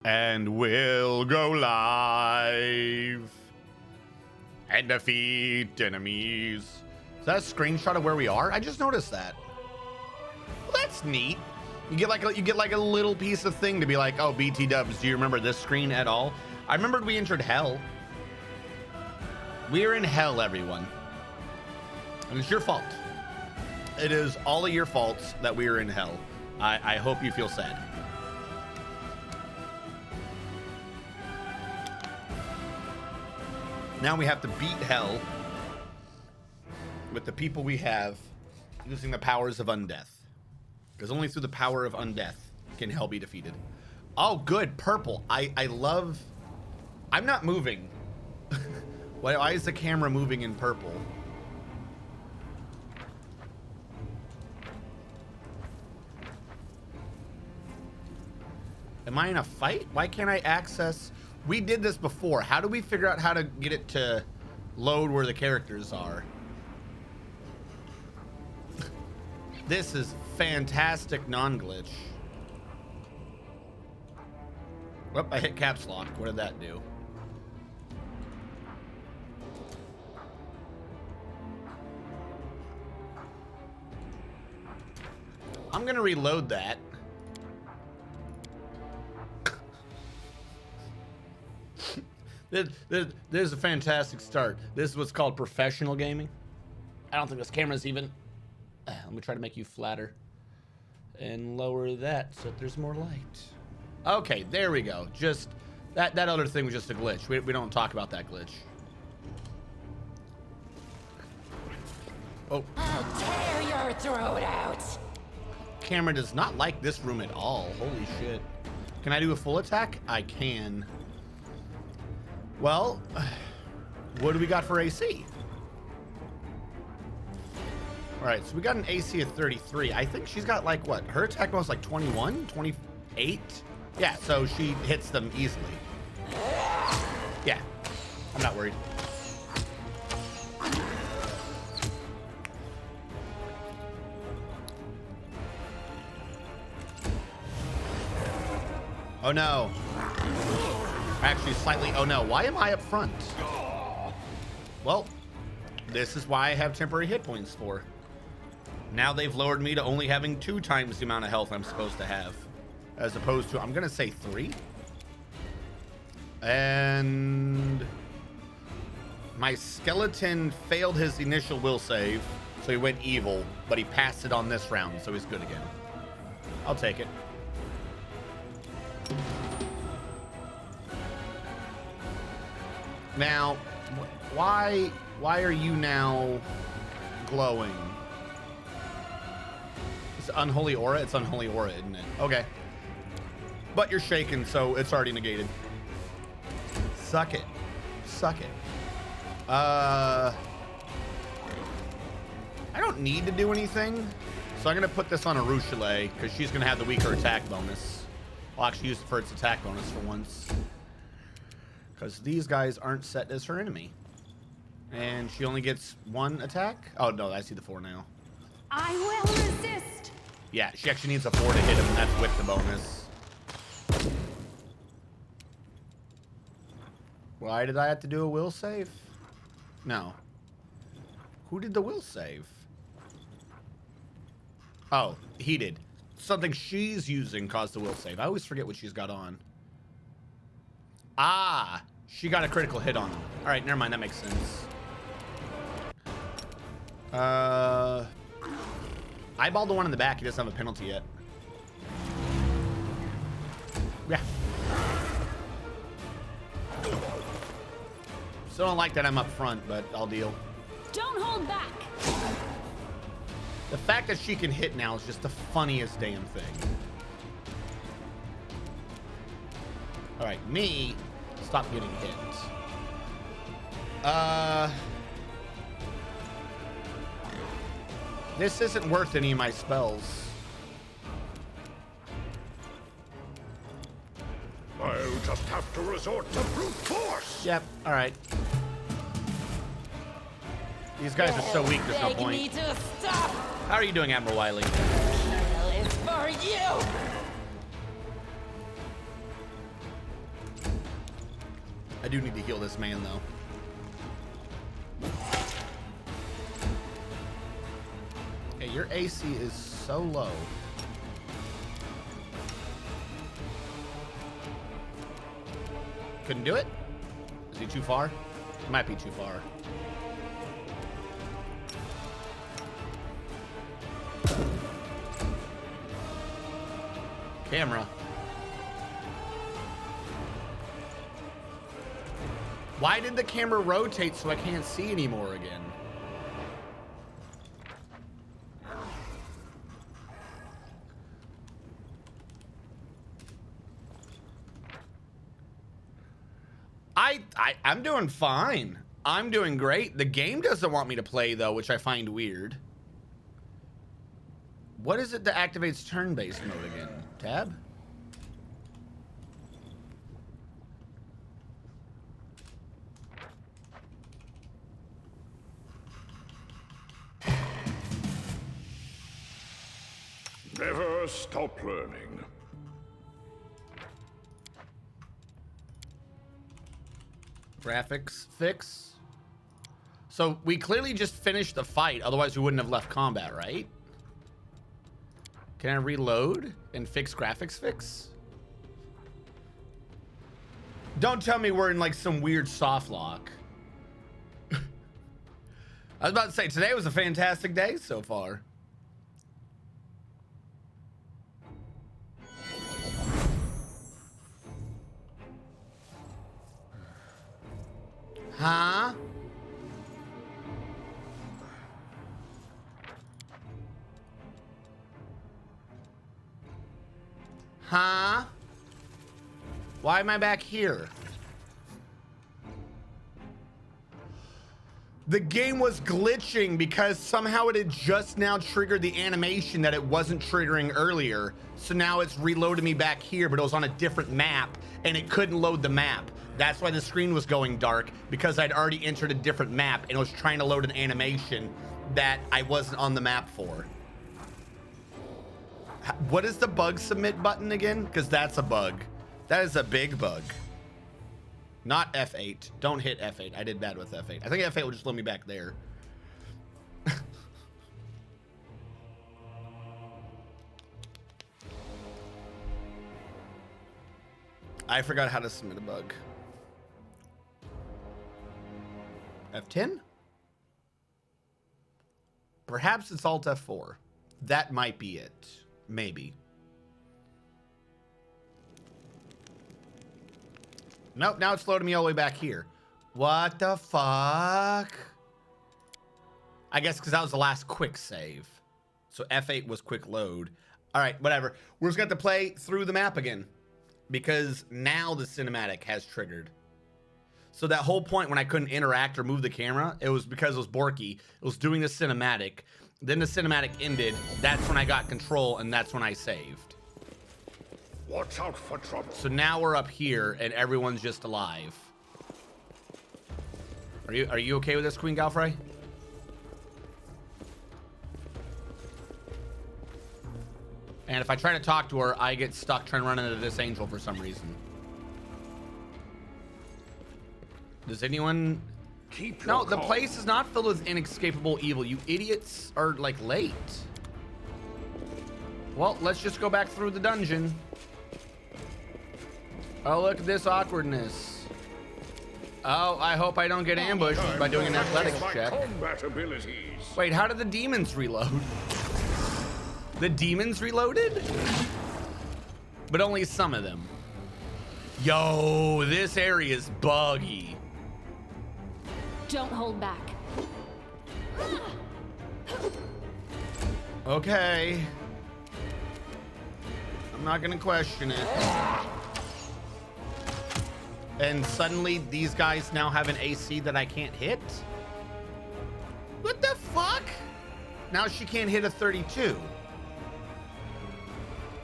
And we'll go live and defeat enemies. Is that a screenshot of where we are? I just noticed that. Well, that's neat. You get like a little piece of thing to be like, oh, BT Dubs, do you remember this screen at all? I remembered we entered hell. We're in hell, everyone. And it's your fault. It is all of your faults that we are in hell. I hope you feel sad. Now we have to beat hell with the people we have using the powers of undeath. Because only through the power of undeath can hell be defeated. Oh, good. Purple. I love... I'm not moving. Why is the camera moving in purple? Am I in a fight? Why can't I access... We did this before. How do we figure out how to get it to load where the characters are? This is fantastic non-glitch. Whoop, I hit caps lock. What did that do? I'm gonna reload that. This is a fantastic start. This is what's called professional gaming. I don't think this camera's even... Let me try to make you flatter. And lower that so that there's more light. Okay, there we go. Just... That other thing was just a glitch. We don't talk about that glitch. Oh. I'll tear your throat out. Camera does not like this room at all. Holy shit. Can I do a full attack? I can. Well, what do we got for AC? All right, so we got an AC of 33. I think she's got like what? Her attack bonus like 21, 28? Yeah, so she hits them easily. Yeah, I'm not worried. Oh no. Actually, slightly. Oh no, why am I up front? Well, this is why I have temporary hit points for. Now they've lowered me to only having 2 times the amount of health I'm supposed to have, as opposed to, I'm gonna say 3. And my skeleton failed his initial will save, so he went evil, but he passed it on this round, so he's good again. I'll take it. Now, why are you now glowing? It's unholy aura? It's unholy aura, isn't it? Okay. But you're shaken, so it's already negated. Suck it. Suck it. I don't need to do anything, so I'm going to put this on a Ruchelet, because she's going to have the weaker attack bonus. I'll actually use it for its attack bonus for once. Because these guys aren't set as her enemy. And she only gets 1 attack? Oh, no, I see the 4 now. I will resist. Yeah, she actually needs a 4 to hit him, and that's with the bonus. Why did I have to do a will save? No. Who did the will save? Oh, he did. Something she's using caused the will save. I always forget what she's got on. Ah, she got a critical hit on him. All right, never mind. That makes sense. Eyeballed the one in the back. He doesn't have a penalty yet. Yeah. Still don't like that I'm up front, but I'll deal. Don't hold back. The fact that she can hit now is just the funniest damn thing. All right, me, stop getting hit. This isn't worth any of my spells. I'll just have to resort to brute force. Yep, all right. These guys are so weak, there's no point. Me to stop. How are you doing, Admiral Wiley? Colonel is for you. I do need to heal this man, though. Okay, your AC is so low. Couldn't do it? Is he too far? Might be too far. Camera. Why did the camera rotate so I can't see anymore again? I'm doing fine. I'm doing great. The game doesn't want me to play, though, which I find weird. What is it that activates turn-based mode again? Tab? Never stop learning. Graphics fix. So we clearly just finished the fight, otherwise we wouldn't have left combat, right? Can I reload and fix graphics fix? Don't tell me we're in like some weird soft lock. I was about to say, today was a fantastic day so far. Huh? Huh? Why am I back here? The game was glitching because somehow it had just now triggered the animation that it wasn't triggering earlier. So now it's reloaded me back here, but it was on a different map and it couldn't load the map. That's why the screen was going dark, because I'd already entered a different map and it was trying to load an animation that I wasn't on the map for. What is the bug submit button again? Because that's a bug. That is a big bug. Not F8. Don't hit F8. I did bad with F8. I think F8 will just let me back there. I forgot how to submit a bug. F10? Perhaps it's Alt F4. That might be it. Maybe. Nope, now it's loading me all the way back here. What the fuck? I guess because that was the last quick save. So F8 was quick load. All right, whatever. We're just going to have to play through the map again, because now the cinematic has triggered. So that whole point when I couldn't interact or move the camera, it was because it was Borky. It was doing the cinematic. Then the cinematic ended. That's when I got control, and that's when I saved. Watch out for trouble. So now we're up here, and everyone's just alive. Are you okay with this, Queen Galfrey? And if I try to talk to her, I get stuck trying to run into this angel for some reason. Does anyone... Keep No, your the calm. place is not filled with inescapable evil. You idiots are, like, late. Well, let's just go back through the dungeon. Oh, look at this awkwardness. Oh, I hope I don't get ambushed by doing an athletics My check. combat abilities. Wait, how did the demons reload? The demons reloaded? But only some of them. Yo, this area is buggy. Don't hold back. Okay. I'm not gonna question it. And suddenly these guys now have an AC that I can't hit? What the fuck? Now she can't hit a 32.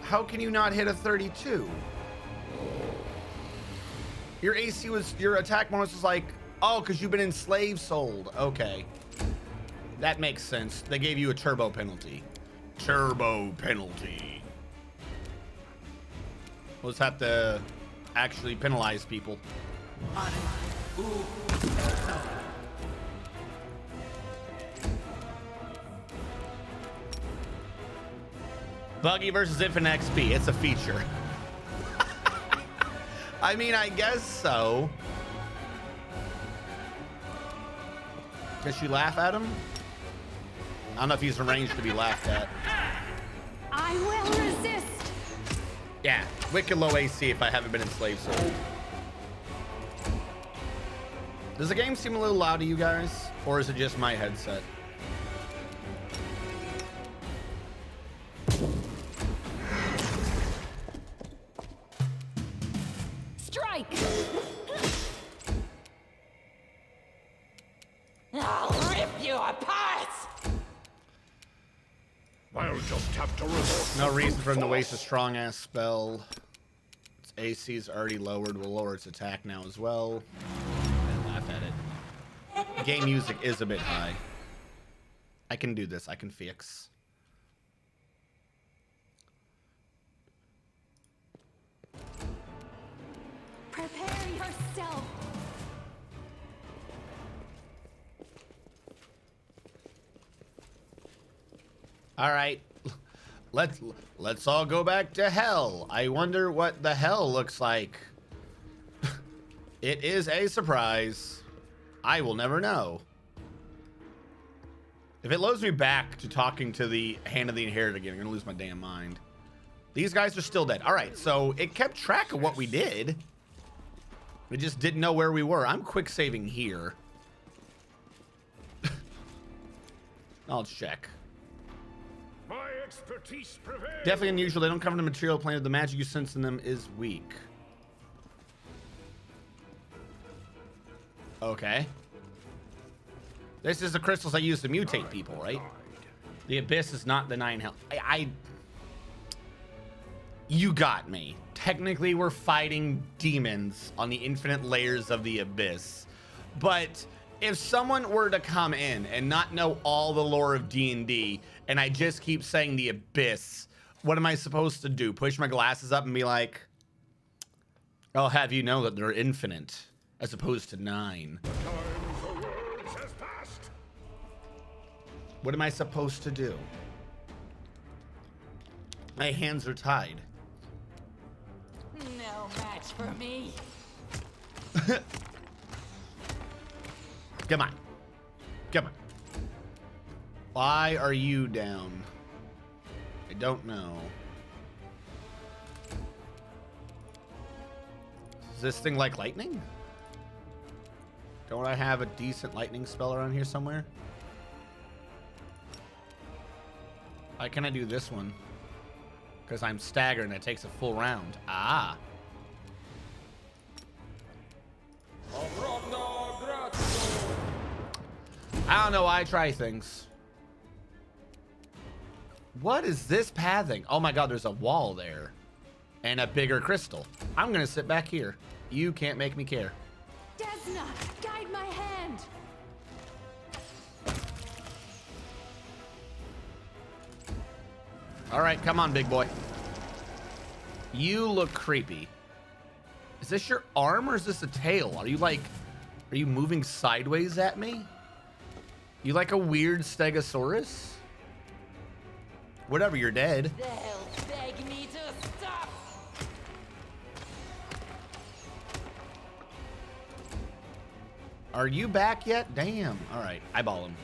How can you not hit a 32? Your AC was, your attack bonus was like, oh, because you've been enslaved sold. Okay. That makes sense. They gave you a turbo penalty. Turbo penalty. We'll just have to actually penalize people. Buggy versus Infinite XP. It's a feature. I mean, I guess so. Does she laugh at him? I don't know if he's arranged to be laughed at. I will resist. Yeah, wicked low AC if I haven't been enslaved so. Does the game seem a little loud to you guys? Or is it just my headset? Strike! I'll rip you apart! I'll just have to resort No to reason for him to brute waste a force. strong ass spell. Its AC is already lowered. We'll lower its attack now as well. And laugh at it. Game music is a bit high. I can do this. I can fix. Prepare yourself. All right. Let's all go back to hell. I wonder what the hell looks like. It is a surprise. I will never know. If it loads me back to talking to the Hand of the Inherited again, I'm gonna lose my damn mind. These guys are still dead. All right, so it kept track of what we did. We just didn't know where we were. I'm quick saving here. I'll check. My expertise prevails. Definitely unusual. They don't cover the material plane. The magic you sense in them is weak. Okay. This is the crystals I use to mutate people, right? The abyss is not the 9 health. You got me. Technically, we're fighting demons on the infinite layers of the abyss. But if someone were to come in and not know all the lore of D&D, and I just keep saying the abyss, what am I supposed to do? Push my glasses up and be like, I'll have you know that they're infinite, as opposed to 9. Time for words has passed. What am I supposed to do? My hands are tied. No match for me. Come on. Come on. Why are you down? I don't know. Is this thing like lightning? Don't I have a decent lightning spell around here somewhere? Why can't I do this one? Because I'm staggered and it takes a full round. Ah. I don't know why I try things. What is this pathing? Oh my god, there's a wall there. And a bigger crystal. I'm gonna sit back here. You can't make me care. Desna, guide my hand. All right, come on, big boy. You look creepy. Is this your arm or is this a tail? Are you moving sideways at me? You like a weird stegosaurus? Whatever, you're dead. They'll beg me to stop. Are you back yet? Damn. All right, eyeball him.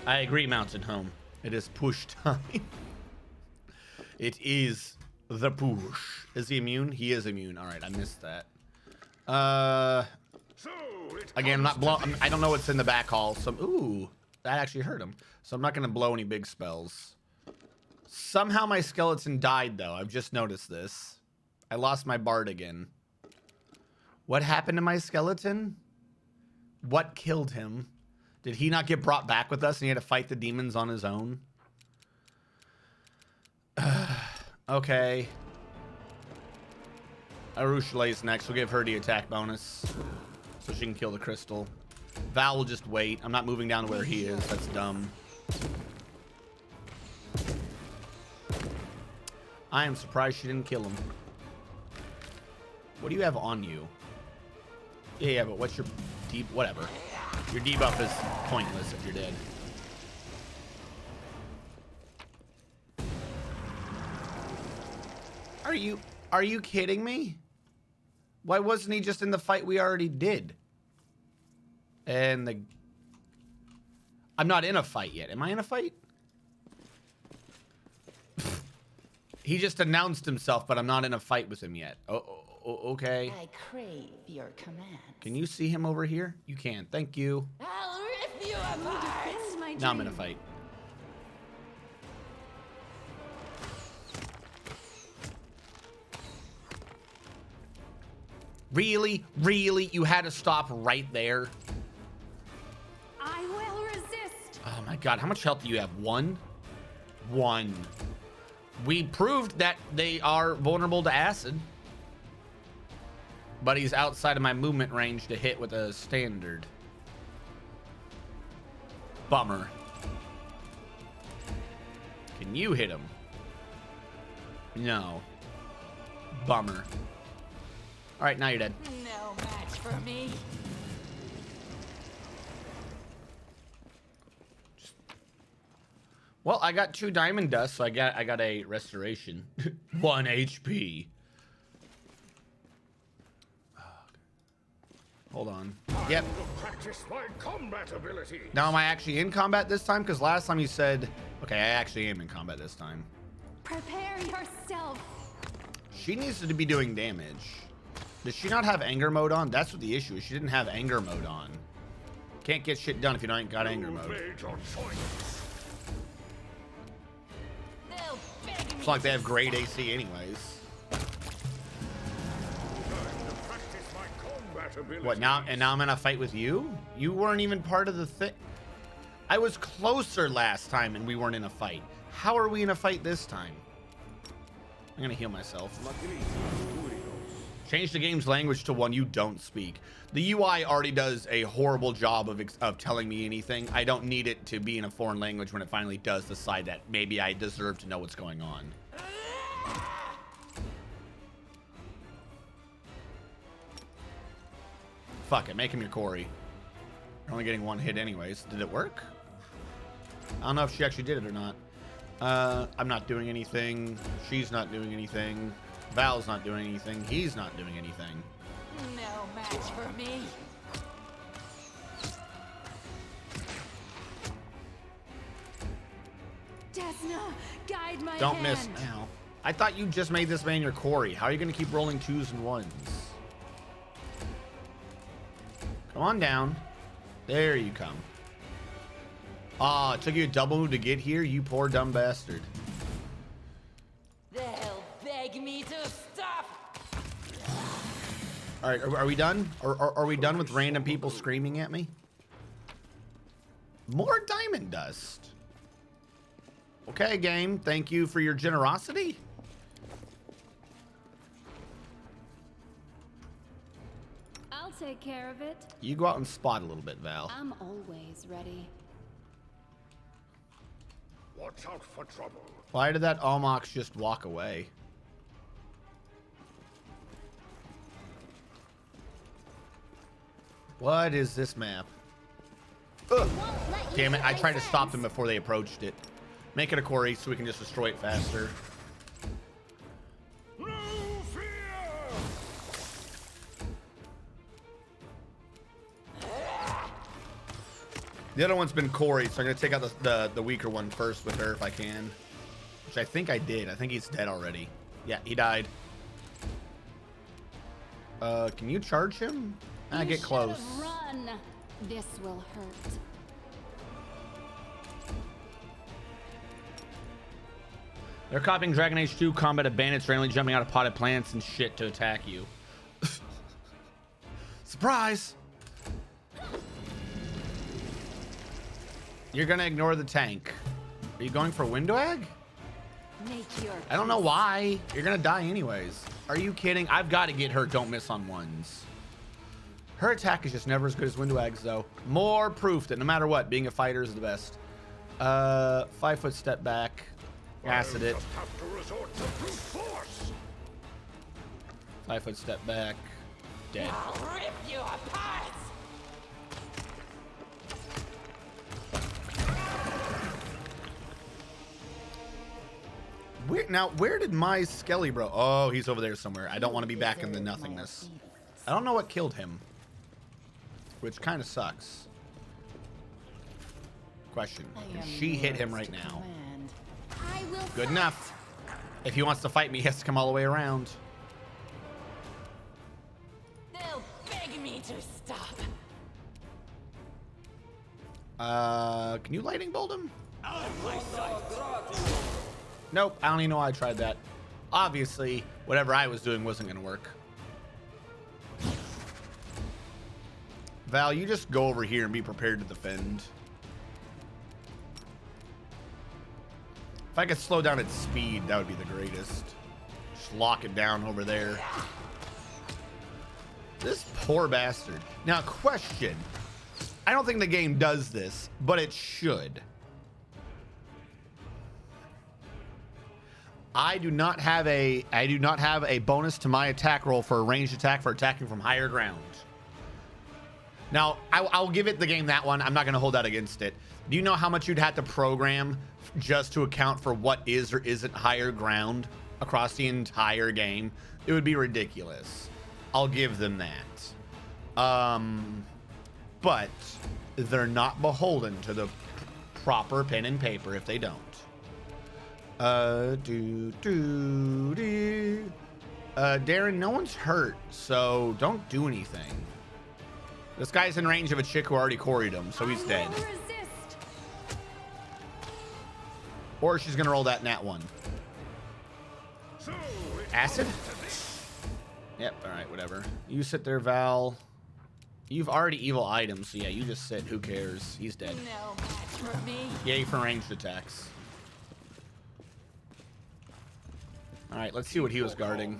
I agree, Mountain Home. It is push time. It is the push. Is he immune? He is immune. All right, I missed that. So it Again, I'm not comes blow. to I don't know what's in the back hall. So, ooh, that actually hurt him. So I'm not gonna blow any big spells. Somehow my skeleton died, though. I've just noticed this. I lost my bard again. What happened to my skeleton? What killed him? Did he not get brought back with us and he had to fight the demons on his own? Okay. Arushalay's next. We'll give her the attack bonus so she can kill the crystal. Val will just wait. I'm not moving down to where he is. That's dumb. I am surprised she didn't kill him. What do you have on you? Yeah, but what's your deep? Whatever. Your debuff is pointless if you're dead. Are you kidding me? Why wasn't he just in the fight we already did? And I'm not in a fight yet. Am I in a fight? He just announced himself, but I'm not in a fight with him yet. Okay. I crave your command. Can you see him over here? You can. Thank you. I'll rip you apart. Defend my Now I'm in a dream. fight. Really? Really? You had to stop right there? I will resist. Oh my god, how much health do you have? One? One. We proved that they are vulnerable to acid. But he's outside of my movement range to hit with a standard. Bummer. Can you hit him? No. Bummer. Alright, now you're dead. No match for me. Well, I got 2 diamond dust, so I got a restoration. 1 HP. Hold on. Yep. Practice my combat ability. Now am I actually in combat this time? Because last time you said, okay, I actually am in combat this time. Prepare yourself. She needs to be doing damage. Does she not have anger mode on? That's what the issue is. She didn't have anger mode on. Can't get shit done if you don't got anger mode. Made your choice. They'll beg me. It's like they have great AC anyways. Practice my combat ability. What now? And now I'm in a fight with you? You weren't even part of the thing. I was closer last time and we weren't in a fight. How are we in a fight this time? I'm gonna heal myself. Change the game's language to one you don't speak. The UI already does a horrible job of telling me anything. I don't need it to be in a foreign language when it finally does decide that maybe I deserve to know what's going on. Fuck it, make him your Corey. You're only getting 1 hit anyways. Did it work? I don't know if she actually did it or not. I'm not doing anything. She's not doing anything. Val's not doing anything. He's not doing anything. No match for me. Desna, guide my Don't hand. miss now. I thought you just made this man your Corey. How are you going to keep rolling 2s and 1s? Come on down. There you come. Ah, it took you a double move to get here, you poor dumb bastard. They'll beg me to stop. All right, are we done? Are we done with random people screaming at me? More diamond dust. Okay, game. Thank you for your generosity. I'll take care of it. You go out and spot a little bit, Val. I'm always ready. Watch out for trouble. Why did that Almox just walk away? What is this map? Ugh. Damn it, I tried to stop them before they approached it. Make it a Corey so we can just destroy it faster. No fear! The other one's been Corey, so I'm going to take out the weaker one first with her if I can. Which I think I did. I think he's dead already. Yeah, he died. Can you charge him? I get close. Run. This will hurt. They're copying Dragon Age 2 combat of bandits randomly jumping out of potted plants and shit to attack you. Surprise! You're gonna ignore the tank. Are you going for window egg? Make your I don't know why. You're gonna die anyways. Are you kidding? I've got to get her don't miss on 1s. Her attack is just never as good as window eggs though. More proof that no matter what, being a fighter is the best. 5 foot step back. Acid it. Just have to resort to brute force. 5 foot step back. Dead. I'll rip you apart. Where did my Skelly bro? Oh, he's over there somewhere. I don't want to be back in the nothingness. I don't know what killed him, which kind of sucks. Question: can she hit him right now? I will Good enough. If he wants to fight me, he has to come all the way around. They'll beg me to stop. Can you lightning bolt him? Nope, I don't even know why I tried that. Obviously, whatever I was doing wasn't gonna work. Val, you just go over here and be prepared to defend. If I could slow down its speed, that would be the greatest. Just lock it down over there. This poor bastard. Now, question. I don't think the game does this, but it should. I do not have a bonus to my attack roll for a ranged attack for attacking from higher ground. Now, I'll give it the game that one. I'm not going to hold that against it. Do you know how much you'd have to program just to account for what is or isn't higher ground across the entire game? It would be ridiculous. I'll give them that. But they're not beholden to the proper pen and paper if they don't. Darren, no one's hurt, so don't do anything. This guy's in range of a chick who already quarried him, so he's dead. resist. Or she's gonna roll that nat 1. So Acid? Yep, alright, whatever. You sit there, Val. You've already evil items, so yeah, you just sit. Who cares? He's dead. No match for me. Yay for ranged attacks. Alright, let's see what he was guarding.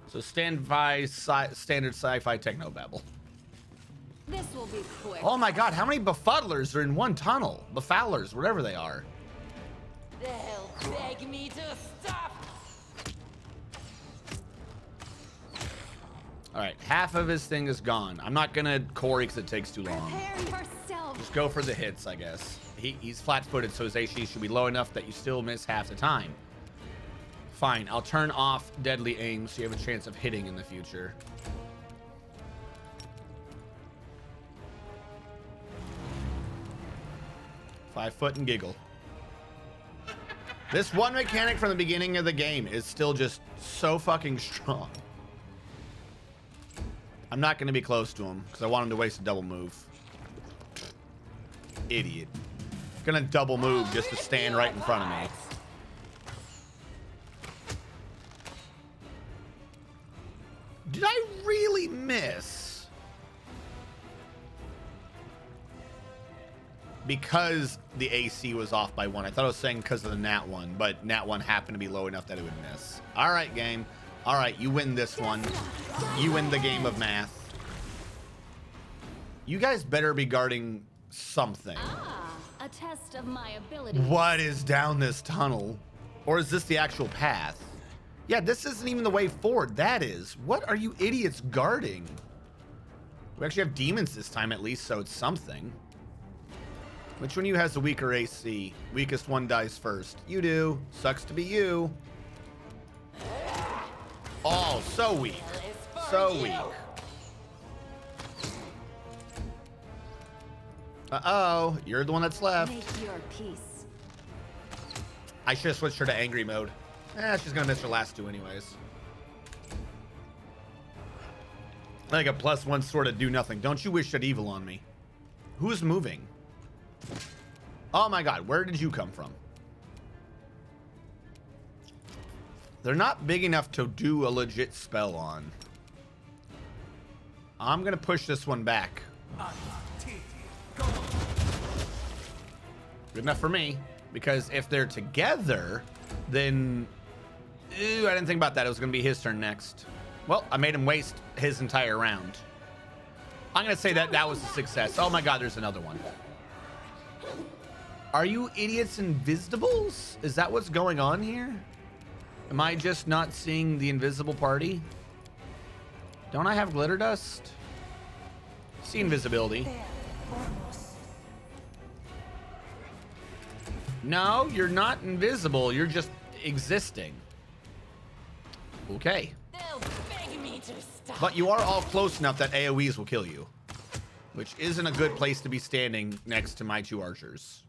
So stand by standard sci-fi technobabble. This will be quick. Oh my god, how many befuddlers are in one tunnel? Befoulers, whatever they are. They'll beg me to stop. Alright, half of his thing is gone. I'm not gonna quarry because it takes too long. Prepare yourself. Just go for the hits, I guess. He's flat-footed, so his AC should be low enough that you still miss half the time. Fine, I'll turn off deadly aim so you have a chance of hitting in the future. Five foot and giggle. This one mechanic from the beginning of the game is still just so fucking strong. I'm not going to be close to him because I want him to waste a double move. Idiot. Gonna double move just to stand right in front of me. Did I really miss? Because the AC was off by 1. I thought I was saying because of the nat 1, but nat 1 happened to be low enough that it would miss. All right, game. All right, you win this one. You win the game of math. You guys better be guarding something. Ah, a test of my ability. What is down this tunnel? Or is this the actual path? Yeah, this isn't even the way forward. That is. What are you idiots guarding? We actually have demons this time at least, so it's something. Which one of you has the weaker AC? Weakest one dies first. You do. Sucks to be you. Oh, so weak. So weak. Uh-oh. You're the one that's left. Make your peace. I should have switched her to angry mode. She's gonna miss her last 2 anyways. Like a +1 sort of do nothing. Don't you wish that evil on me? Who's moving? Oh my god, where did you come from? They're not big enough to do a legit spell on. I'm gonna push this one back. Good enough for me, because if they're together, then... Ew, I didn't think about that. It was gonna be his turn next. Well, I made him waste his entire round. I'm gonna say that that was a success. Oh my god, there's another one. Are you idiots invisibles? Is that what's going on here? Am I just not seeing the invisible party? Don't I have glitter dust? See invisibility. No, you're not invisible. You're just existing. Okay. They'll beg me to stop. But you are all close enough that AoEs will kill you. Which isn't a good place to be standing next to my 2 archers.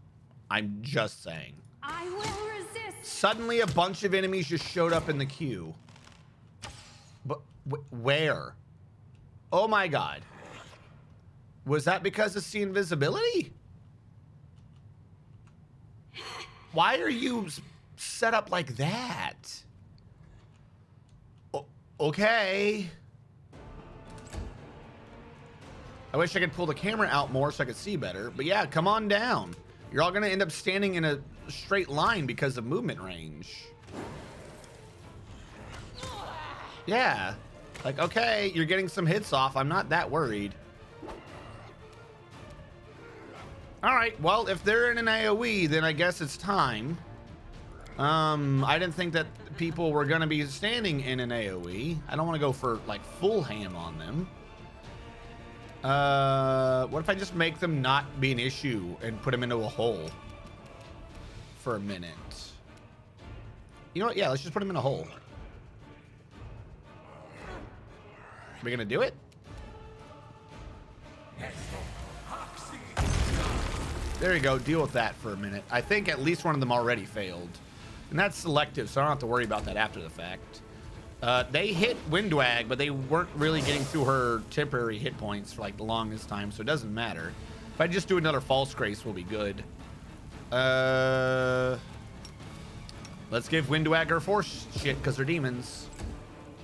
I'm just saying. I will resist. Suddenly a bunch of enemies just showed up in the queue. But where? Oh my god. Was that because of see invisibility? Why are you set up like that? Okay. I wish I could pull the camera out more so I could see better. But yeah, come on down. You're all going to end up standing in a straight line because of movement range. Yeah. Like, okay, you're getting some hits off. I'm not that worried. All right, well, if they're in an AoE, then I guess it's time. I didn't think that people were going to be standing in an AoE. I don't want to go for, like, full ham on them. What if I just make them not be an issue and put them into a hole for a minute? You know what? Yeah, let's just put them in a hole. Are we going to do it? There you go. Deal with that for a minute. I think at least one of them already failed. And that's selective, so I don't have to worry about that after the fact. They hit Windwag, but they weren't really getting through her temporary hit points for like the longest time, so it doesn't matter. If I just do another False Grace, we'll be good. Let's give Windwag her force shit, because they're demons.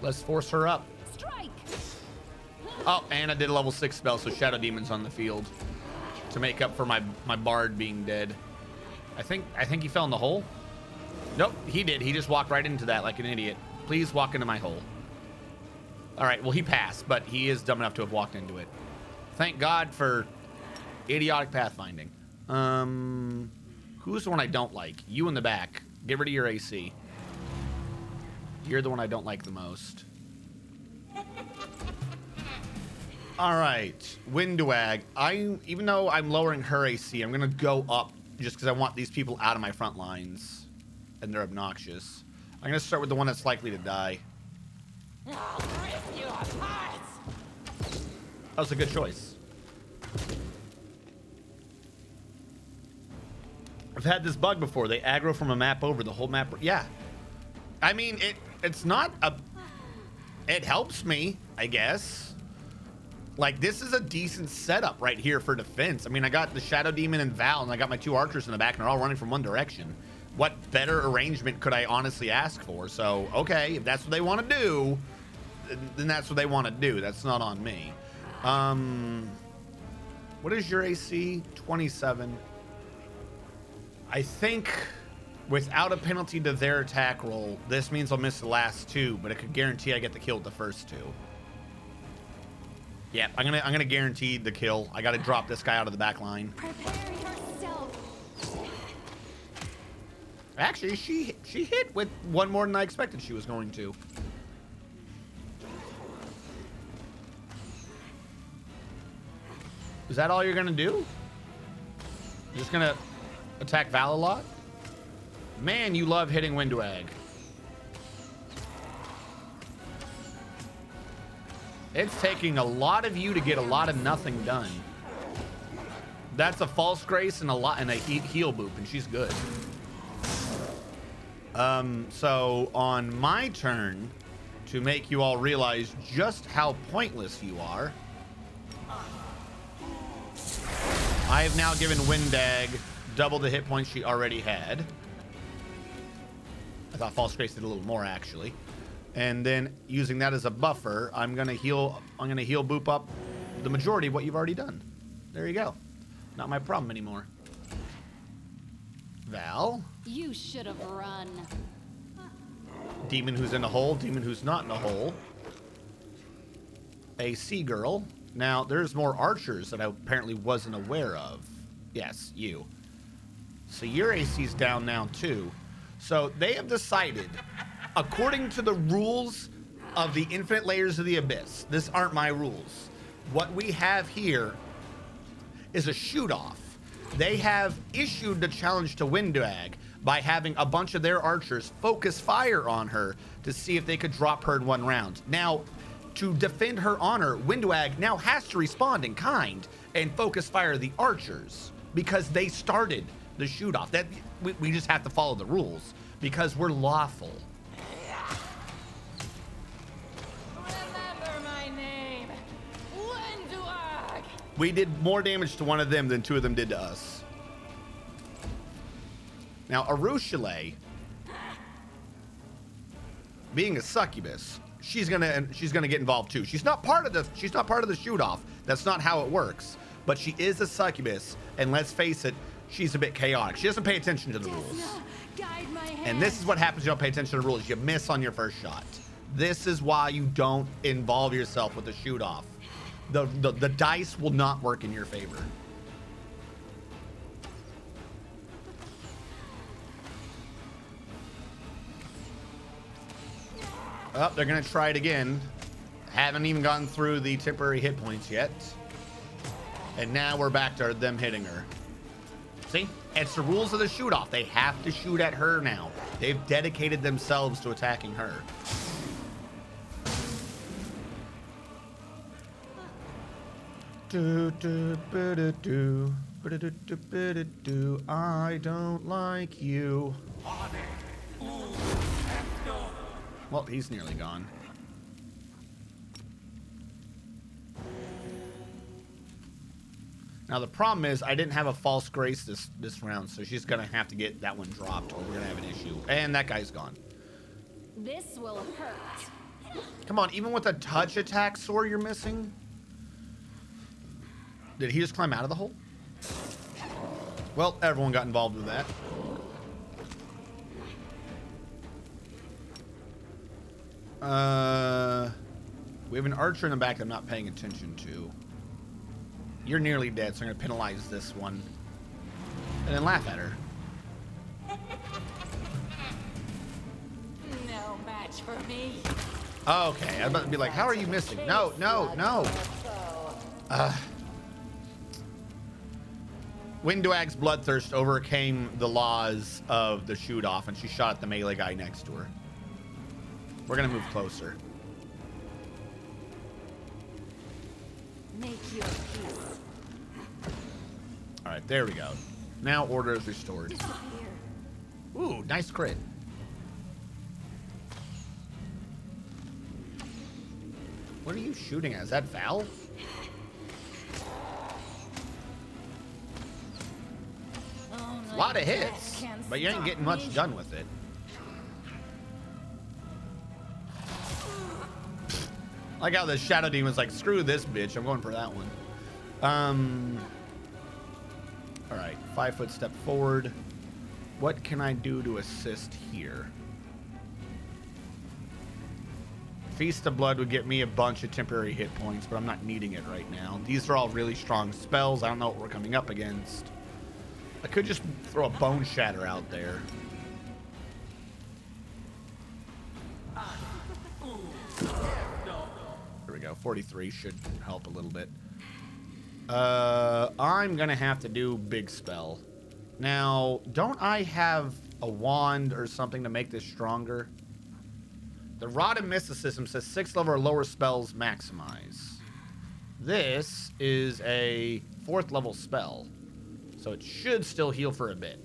Let's force her up. Strike. Oh, and I did a level 6 spell, so Shadow Demon's on the field to make up for my Bard being dead. I think he fell in the hole. Nope, he did. He just walked right into that like an idiot. Please walk into my hole. All right, well, he passed, but he is dumb enough to have walked into it. Thank God for idiotic pathfinding. Who's the one I don't like? You in the back. Get rid of your AC. You're the one I don't like the most. All right, Windwag. Even though I'm lowering her AC, I'm gonna go up just because I want these people out of my front lines, and they're obnoxious. I'm gonna start with the one that's likely to die. I'll rip you apart. That was a good choice. I've had this bug before. They aggro from a map over the whole map. Yeah, I mean it's not a. It helps me, I guess. Like, this is a decent setup right here for defense. I mean, I got the Shadow Demon and Val, and I got my 2 archers in the back, and they're all running from one direction. What better arrangement could I honestly ask for? So, okay, if that's what they want to do, then that's what they want to do. That's not on me. What is your AC? 27. I think without a penalty to their attack roll, this means I'll miss the last 2, but it could guarantee I get the kill with the first 2. Yeah, I'm gonna guarantee the kill. I gotta drop this guy out of the back line. Prepare yourself. Actually, she hit with one more than I expected she was going to. Is that all you're gonna do? You're just gonna attack Val a lot? Man, you love hitting Windwag. It's taking a lot of you to get a lot of nothing done. That's a False Grace and a heal boop, and she's good. So on my turn, to make you all realize just how pointless you are, I have now given Windag double the hit points she already had. I thought False Grace did a little more, actually. And then using that as a buffer, I'm gonna heal boop up the majority of what you've already done. There you go. Not my problem anymore. Val. You should have run. Demon who's in a hole, demon who's not in a hole. A sea girl. Now, there's more archers that I apparently wasn't aware of. Yes, you. So your AC's down now too. So they have decided, according to the rules of the infinite layers of the abyss. This aren't my rules. What we have here is a shoot-off. They have issued the challenge to Windag by having a bunch of their archers focus fire on her to see if they could drop her in one round. Now, to defend her honor, Windag now has to respond in kind and focus fire the archers because they started the shoot-off. That we just have to follow the rules because we're lawful. Remember my name. Windag. We did more damage to one of them than two of them did to us. Now, Arushale, being a succubus, she's gonna get involved too. She's not part of the shoot-off. That's not how it works. But she is a succubus, and let's face it, she's a bit chaotic. She doesn't pay attention to the rules. Guide my hand. And this is what happens when you don't pay attention to the rules. You miss on your first shot. This is why you don't involve yourself with the shoot-off. The dice will not work in your favor. Oh, they're gonna try it again. Haven't even gotten through the temporary hit points yet. And now we're back to them hitting her. See? It's the rules of the shoot-off. They have to shoot at her now. They've dedicated themselves to attacking her. I don't like you. Well, he's nearly gone. Now the problem is I didn't have a false grace this round, so she's gonna have to get that one dropped or we're gonna have an issue. And that guy's gone. This will hurt. Come on, even with a touch attack sword you're missing? Did he just climb out of the hole? Well, everyone got involved with that. We have an archer in the back I'm not paying attention to. You're nearly dead, so I'm gonna penalize this one. And then laugh at her. No match for me. Okay, I was about to be like, how are you missing? No, no, no. Windwag's bloodthirst overcame the laws of the shoot-off, and she shot at the melee guy next to her. We're gonna move closer. Make your peace. All right, there we go. Now order is restored. Disappear. Ooh, nice crit. What are you shooting at? Is that Val? A lot of hits, but you ain't getting much done with it. I like how the Shadow Demon's like, screw this bitch, I'm going for that one. All right, 5 foot step forward. What can I do to assist here? Feast of Blood would get me a bunch of temporary hit points, but I'm not needing it right now. These are all really strong spells. I don't know what we're coming up against. I could just throw a Bone Shatter out there. There we go. 43 should help a little bit. I'm gonna have to do Big Spell. Now, don't I have a wand or something to make this stronger? The Rod of Mysticism says 6th level or lower spells maximize. This is a 4th level spell, so it should still heal for a bit.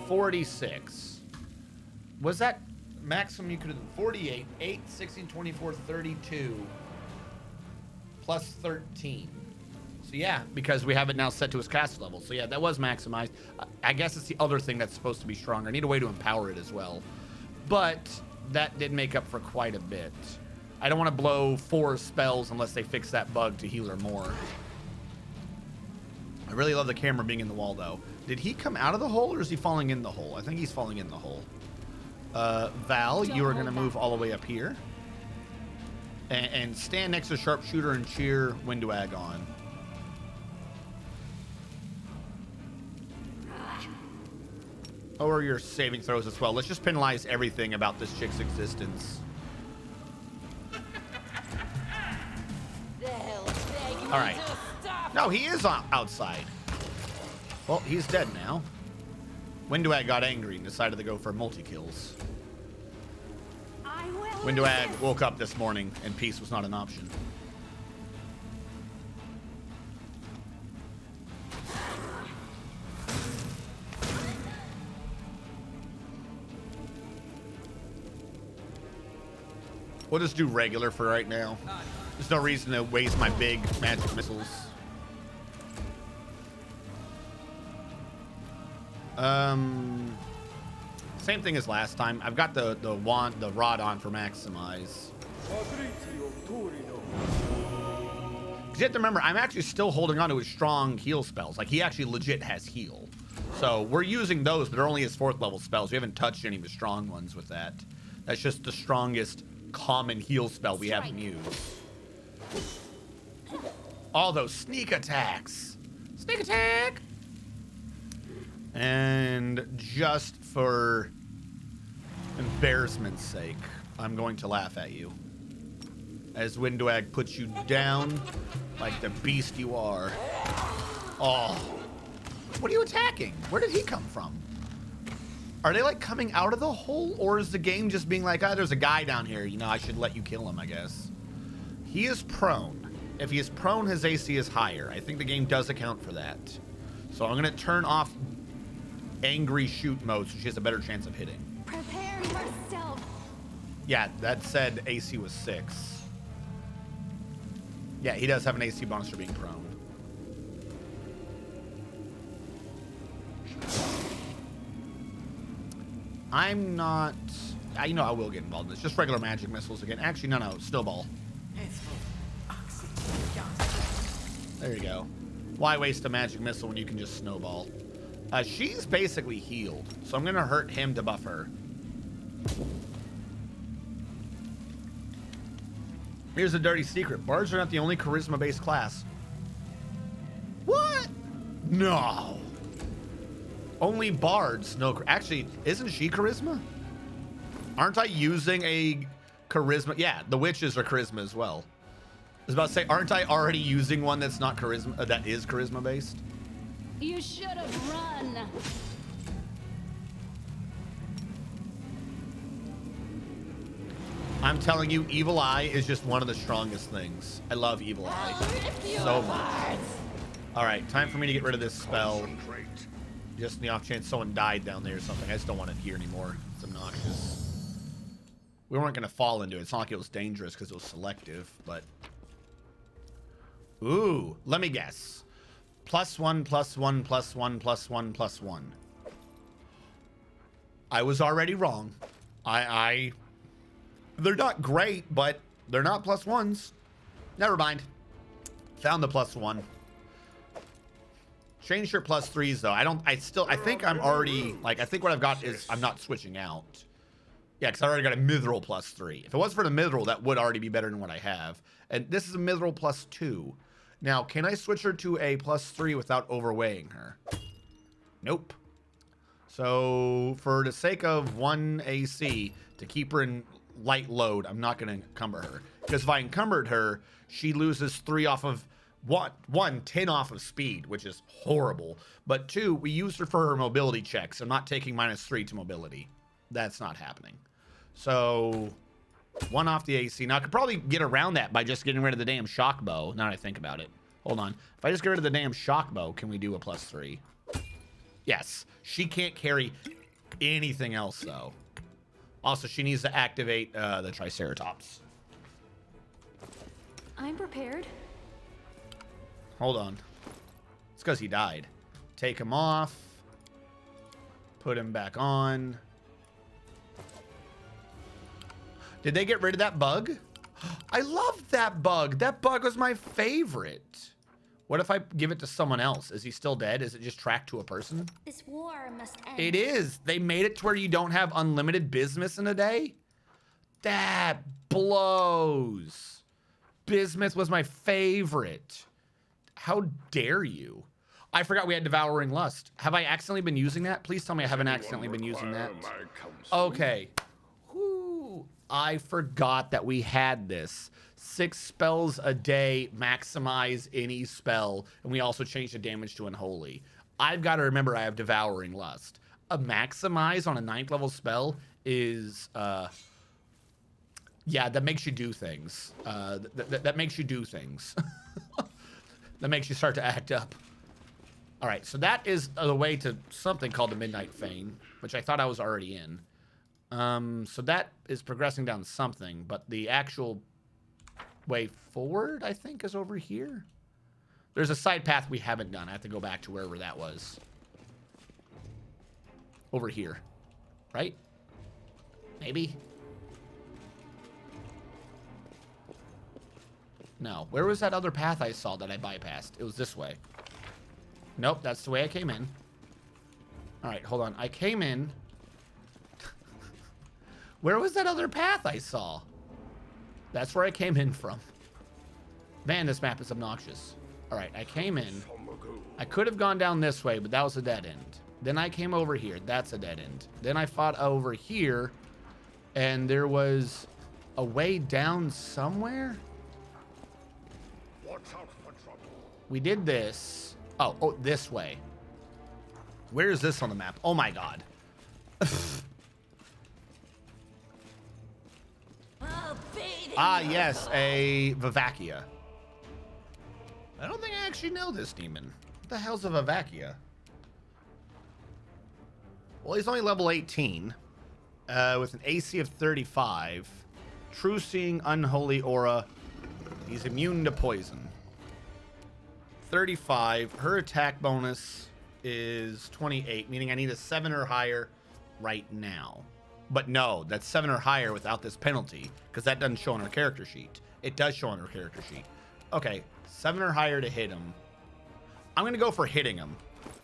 46. Was that maximum you could have done? 48, 8, 16, 24, 32, plus 13. So yeah, because we have it now set to its cast level. So yeah, that was maximized. I guess it's the other thing that's supposed to be stronger. I need a way to empower it as well. But that did make up for quite a bit. I don't want to blow 4 spells unless they fix that bug to heal her more. I really love the camera being in the wall though. Did he come out of the hole or is he falling in the hole? I think he's falling in the hole. Val, you are going to move all the way up here. And stand next to Sharpshooter and cheer Windwag on. Lower your saving throws as well. Let's just penalize everything about this chick's existence. The hell beg me All right. to stop. No, he is outside. Well, he's dead now. Winduag got angry and decided to go for multi-kills. I will. Winduag resist. woke up this morning and peace was not an option. We'll just do regular for right now. There's no reason to waste my big magic missiles. Same thing as last time. I've got the rod on for maximize. Because you have to remember, I'm actually still holding on to his strong heal spells. Like, he actually legit has heal. So we're using those, but they're only his 4th level spells. We haven't touched any of the strong ones with that. That's just the strongest common heal spell we haven't used. All those sneak attacks. Sneak attack! And just for embarrassment's sake, I'm going to laugh at you. As Winduag puts you down like the beast you are. Oh. What are you attacking? Where did he come from? Are they like coming out of the hole? Or is the game just being like, ah, there's a guy down here. You know, I should let you kill him, I guess. He is prone. If he is prone, his AC is higher. I think the game does account for that. So I'm going to turn off angry shoot mode so she has a better chance of hitting. Prepare yourself. Yeah, that said AC was 6. Yeah, he does have an AC bonus for being prone. I'm not... You know I will get involved in this. Just regular magic missiles again. Actually, no. Snowball. There you go. Why waste a magic missile when you can just snowball? She's basically healed, so I'm going to hurt him to buff her. Here's a dirty secret. Bards are not the only charisma-based class. What? No. Only bards. No, actually, isn't she charisma? Aren't I using a charisma? Yeah, the witches are charisma as well. I was about to say, aren't I already using one that's not charisma, that is charisma-based? You should have run. I'm telling you, Evil Eye is just one of the strongest things. I love Evil Eye so much. All right, time for me to get rid of this spell. Concentrate. Just in the off chance someone died down there or something. I just don't want it here anymore. It's obnoxious. We weren't going to fall into it. It's not like it was dangerous because it was selective, but... Ooh, let me guess. +1, +1, +1, +1, +1. I was already wrong. They're not great, but they're not +1s. Never mind. Found the +1. Change your +3s though. I think I'm already, like, I think what I've got is I'm not switching out. Yeah, because I already got a mithril +3. If it wasn't for the mithril, that would already be better than what I have. And this is a mithril +2. Now, can I switch her to a +3 without overweighing her? Nope. So, for the sake of 1 AC, to keep her in light load, I'm not going to encumber her. Because if I encumbered her, she loses 3 off of... One, 10 off of speed, which is horrible. But 2, we used her for her mobility checks. I'm not taking -3 to mobility. That's not happening. So, 1 off the AC. Now, I could probably get around that by just getting rid of the damn shock bow, now that I think about it. Hold on. If I just get rid of the damn shock bow, can we do a +3? Yes. She can't carry anything else, though. Also, she needs to activate the Triceratops. I'm prepared. Hold on. It's because he died. Take him off. Put him back on. Did they get rid of that bug? I loved that bug. That bug was my favorite. What if I give it to someone else? Is he still dead? Is it just tracked to a person? This war must end. It is. They made it to where you don't have unlimited bismuth in a day. That blows. Bismuth was my favorite. How dare you? I forgot we had Devouring Lust. Have I accidentally been using that? Please tell me I haven't accidentally been using that. Okay. Whew. I forgot that we had this. 6 spells a day, maximize any spell, and we also changed the damage to Unholy. I've got to remember I have Devouring Lust. A maximize on a 9th level spell is, yeah, that makes you do things. That makes you do things. That makes you start to act up. All right, so that is the way to something called the Midnight Fane, which I thought I was already in. So that is progressing down something, but the actual way forward, I think, is over here. There's a side path we haven't done. I have to go back to wherever that was. Over here, right? Maybe. No, where was that other path I saw that I bypassed? It was this way. Nope, that's the way I came in. All right, hold on. I came in. Where was that other path I saw? That's where I came in from. Man, this map is obnoxious. All right, I came in. I could have gone down this way, but that was a dead end. Then I came over here. That's a dead end. Then I fought over here, and there was a way down somewhere. Watch out for trouble. We did this. Oh, this way. Where is this on the map? Oh my god. Ah, yes, a Vivacia. I don't think I actually know this demon. What the hell's a Vivacia? Well, he's only level 18, with an AC of 35. True Seeing, Unholy Aura. He's immune to poison. 35. Her attack bonus is 28, meaning I need a 7 or higher right now. But no, that's 7 or higher without this penalty, because that doesn't show on her character sheet. It does show on her character sheet. Okay, 7 or higher to hit him. I'm going to go for hitting him,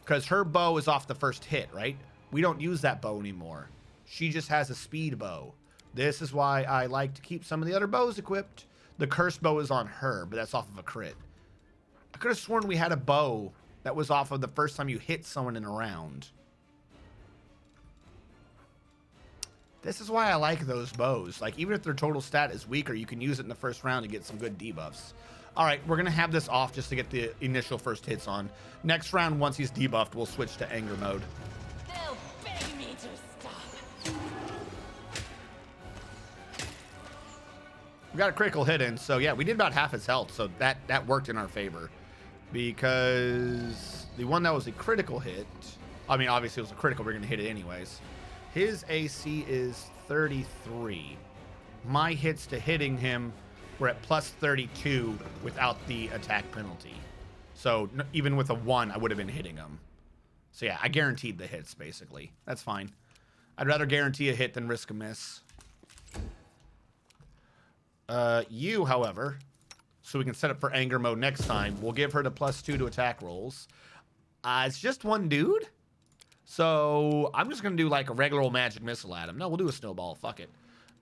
because her bow is off the first hit, right? We don't use that bow anymore. She just has a speed bow. This is why I like to keep some of the other bows equipped. The cursed bow is on her, but that's off of a crit. I could have sworn we had a bow that was off of the first time you hit someone in a round. This is why I like those bows. Like, even if their total stat is weaker, you can use it in the first round to get some good debuffs. All right, we're going to have this off just to get the initial first hits on. Next round, once he's debuffed, we'll switch to anger mode. They'll beg me to stop. We got a critical hit in, so yeah, we did about half his health, so that worked in our favor. Because the one that was a critical hit, I mean, obviously it was a critical, we're going to hit it anyways. His AC is 33. My hits to hitting him were at plus 32 without the attack penalty. So even with a 1, I would have been hitting him. So yeah, I guaranteed the hits, basically. That's fine. I'd rather guarantee a hit than risk a miss. You, however, so we can set up for anger mode next time, we'll give her the +2 to attack rolls. It's just one dude. So I'm just going to do like a regular old magic missile at him. No, we'll do a snowball. Fuck it.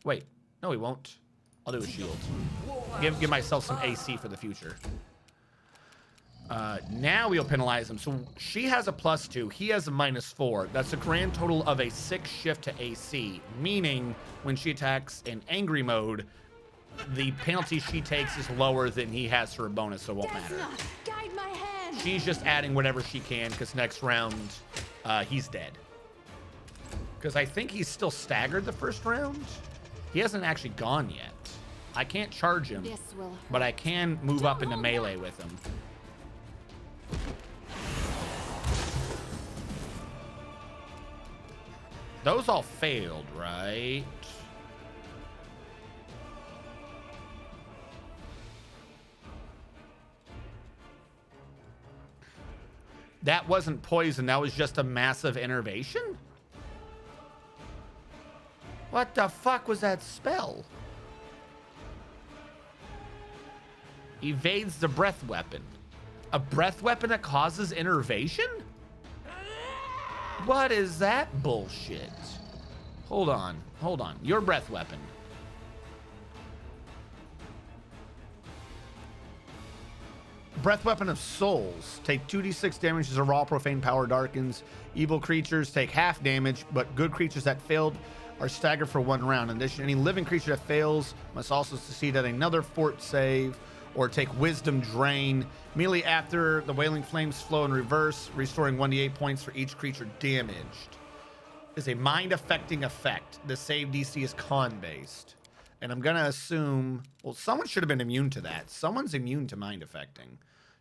Wait. No, he won't. I'll do a shield. Give myself some AC for the future. Now we'll penalize him. So she has a +2. He has a -4. That's a grand total of a 6 shift to AC. Meaning when she attacks in angry mode, the penalty she takes is lower than he has for a bonus, so it won't matter. Guide my hand. She's just adding whatever she can, because next round, he's dead. Because I think he's still staggered the first round. He hasn't actually gone yet. I can't charge him, This will hurt. but I can move up into melee with him. Those all failed, right? That wasn't poison, that was just a massive innervation? What the fuck was that spell? Evades the breath weapon. A breath weapon that causes innervation? What is that bullshit? Hold on. Your breath weapon. Breath Weapon of Souls. Take 2d6 damage as a raw profane power darkens. Evil creatures take half damage, but good creatures that failed are staggered for 1 round. In addition, any living creature that fails must also succeed at another fort save or take Wisdom Drain. Immediately after, the Wailing Flames flow in reverse, restoring 1d8 points for each creature damaged. Is a mind-affecting effect. The save DC is con-based. And I'm going to assume... Well, someone should have been immune to that. Someone's immune to mind-affecting.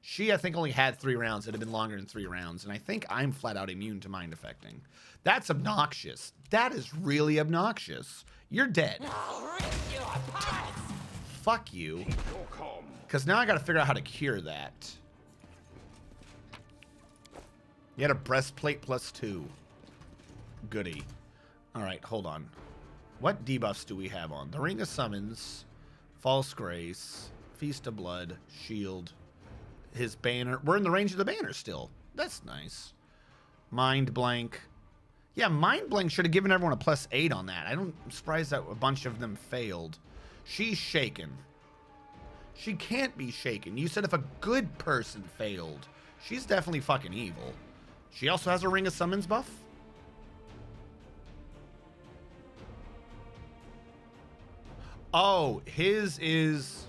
She, I think, only had 3 rounds. It had been longer than 3 rounds. And I think I'm flat-out immune to mind-affecting. That's obnoxious. That is really obnoxious. You're dead. Fuck you. Because now I got to figure out how to cure that. You had a breastplate +2. Goody. All right, hold on. What debuffs do we have on? The Ring of Summons, False Grace, Feast of Blood, Shield, his banner. We're in the range of the banner still. That's nice. Mind Blank. Yeah, Mind Blank should have given everyone a +8 on that. I'm surprised that a bunch of them failed. She's shaken. She can't be shaken. You said if a good person failed. She's definitely fucking evil. She also has a Ring of Summons buff. Oh, his is...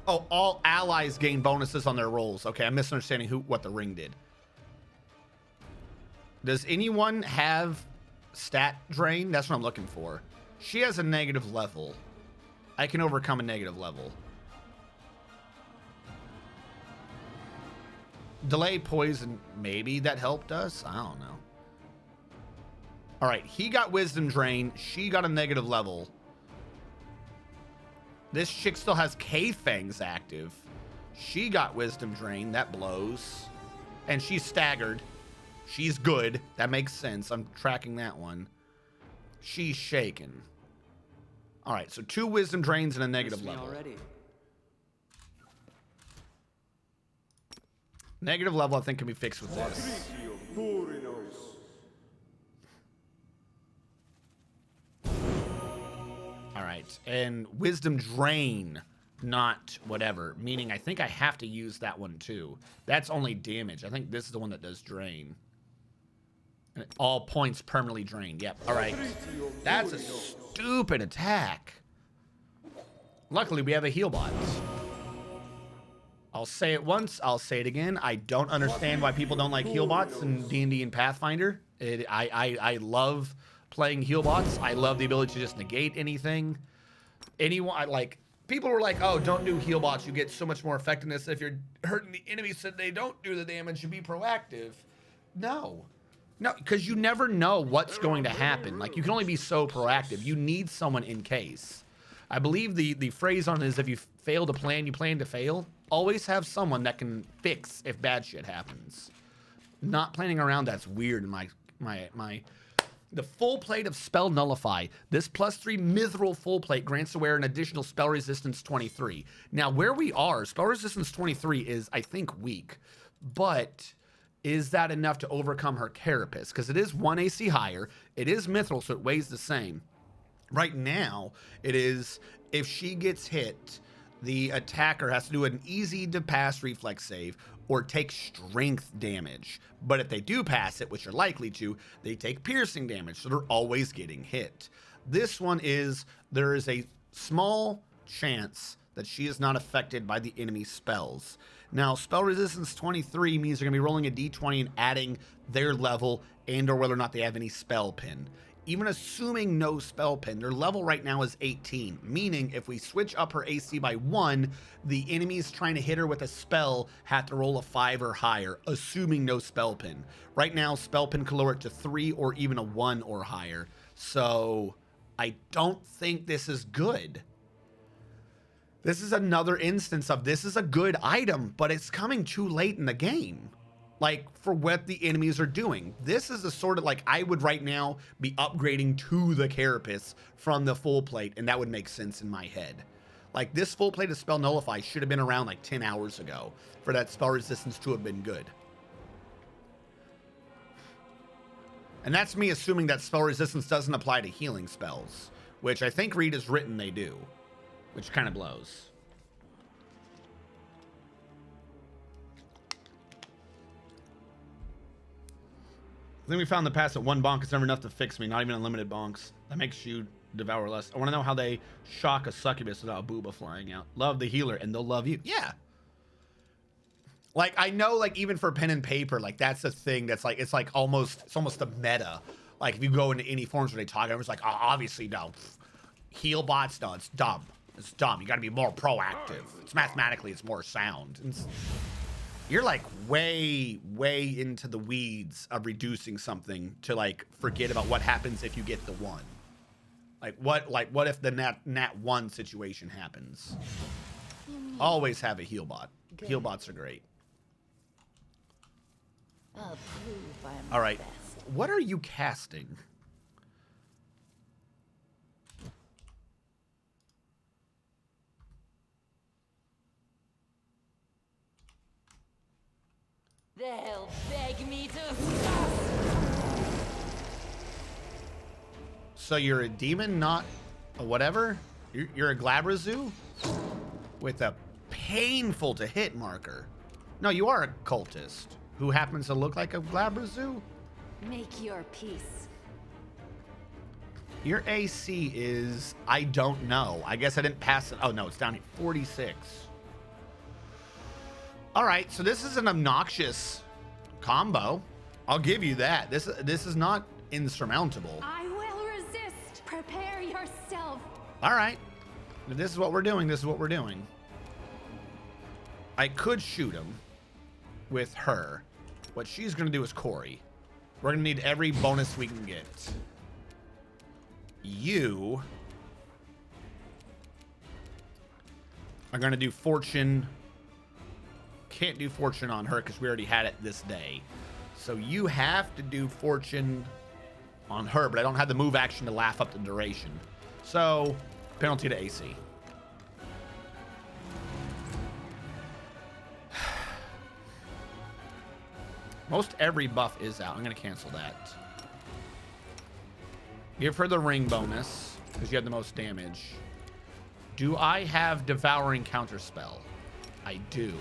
Oh, all allies gain bonuses on their rolls. Okay, I'm misunderstanding what the ring did. Does anyone have stat drain? That's what I'm looking for. She has a negative level. I can overcome a negative level. Delay poison, maybe that helped us. I don't know. All right, he got wisdom drain. She got a negative level. This chick still has K-Fangs active. She got wisdom drain. That blows. And she's staggered. She's good. That makes sense. I'm tracking that one. She's shaken. All right, so 2 wisdom drains and a negative level. Already. Negative level, I think, can be fixed with this. All right, and wisdom drain, not whatever. Meaning, I think I have to use that one too. That's only damage. I think this is the one that does drain. And all points permanently drained. Yep. All right. That's a stupid attack. Luckily, we have a heal bot. I'll say it once, I'll say it again. I don't understand why people don't like heal bots in D&D and Pathfinder. I love playing heal bots. I love the ability to just negate anything. People were like, oh, don't do heal bots. You get so much more effectiveness if you're hurting the enemy so they don't do the damage. You be proactive. No, because you never know what's going to happen. Like, you can only be so proactive. You need someone in case. I believe the phrase on it is if you fail to plan, you plan to fail. Always have someone that can fix if bad shit happens. Not planning around, that's weird. The full plate of Spell Nullify. This +3 Mithril full plate grants the wearer an additional spell resistance 23. Now, where we are, spell resistance 23 is, I think, weak. But is that enough to overcome her Carapace? Because it is 1 AC higher. It is Mithril, so it weighs the same. Right now, it is, if she gets hit, the attacker has to do an easy to pass reflex save or take strength damage. But if they do pass it, which are likely to, they take piercing damage, so they're always getting hit. This one is, there is a small chance that she is not affected by the enemy spells. Now, spell resistance 23 means they're going to be rolling a d20 and adding their level and or whether or not they have any spell pin. Even assuming no spell pin, their level right now is 18, meaning if we switch up her AC by 1, the enemies trying to hit her with a spell have to roll a 5 or higher, assuming no spell pin. Right now, spell pin can lower it to 3 or even a 1 or higher. So I don't think this is good. This is another instance of this is a good item, but it's coming too late in the game. Like, for what the enemies are doing. This is the sort of, like, I would right now be upgrading to the Carapace from the full plate, and that would make sense in my head. Like, this full plate of Spell Nullify should have been around, like, 10 hours ago for that spell resistance to have been good. And that's me assuming that spell resistance doesn't apply to healing spells, which I think Reed has written they do, which kind of blows. Then we found the past that one bonk is never enough to fix me, not even unlimited bonks. That makes you devour less. I want to know how they shock a succubus without a booba flying out. Love the healer and they'll love you. Yeah. Like, I know, like, even for pen and paper, like, that's the thing that's like, it's almost a meta. Like, if you go into any forums where they talk, it's like, oh, obviously, no. Heal bots, no, it's dumb. It's dumb. You got to be more proactive. It's mathematically, it's more sound. You're like way into the weeds of reducing something to like forget about what happens if you get the one. Like what if the nat 1 situation happens? Always have a heal bot. Good. Heal bots are great. I'll prove I'm all right. best. What are you casting? They'll beg me to stop. So you're a demon, not a whatever? You're a Glabrazu with a painful to hit marker. No, you are a cultist who happens to look like a Glabrazu. Make your peace. Your AC is, I don't know. I guess I didn't pass it. Oh no, it's down here, 46. All right, so this is an obnoxious combo. I'll give you that. This is not insurmountable. I will resist. Prepare yourself. All right, if this is what we're doing. This is what we're doing. I could shoot him with her. What she's gonna do is Corey. We're gonna need every bonus we can get. You are gonna do fortune. Can't do fortune on her because we already had it this day. So you have to do fortune on her, but I don't have the move action to laugh up the duration. So penalty to AC. Most every buff is out. I'm going to cancel that. Give her the ring bonus because you have the most damage. Do I have devouring counterspell? I do.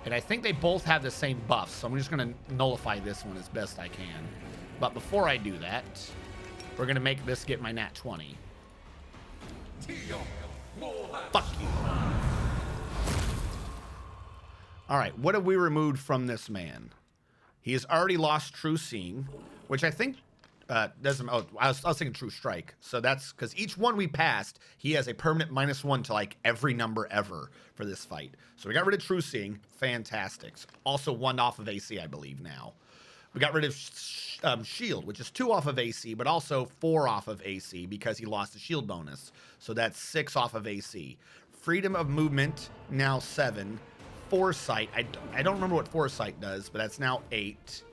And I think they both have the same buffs, so I'm just going to nullify this one as best I can. But before I do that, we're going to make this get my nat 20. Fuck you. All right, what have we removed from this man? He has already lost True Seeing, which I think doesn't... Oh, I was thinking True Strike. So that's because each one we passed, he has a permanent -1 to like every number ever for this fight. So we got rid of True Seeing. Fantastic. Also 1 off of AC, I believe now. We got rid of Shield, which is 2 off of AC, but also 4 off of AC because he lost the Shield bonus. So that's 6 off of AC. Freedom of Movement, now 7. Foresight, I don't remember what Foresight does, but that's now 8.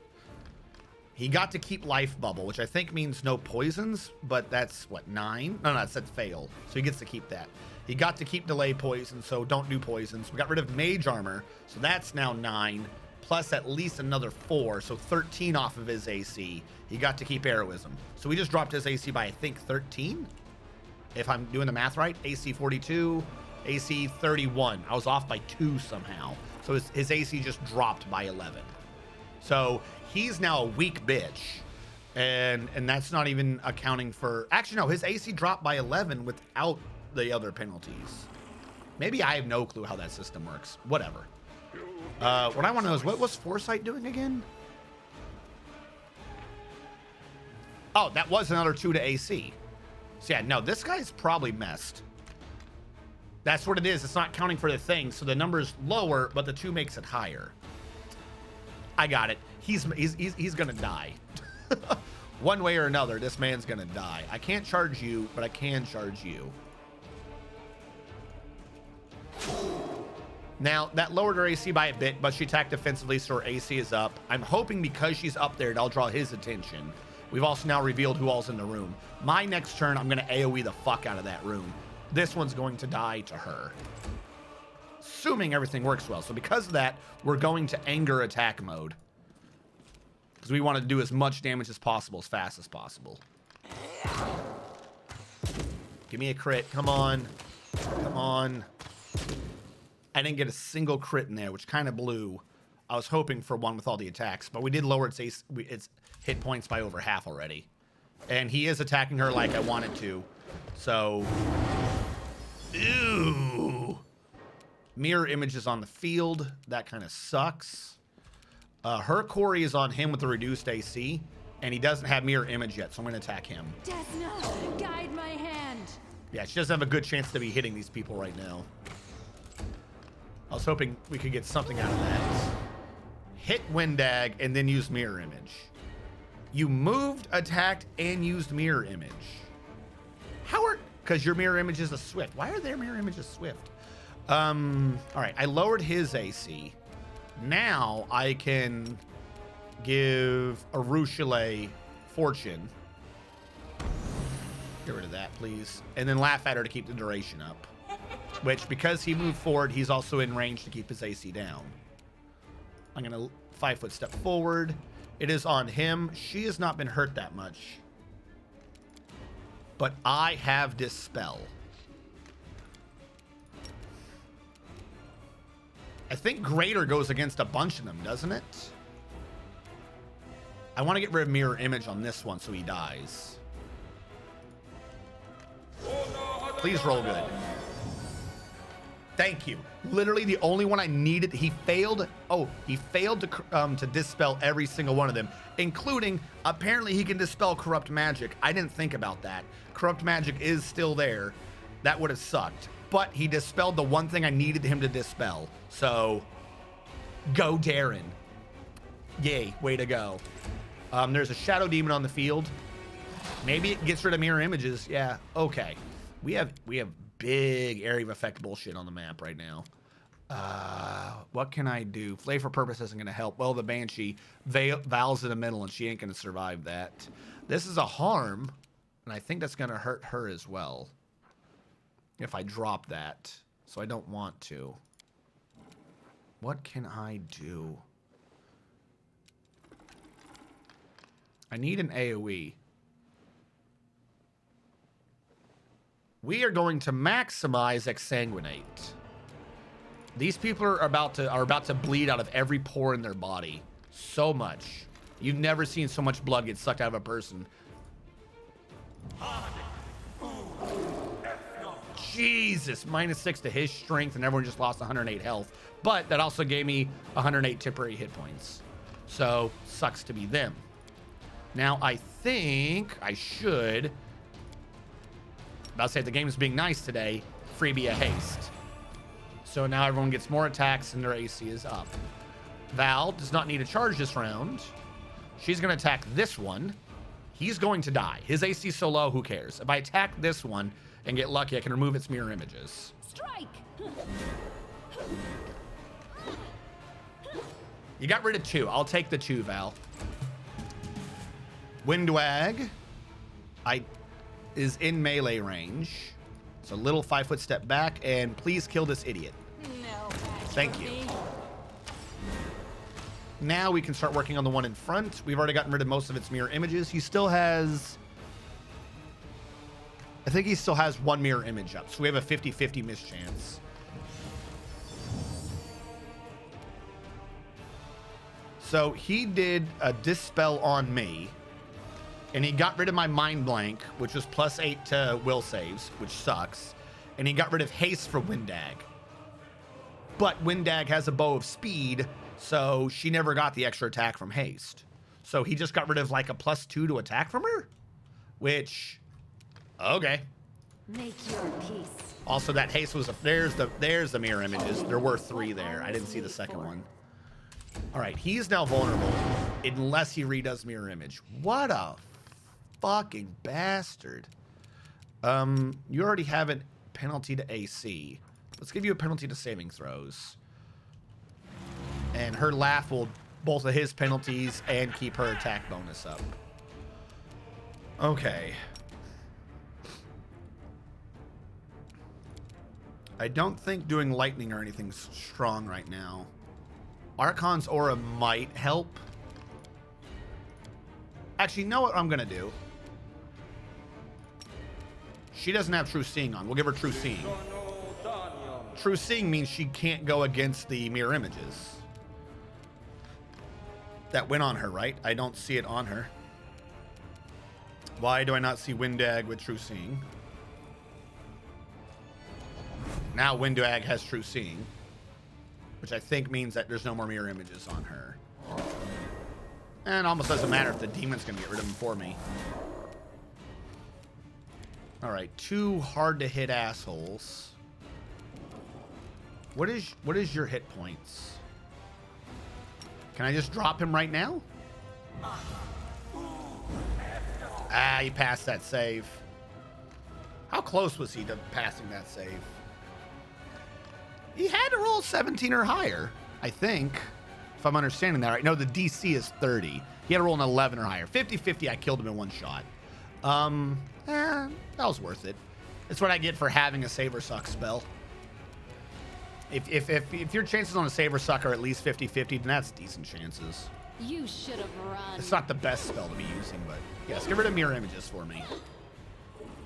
He got to keep Life Bubble, which I think means no poisons, but that's, what, 9? No, it said fail, so he gets to keep that. He got to keep Delay Poison, so don't do poisons. We got rid of Mage Armor, so that's now 9, plus at least another 4, so 13 off of his AC. He got to keep Heroism. So we just dropped his AC by, I think, 13? If I'm doing the math right. AC 42, AC 31. I was off by 2 somehow. So his AC just dropped by 11. So he's now a weak bitch. And that's not even accounting for... Actually, no, his AC dropped by 11 without the other penalties. Maybe I have no clue how that system works. Whatever. What I want to know is, what was Foresight doing again? Oh, that was another 2 to AC. So yeah, no, this guy's probably messed. That's what it is. It's not counting for the thing. So the number's lower, but the 2 makes it higher. I got it. He's gonna die. One way or another, this man's gonna die. I can't charge you, but I can charge you. Now, that lowered her AC by a bit, but she attacked defensively, so her AC is up. I'm hoping because she's up there, it'll draw his attention. We've also now revealed who all's in the room. My next turn, I'm gonna AoE the fuck out of that room. This one's going to die to her. Assuming everything works well. So because of that, we're going to anger attack mode. Because we want to do as much damage as possible, as fast as possible. Give me a crit. Come on. Come on. I didn't get a single crit in there, which kind of blew. I was hoping for one with all the attacks, but we did lower its hit points by over half already. And he is attacking her like I wanted to. So, ew. Mirror images on the field. That kind of sucks. Her Corey is on him with the reduced AC, and he doesn't have mirror image yet, so I'm going to attack him. Desna, guide my hand. Yeah, she doesn't have a good chance to be hitting these people right now. I was hoping we could get something out of that. Hit Windag and then use mirror image. You moved, attacked, and used mirror image. How are... Because your mirror image is a Swift. Why are their mirror images Swift? All right, I lowered his AC. Now I can give Arushale Fortune. Get rid of that, please. And then laugh at her to keep the duration up. Which, because he moved forward, he's also in range to keep his AC down. I'm going to 5-foot step forward. It is on him. She has not been hurt that much. But I have Dispel. I think Greater goes against a bunch of them, doesn't it? I want to get rid of Mirror Image on this one so he dies. Please roll good. Thank you. Literally the only one I needed. He failed. Oh, he failed to dispel every single one of them, including apparently he can dispel corrupt magic. I didn't think about that. Corrupt magic is still there. That would have sucked. But he dispelled the one thing I needed him to dispel. So, go Darren. Yay, way to go. There's a Shadow Demon on the field. Maybe it gets rid of mirror images. Yeah, okay. We have big area of effect bullshit on the map right now. What can I do? Flay for Purpose isn't going to help. Well, the Banshee, Val's in the middle, and she ain't going to survive that. This is a harm, and I think that's going to hurt her as well. If I drop that. So I don't want to. What can I do? I need an AoE. We are going to maximize Exsanguinate. These people are about to bleed out of every pore in their body. So much. You've never seen so much blood get sucked out of a person. Jesus, -6 to his strength, and everyone just lost 108 health. But that also gave me 108 temporary hit points. So, sucks to be them. Now, I think I should... About to say, the game is being nice today. Freebie a haste. So now everyone gets more attacks and their AC is up. Val does not need to charge this round. She's going to attack this one. He's going to die. His AC is so low, who cares? If I attack this one and get lucky, I can remove its mirror images. Strike! You got rid of 2. I'll take the 2, Val. Windwag is in melee range. So little 5-foot step back, and please kill this idiot. No, thank you. Now we can start working on the one in front. We've already gotten rid of most of its mirror images. He still has... I think he still has 1 mirror image up, so we have a 50-50 mischance. So he did a Dispel on me, and he got rid of my Mind Blank, which was +8 to will saves, which sucks, and he got rid of Haste for Windag. But Windag has a bow of speed, so she never got the extra attack from Haste. So he just got rid of like a +2 to attack from her, which... Okay. Make your peace. Also, that haste was there's the mirror images. There were 3 there. I didn't see the second one. All right, he is now vulnerable unless he redoes mirror image. What a fucking bastard. You already have a penalty to AC. Let's give you a penalty to saving throws. And her laugh will both of his penalties and keep her attack bonus up. Okay. I don't think doing lightning or anything's strong right now. Archon's aura might help. Actually, you know what I'm gonna do? She doesn't have True Seeing on. We'll give her True Seeing. True Seeing means she can't go against the mirror images. That went on her, right? I don't see it on her. Why do I not see Windag with True Seeing? Now Windag has True Seeing, which I think means that there's no more mirror images on her. And it almost doesn't matter if the demon's going to get rid of them for me. All right, 2 hard-to-hit assholes. What is your hit points? Can I just drop him right now? Ah, he passed that save. How close was he to passing that save? He had to roll 17 or higher, I think, if I'm understanding that right. No, the DC is 30. He had to roll an 11 or higher. 50-50, I killed him in one shot. That was worth it. It's what I get for having a Save or Suck spell. If your chances on a Save or Suck are at least 50-50, then that's decent chances. You should have run. It's not the best spell to be using, but yes, get rid of mirror images for me.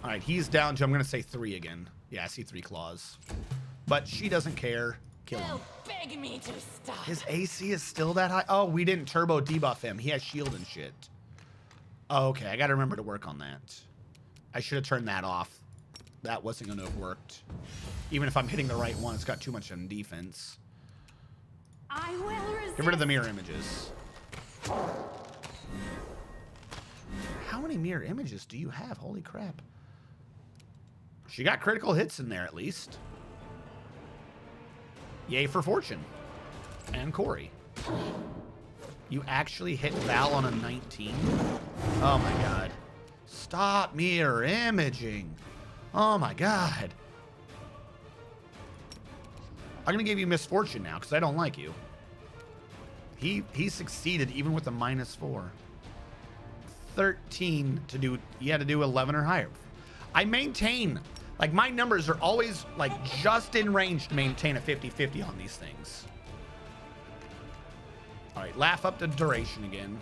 All right, he's down to, I'm going to say 3 again. Yeah, I see 3 claws. But she doesn't care. Kill him. Beg me to stop. His AC is still that high? Oh, we didn't turbo debuff him. He has shield and shit. Oh, okay, I got to remember to work on that. I should have turned that off. That wasn't going to have worked. Even if I'm hitting the right one, it's got too much on defense. I will resist. Get rid of the mirror images. How many mirror images do you have? Holy crap. She got critical hits in there at least. Yay for Fortune. And Corey. You actually hit Val on a 19? Oh my god. Stop mirror imaging. Oh my god. I'm gonna give you misfortune now because I don't like you. He succeeded even with a -4. 13 to do, you had to do 11 or higher. I maintain, like my numbers are always like just in range to maintain a 50-50 on these things. All right, laugh up the duration again.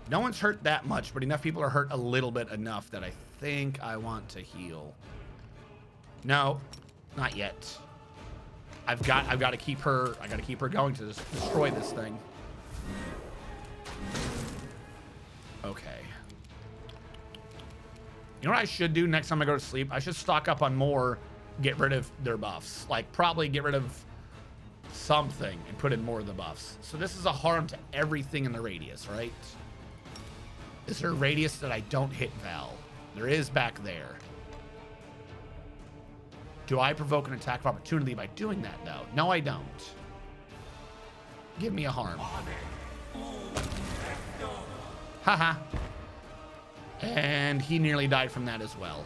No one's hurt that much, but enough people are hurt a little bit enough that I think I want to heal. No, not yet. I've got to keep her. I got to keep her going to destroy this thing. Okay. You know what I should do next time I go to sleep? I should stock up on more, get rid of their buffs. Like probably get rid of something and put in more of the buffs. So this is a harm to everything in the radius, right? Is there a radius that I don't hit Val? There is back there. Do I provoke an attack of opportunity by doing that, though? No, I don't. Give me a harm. Haha. And he nearly died from that as well.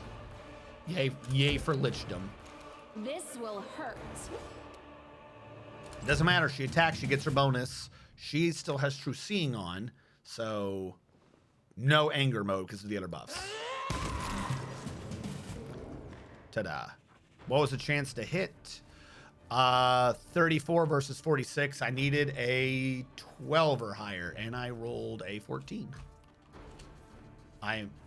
Yay for Lichdom. This will hurt. Doesn't matter. She attacks. She gets her bonus. She still has True Seeing on. So no anger mode because of the other buffs. Ta-da. What was the chance to hit? 34 versus 46. I needed a 12 or higher, and I rolled a 14.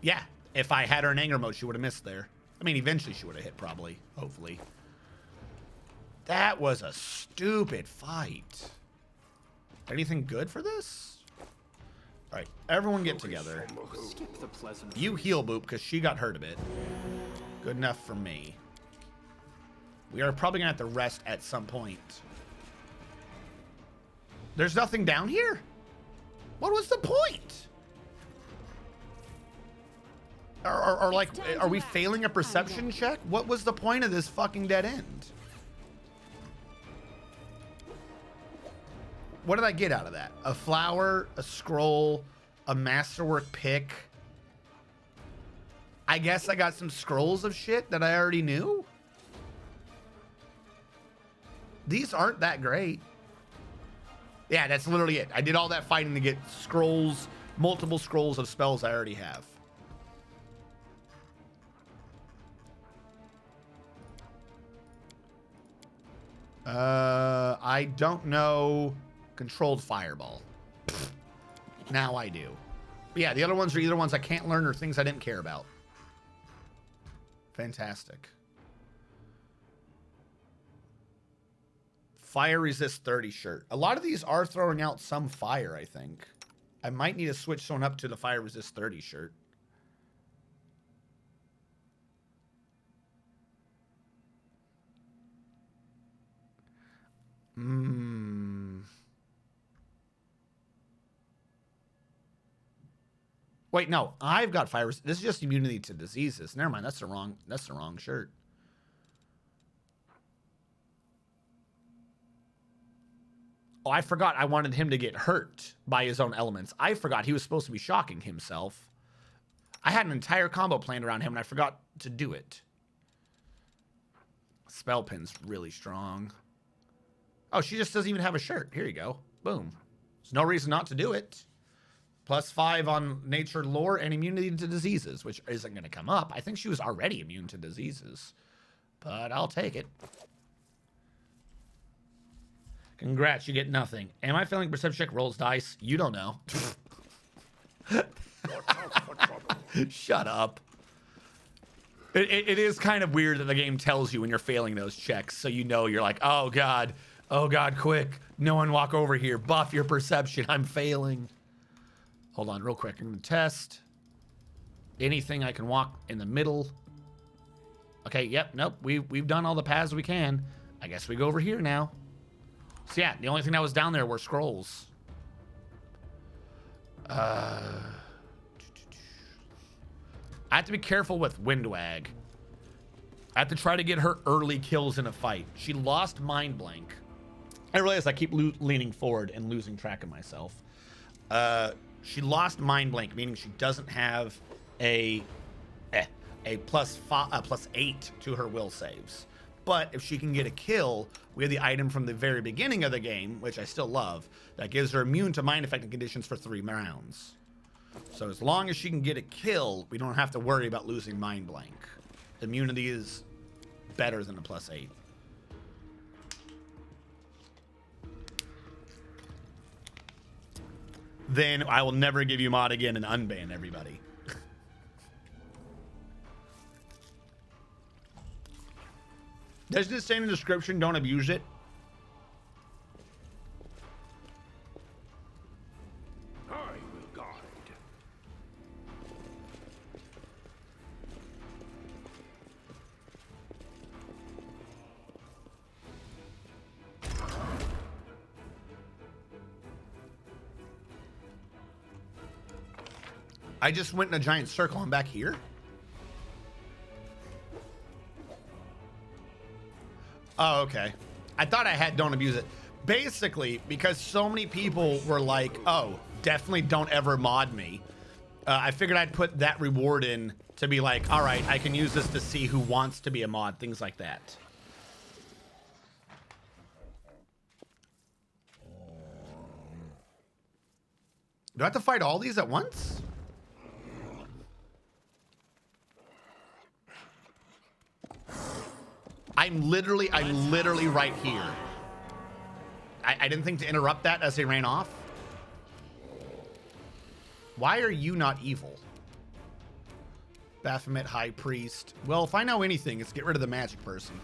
Yeah, if I had her in anger mode, she would have missed there. I mean, eventually she would have hit, probably, hopefully. That was a stupid fight. Anything good for this? All right, everyone get together. Skip the pleasant. You heal, Boop, because she got hurt a bit. Good enough for me. We are probably going to have to rest at some point. There's nothing down here? What was the point? Are we failing a perception check? What was the point of this fucking dead end? What did I get out of that? A flower, a scroll, a masterwork pick. I guess I got some scrolls of shit that I already knew. These aren't that great. Yeah, that's literally it. I did all that fighting to get scrolls, multiple scrolls of spells I already have. I don't know. Controlled fireball. Now I do. But yeah, the other ones are either ones I can't learn or things I didn't care about. Fantastic. Fire resist 30 shirt. A lot of these are throwing out some fire, I think. I might need to switch someone up to the fire resist 30 shirt. Wait, no, I've got fire. This is just immunity to diseases. Never mind, that's the wrong shirt. Oh, I forgot I wanted him to get hurt by his own elements. I forgot he was supposed to be shocking himself. I had an entire combo planned around him, and I forgot to do it. Spell pin's really strong. Oh, she just doesn't even have a shirt. Here you go. Boom. There's no reason not to do it. +5 on nature lore and immunity to diseases, which isn't going to come up. I think she was already immune to diseases, but I'll take it. Congrats, you get nothing. Am I failing perception check rolls dice? You don't know. Shut up. It is kind of weird that the game tells you when you're failing those checks, so you know you're like, oh god, quick. No one walk over here. Buff your perception. I'm failing. Hold on real quick. I'm going to test. Anything I can walk in the middle. Okay, yep, nope. We've done all the paths we can. I guess we go over here now. So yeah, the only thing that was down there were scrolls. I have to be careful with Windwag. I have to try to get her early kills in a fight. She lost Mind Blank. I realize I keep leaning forward and losing track of myself. She lost Mind Blank, meaning she doesn't have a +8 to her will saves. But if she can get a kill, we have the item from the very beginning of the game, which I still love, that gives her immune to mind affecting conditions for 3 rounds. So as long as she can get a kill, we don't have to worry about losing Mind Blank. Immunity is better than a +8. Then I will never give you mod again and unban everybody. Doesn't it say in the description, don't abuse it? I will guide. I just went in a giant circle. I'm back here. Oh, okay. I thought I had don't abuse it. Basically, because so many people were like, oh, definitely don't ever mod me. I figured I'd put that reward in to be like, all right, I can use this to see who wants to be a mod, things like that. Do I have to fight all these at once? I'm literally right here. I didn't think to interrupt that as they ran off. Why are you not evil? Baphomet High Priest. Well, if I know anything, it's get rid of the magic person.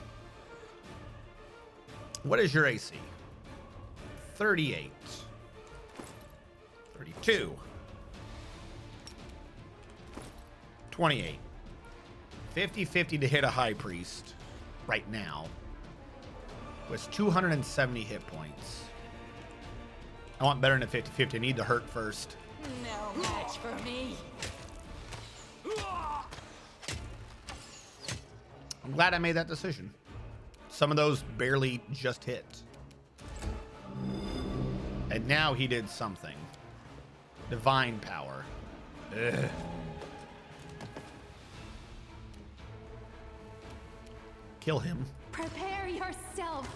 What is your AC? 38. 32. 28. 50-50 to hit a High Priest right now. With 270 hit points. I want better than a 50-50. I need to hurt first. No match for me. I'm glad I made that decision. Some of those barely just hit. And now he did something. Divine power. Ugh. Kill him. Prepare yourself.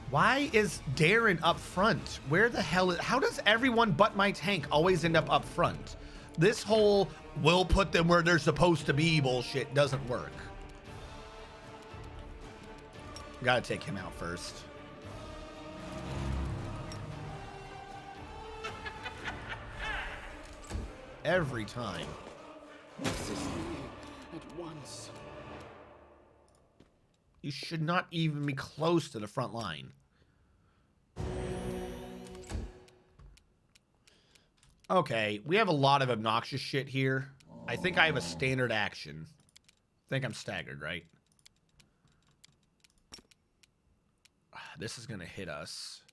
Why is Darren up front? Where the hell is... How does everyone but my tank always end up front? This whole we'll put them where they're supposed to be bullshit doesn't work. Gotta take him out first. every time. Assist me at once. You should not even be close to the front line. Okay, we have a lot of obnoxious shit here. I think I have a standard action. I think I'm staggered, right? This is gonna hit us.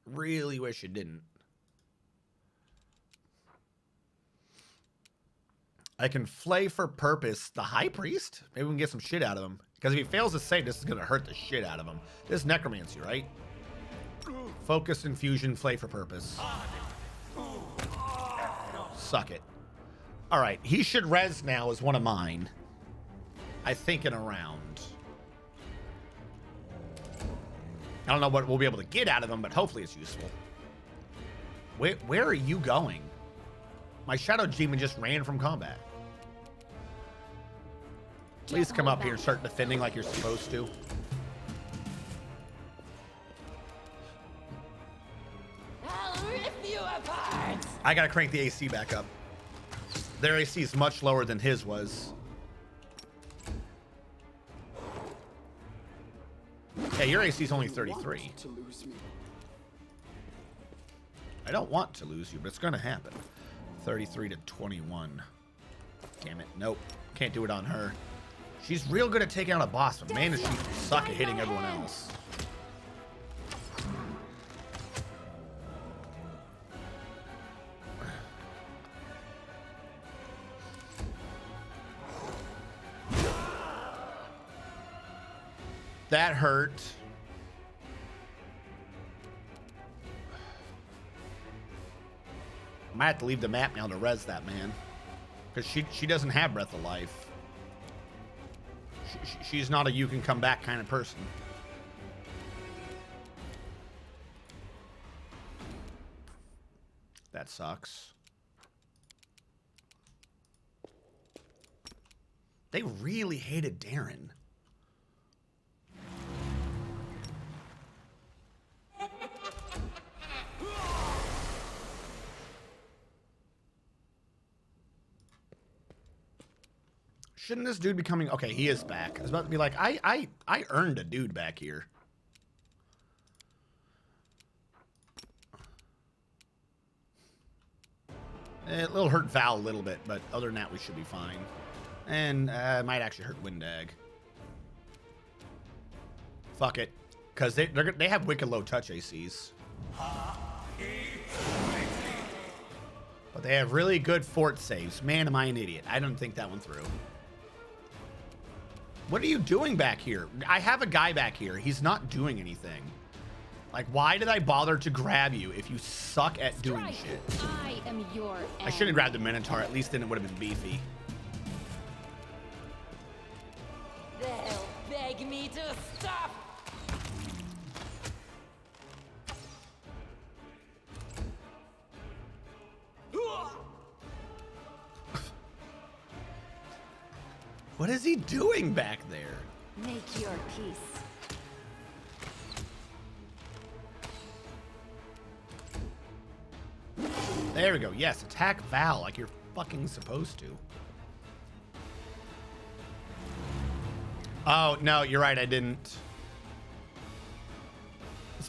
Really wish it didn't. I can flay for purpose the high priest. Maybe we can get some shit out of him. Because if he fails to save, this is gonna hurt the shit out of him. This is necromancy, right? Focus, infusion, flay for purpose. Suck it. All right, he should res now as one of mine. I think in a round. I don't know what we'll be able to get out of him, but hopefully it's useful. Where are you going? My shadow demon just ran from combat. Please come up here and start defending like you're supposed to. I'll rip you apart. I gotta crank the AC back up. Their AC is much lower than his was. Hey, your AC is only 33. To lose me. I don't want to lose you, but it's gonna happen. 33 to 21. Damn it. Nope. Can't do it on her. She's real good at taking out a boss, but man, does she suck at hitting everyone else. That hurt. I might have to leave the map now to res that man. Because she doesn't have Breath of Life. She's not a you can come back kind of person. That sucks. They really hated Darren. Shouldn't this dude be coming? Okay, he is back. I was about to be like, I earned a dude back here. It'll hurt Val a little bit, but other than that, we should be fine. And it might actually hurt Windag. Fuck it, because they have wicked low touch ACs. But they have really good fort saves. Man, am I an idiot. I don't think that one through. What are you doing back here? I have a guy back here. He's not doing anything. Like, why did I bother to grab you if you suck at doing shit? I am your I should have grabbed the Minotaur. At least then it would have been beefy. They'll beg me to stop. What is he doing back there? Make your peace. There we go. Yes, attack Val like you're fucking supposed to. Oh, no, you're right. I didn't.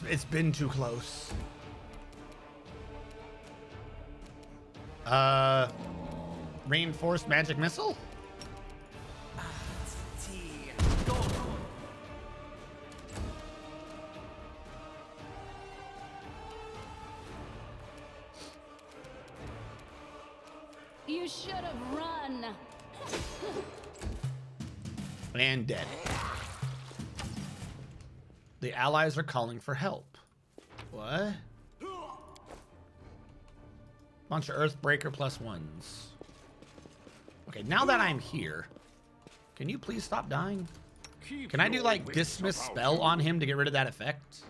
It's been too close. Reinforced magic missile? You should have run. And dead. The allies are calling for help. What? Bunch of Earthbreaker +1s. Okay, now that I'm here, can you please stop dying? Can I do like dismiss spell on him to get rid of that effect?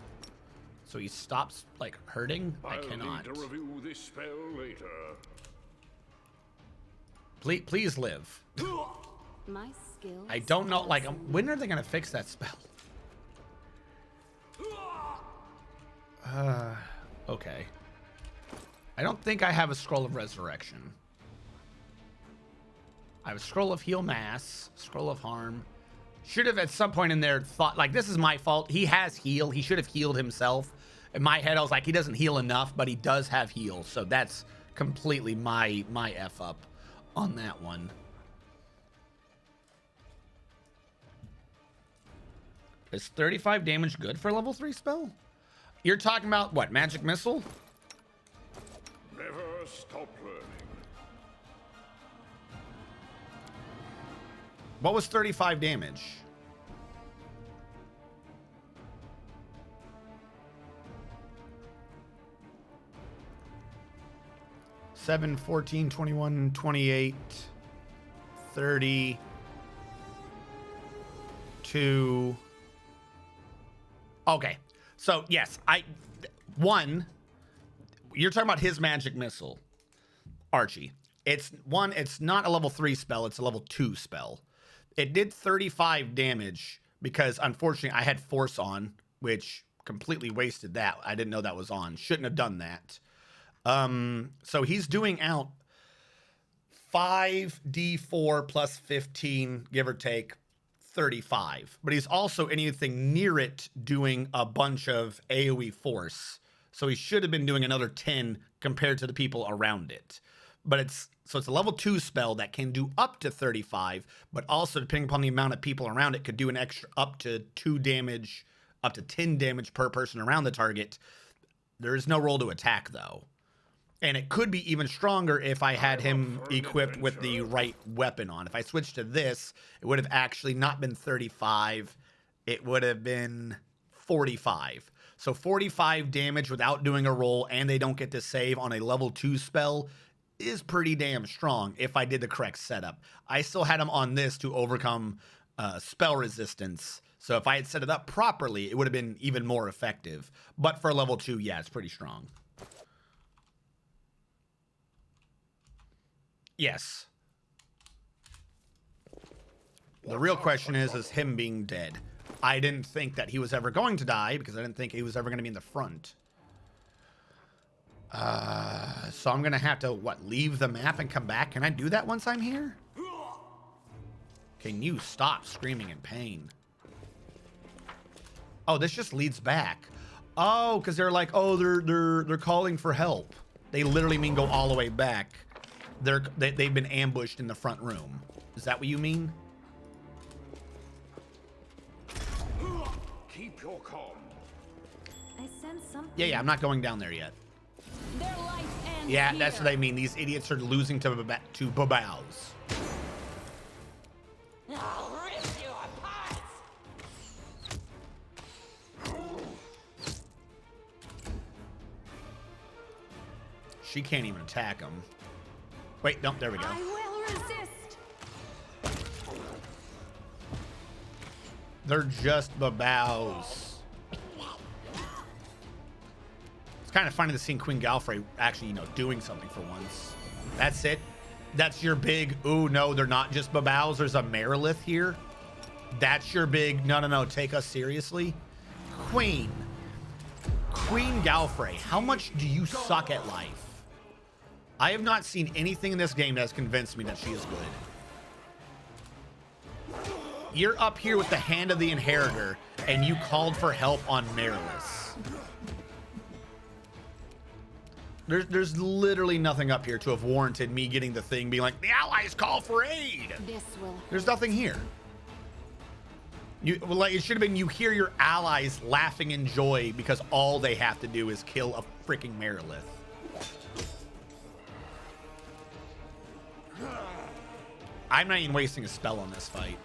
So he stops like hurting? I cannot. Need to review this spell later. Please live. My skills. I don't know, like, when are they gonna fix that spell? Okay. I don't think I have a Scroll of Resurrection. I have a Scroll of Heal Mass, Scroll of Harm. Should have at some point in there thought, like, this is my fault. He has heal. He should have healed himself. In my head, I was like, he doesn't heal enough, but he does have heal. So that's completely my F up on that one. Is 35 damage good for a level 3 spell? You're talking about what? Magic Missile? Never stop learning. What was 35 damage? Seven, 14, 21, 28, 30, 2. Okay. So, yes, you're talking about his magic missile, Archie. It's not a level 3 spell, it's a level 2 spell. It did 35 damage because, unfortunately, I had Force on, which completely wasted that. I didn't know that was on. Shouldn't have done that. So he's doing out 5d4 plus 15, give or take, 35. But he's also anything near it doing a bunch of AoE force. So he should have been doing another 10 compared to the people around it. But it's a level 2 spell that can do up to 35, but also depending upon the amount of people around it could do an extra up to 2 damage, up to 10 damage per person around the target. There is no roll to attack though. And it could be even stronger if I had him equipped with the right weapon on. If I switched to this, it would have actually not been 35. It would have been 45. So 45 damage without doing a roll, and they don't get to save on a level 2 spell is pretty damn strong if I did the correct setup. I still had him on this to overcome spell resistance. So if I had set it up properly, it would have been even more effective. But for level 2, yeah, it's pretty strong. Yes. The real question is him being dead. I didn't think that he was ever going to die because I didn't think he was ever going to be in the front. So I'm going to have to, leave the map and come back? Can I do that once I'm here? Can you stop screaming in pain? Oh, this just leads back. Oh, because they're like, oh, they're calling for help. They literally mean go all the way back. They've been ambushed in the front room. Is that what you mean? Keep your calm. I sense something. Yeah, I'm not going down there yet. Their life ends Yeah, here. that's what I mean. These idiots are losing to babaos. I'll rip you apart! She can't even attack him. Wait, no, there we go. I will resist. They're just babaos. It's kind of funny to see Queen Galfrey actually, doing something for once. That's it. That's your big, ooh, no, they're not just babaos. There's a Merilith here. That's your big, no, take us seriously. Queen Galfrey, how much do you suck at life? I have not seen anything in this game that has convinced me that she is good. You're up here with the Hand of the Inheritor, and you called for help on Merilith. There's literally nothing up here to have warranted me getting the thing, being like, the allies call for aid. There's nothing here. It should have been you hear your allies laughing in joy because all they have to do is kill a freaking Merilith. I'm not even wasting a spell on this fight.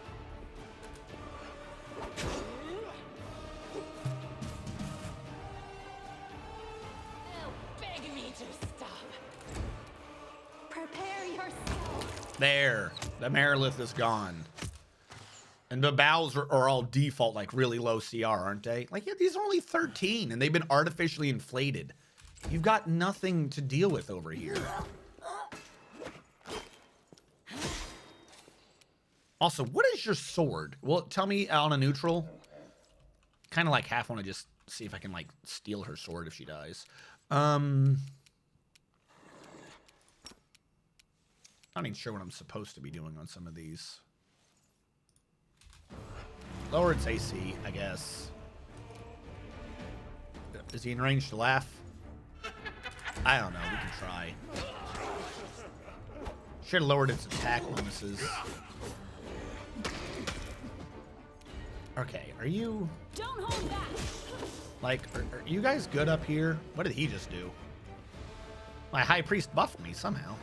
Beg me to stop. Prepare yourself. There. The Merilith is gone. And the bows are all default, like really low CR, aren't they? Like, yeah, these are only 13, and they've been artificially inflated. You've got nothing to deal with over here. Also, what is your sword? Well, tell me on a neutral. Kind of like half want to just see if I can like steal her sword if she dies. Not even sure what I'm supposed to be doing on some of these. Lower its AC, I guess. Is he in range to laugh? I don't know. We can try. Should have lowered its attack bonuses. Okay, are you... Don't hold back. Like, are you guys good up here? What did he just do? My high priest buffed me somehow.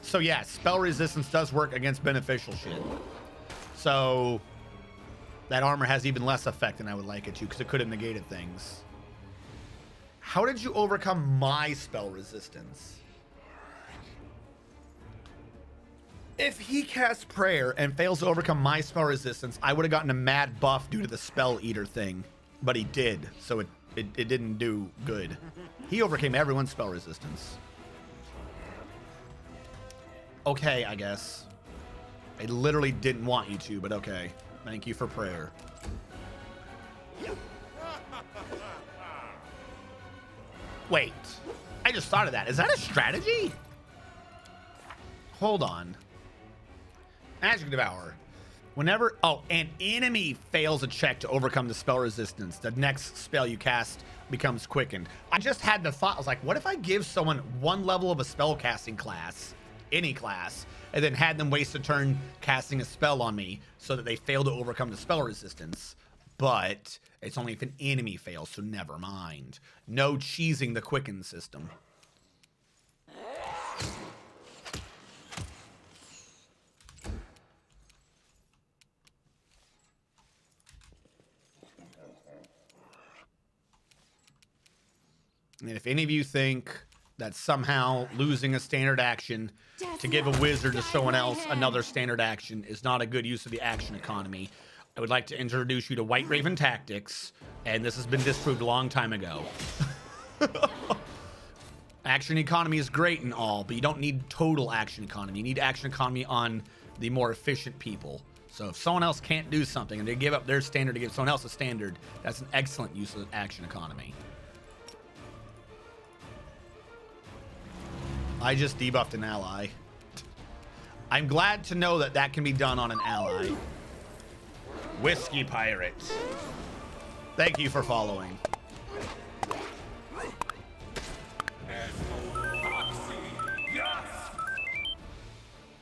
So yeah, spell resistance does work against beneficial shit. So that armor has even less effect than I would like it to, because it could have negated things. How did you overcome my spell resistance? If he casts prayer and fails to overcome my spell resistance, I would have gotten a mad buff due to the spell eater thing. But he did, so it didn't do good. He overcame everyone's spell resistance. Okay, I guess. I literally didn't want you to, but okay. Thank you for prayer. Wait, I just thought of that. Is that a strategy? Hold on. Magic Devour. Whenever, an enemy fails a check to overcome the spell resistance, the next spell you cast becomes quickened. I just had the thought, I was like, what if I give someone one level of a spell casting class, any class, and then had them waste a turn casting a spell on me so that they fail to overcome the spell resistance? But it's only if an enemy fails, so never mind. No cheesing the quicken system. And if any of you think that somehow losing a standard action to give a wizard to someone else another standard action is not a good use of the action economy, I would like to introduce you to White Raven Tactics, and this has been disproved a long time ago. Action economy is great and all, but you don't need total action economy. You need action economy on the more efficient people. So if someone else can't do something and they give up their standard to give someone else a standard, that's an excellent use of action economy. I just debuffed an ally. I'm glad to know that that can be done on an ally. Whiskey Pirate. Thank you for following.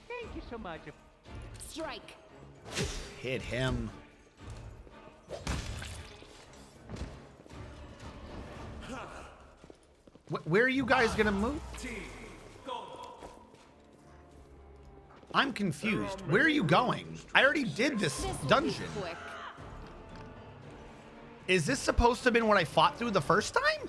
Thank you so much. Strike. Hit him. Where are you guys gonna move? I'm confused. Where are you going? I already did this dungeon. Quick. Is this supposed to have been what I fought through the first time?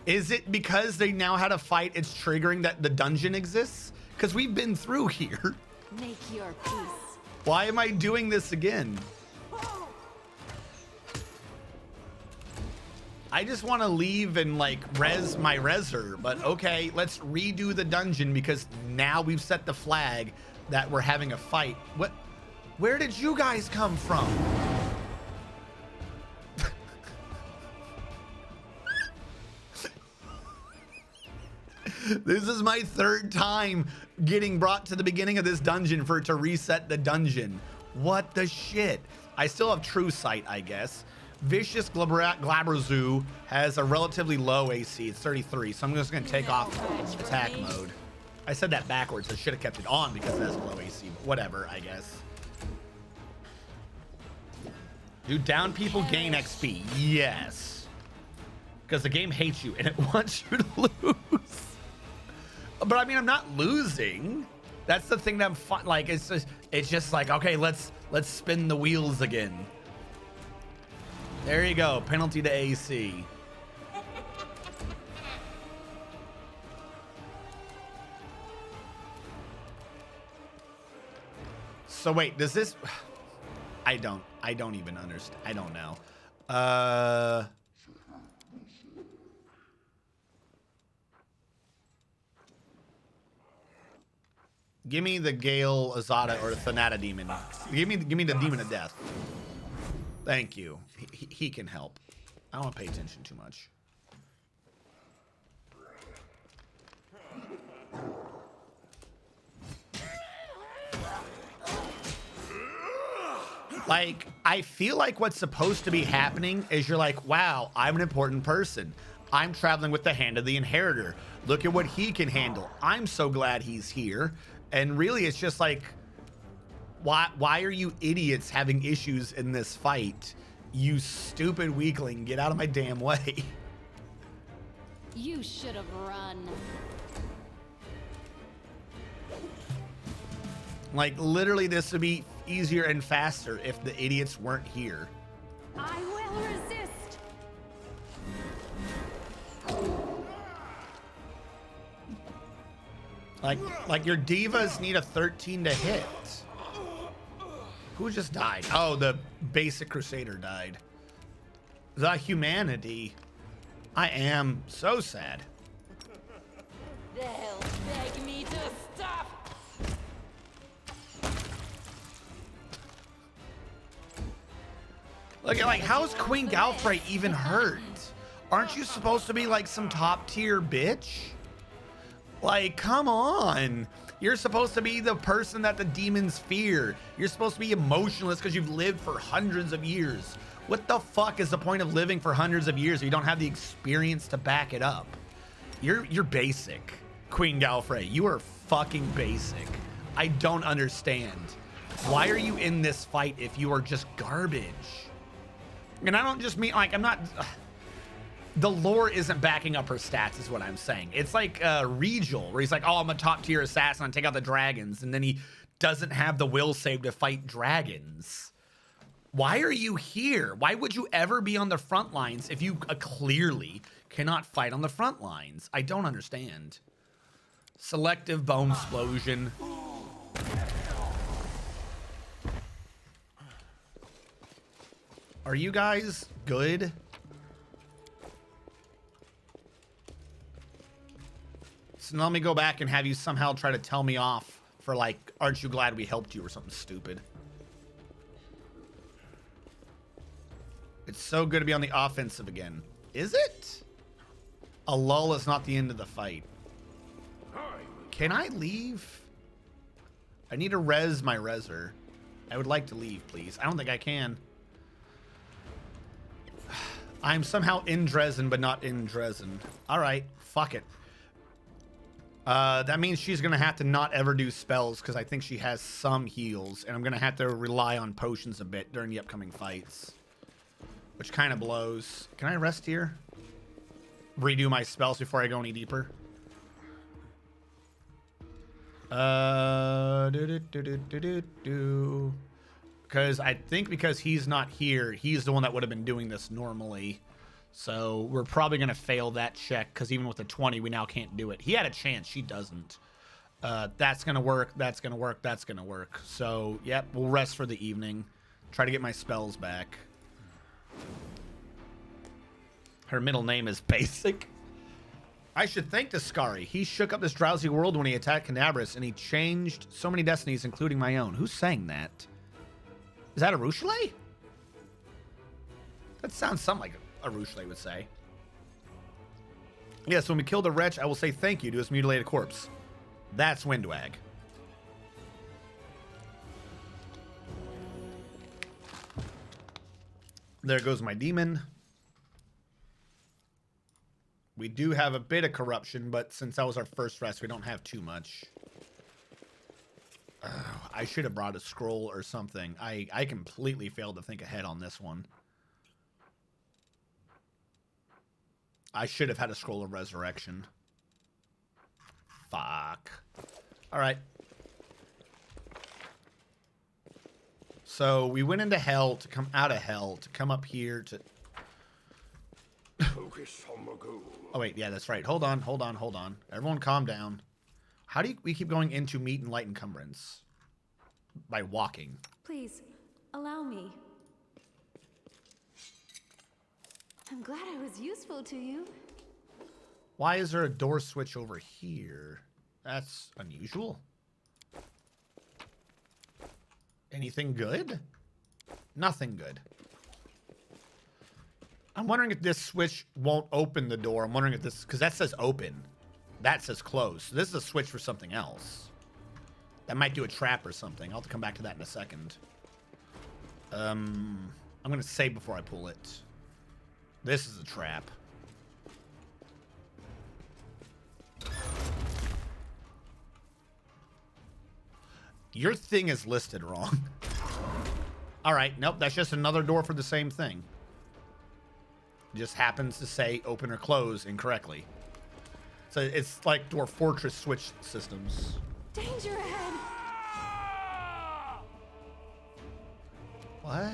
Is it because they now had a fight, it's triggering that the dungeon exists? Because we've been through here. Make your peace. Why am I doing this again? I just want to leave and like res my reser, but okay, let's redo the dungeon because now we've set the flag that we're having a fight. What? Where did you guys come from? This is my third time getting brought to the beginning of this dungeon for it to reset the dungeon. What the shit? I still have True Sight, I guess. Vicious Glabrazoo has a relatively low AC. It's 33, so I'm just going to take off attack mode. I said that backwards. I should have kept it on because it has low AC, but whatever, I guess. Do down people gain XP? Yes. Because the game hates you and it wants you to lose. But I mean, I'm not losing. That's the thing that I'm fun. Like, it's just like, okay, let's spin the wheels again. There you go. Penalty to AC. So wait, does this... I don't even understand. I don't know. Give me the Gale Azada or the Thanata Demon. Give me the Demon of Death. Thank you. He can help. I don't want to pay attention too much. Like, I feel like what's supposed to be happening is you're like, wow, I'm an important person. I'm traveling with the Hand of the Inheritor. Look at what he can handle. I'm so glad he's here. And really, it's just like, why are you idiots having issues in this fight? You stupid weakling, get out of my damn way. You should have run. Like, literally, this would be easier and faster if the idiots weren't here. I will resist. Like your divas need a 13 to hit. Who just died? Oh, the basic crusader died. The humanity. I am so sad. They'll beg me to stop. Look at, like, how's Queen Galfrey even hurt? Aren't you supposed to be like some top tier bitch? Like, come on. You're supposed to be the person that the demons fear. You're supposed to be emotionless because you've lived for hundreds of years. What the fuck is the point of living for hundreds of years if you don't have the experience to back it up? You're basic, Queen Galfrey. You are fucking basic. I don't understand. Why are you in this fight if you are just garbage? And I don't just mean, like, I'm not... The lore isn't backing up her stats is what I'm saying. It's like Regal, where he's like, oh, I'm a top tier assassin, I take out the dragons, and then he doesn't have the will save to fight dragons. Why are you here? Why would you ever be on the front lines if you clearly cannot fight on the front lines? I don't understand. Selective bone explosion. Are you guys good? So let me go back and have you somehow try to tell me off for, like, aren't you glad we helped you or something stupid. It's so good to be on the offensive again. Is it? A lull is not the end of the fight. Can I leave? I need to res my reser. I would like to leave, please. I don't think I can. I'm somehow in Dresden, but not in Dresden. All right, fuck it. That means she's going to have to not ever do spells because I think she has some heals, and I'm going to have to rely on potions a bit during the upcoming fights, which kind of blows. Can I rest here? Redo my spells before I go any deeper? Because I think because he's not here, he's the one that would have been doing this normally. So we're probably going to fail that check because even with a 20, we now can't do it. He had a chance. She doesn't. That's going to work. That's going to work. That's going to work. So, yep, we'll rest for the evening. Try to get my spells back. Her middle name is Basic. I should thank Discari. He shook up this drowsy world when he attacked Canabris, and he changed so many destinies, including my own. Who's saying that? Is that a Ruchelet? That sounds something like a Ruchelet would say. Yes, when we kill the wretch, I will say thank you to his mutilated corpse. That's Windwag. There goes my demon. We do have a bit of corruption, but since that was our first rest, we don't have too much. I should have brought a scroll or something. I completely failed to think ahead on this one. I should have had a scroll of resurrection. Fuck. All right. So we went into hell to come out of hell to come up here to... Focus on the goal. Oh, wait. Yeah, that's right. Hold on. Hold on. Hold on. Everyone calm down. How do we keep going into meat and light encumbrance? By walking. Please, allow me. I'm glad I was useful to you. Why is there a door switch over here? That's unusual. Anything good? Nothing good. I'm wondering if this switch won't open the door. I'm wondering if this, because that says open. That says close. So this is a switch for something else. That might do a trap or something. I'll have to come back to that in a second. I'm going to save before I pull it. This is a trap. Your thing is listed wrong. All right. Nope. That's just another door for the same thing. It just happens to say open or close incorrectly. So it's like Dwarf Fortress switch systems. Danger ahead! What?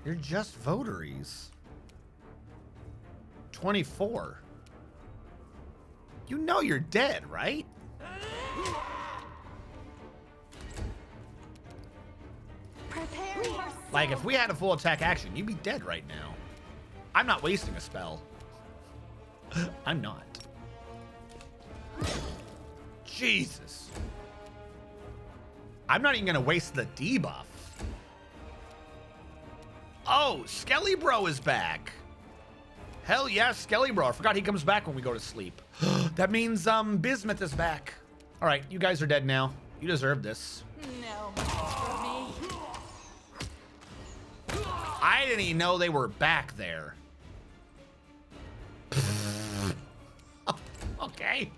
You're just votaries. 24. You know you're dead, right? Prepare yourself! Like, if we had a full attack action, you'd be dead right now. I'm not wasting a spell. I'm not. Jesus. I'm not even gonna waste the debuff. Oh, Skelly Bro is back. Hell yeah, Skelly Bro. I forgot he comes back when we go to sleep. That means Bismuth is back. All right, you guys are dead now. You deserve this. No match for me. I didn't even know they were back there. Okay.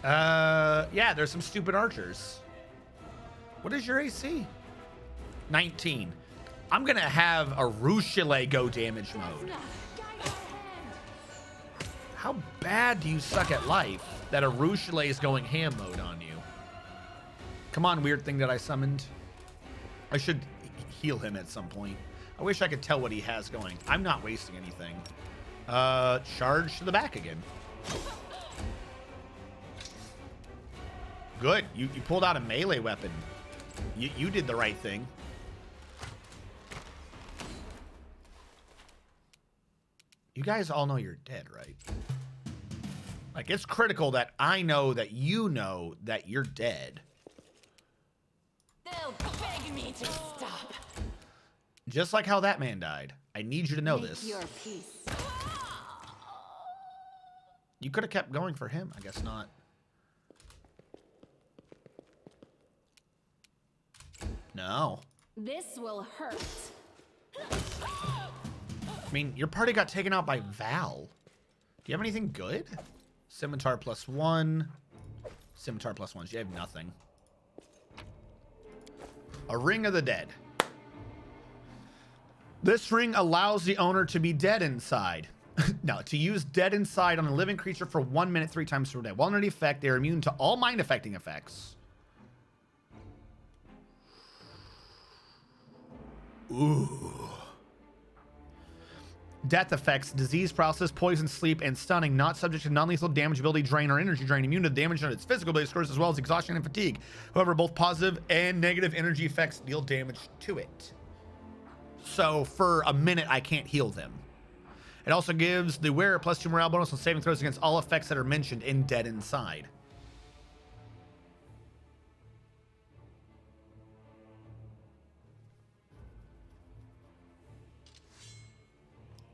Yeah, there's some stupid archers. What is your AC? 19. I'm gonna have a Rouchelet go damage mode. How bad do you suck at life that a Rouchelet is going ham mode on you? Come on, weird thing that I summoned. I should heal him at some point. I wish I could tell what he has going. I'm not wasting anything. Charge to the back again. Good. You pulled out a melee weapon. You did the right thing. You guys all know you're dead, right? Like, it's critical that I know that you know that you're dead. They'll beg me to stop. Just like how that man died. I need you to know Make this. your peace. You could have kept going for him. I guess not. No. This will hurt. I mean, your party got taken out by Val. Do you have anything good? Scimitar +1. Scimitar +1. You have nothing. A Ring of the Dead. This ring allows the owner to be dead inside. No, to use dead inside on a living creature for 1 minute 3 times per day. While under the effect, they are immune to all mind affecting effects. Ooh. Death effects, disease, paralysis, poison, sleep, and stunning, not subject to non-lethal damage, ability drain, or energy drain, immune to damage on its physical ability scores as well as exhaustion and fatigue. However, both positive and negative energy effects deal damage to it. So for a minute, I can't heal them. It also gives the wearer +2 morale bonus on saving throws against all effects that are mentioned in Dead Inside.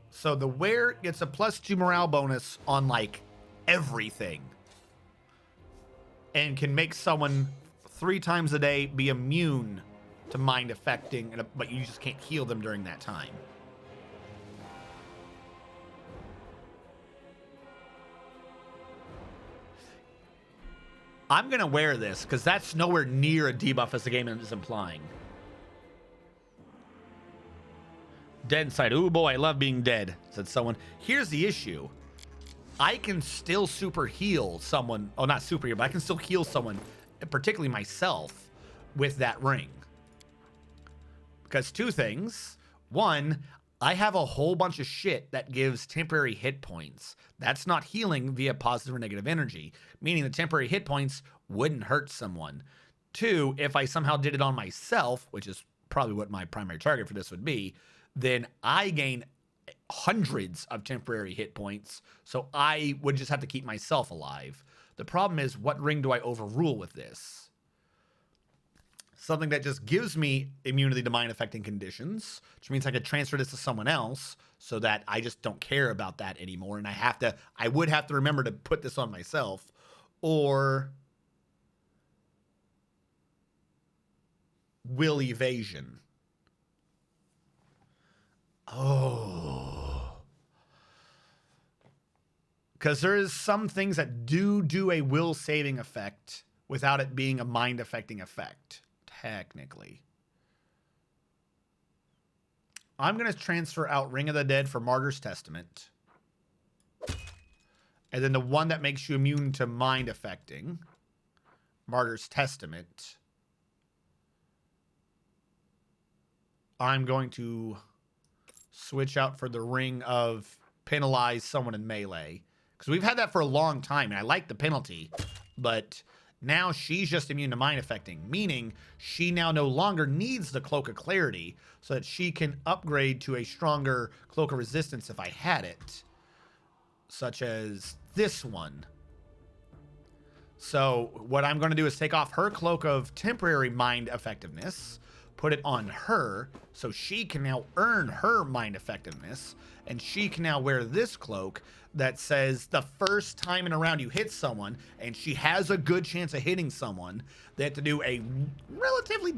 So the wearer gets a +2 morale bonus on like everything. And can make someone 3 times a day be immune to mind affecting, but you just can't heal them during that time. I'm going to wear this because that's nowhere near a debuff as the game is implying. Dead inside. Ooh, boy, I love being dead, said someone. Here's the issue. I can still super heal someone. Oh, not super heal, but I can still heal someone, particularly myself, with that ring. Because 2 things. 1, I have a whole bunch of shit that gives temporary hit points. That's not healing via positive or negative energy, meaning the temporary hit points wouldn't hurt someone. 2, if I somehow did it on myself, which is probably what my primary target for this would be, then I gain hundreds of temporary hit points, so I would just have to keep myself alive. The problem is, what ring do I overrule with this? something that just gives me immunity to mind affecting conditions, which means I could transfer this to someone else so that I just don't care about that anymore. And I would have to remember to put this on myself, or will evasion. Oh. Because there is some things that do a will saving effect without it being a mind affecting effect, technically. I'm going to transfer out Ring of the Dead for Martyr's Testament. And then the one that makes you immune to mind affecting, Martyr's Testament, I'm going to switch out for the Ring of Penalize someone in melee. Because we've had that for a long time, and I like the penalty, but now she's just immune to mind affecting, meaning she now no longer needs the Cloak of Clarity so that she can upgrade to a stronger Cloak of Resistance if I had it, such as this one. So what I'm going to do is take off her Cloak of Temporary Mind Effectiveness, put it on her, so she can now earn her mind effectiveness, and she can now wear this cloak that says the first time in a round you hit someone, and she has a good chance of hitting someone, they have to do a relatively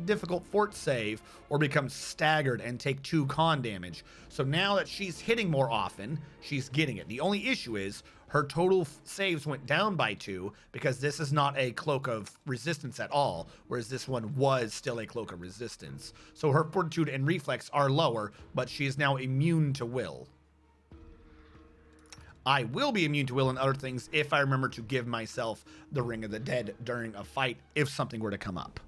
difficult fort save or become staggered and take 2 con damage. So now that she's hitting more often, she's getting it. The only issue is her total saves went down by 2 because this is not a Cloak of Resistance at all, whereas this one was still a Cloak of Resistance. So her Fortitude and Reflex are lower, but she is now immune to will. I will be immune to will and other things if I remember to give myself the Ring of the Dead during a fight if something were to come up.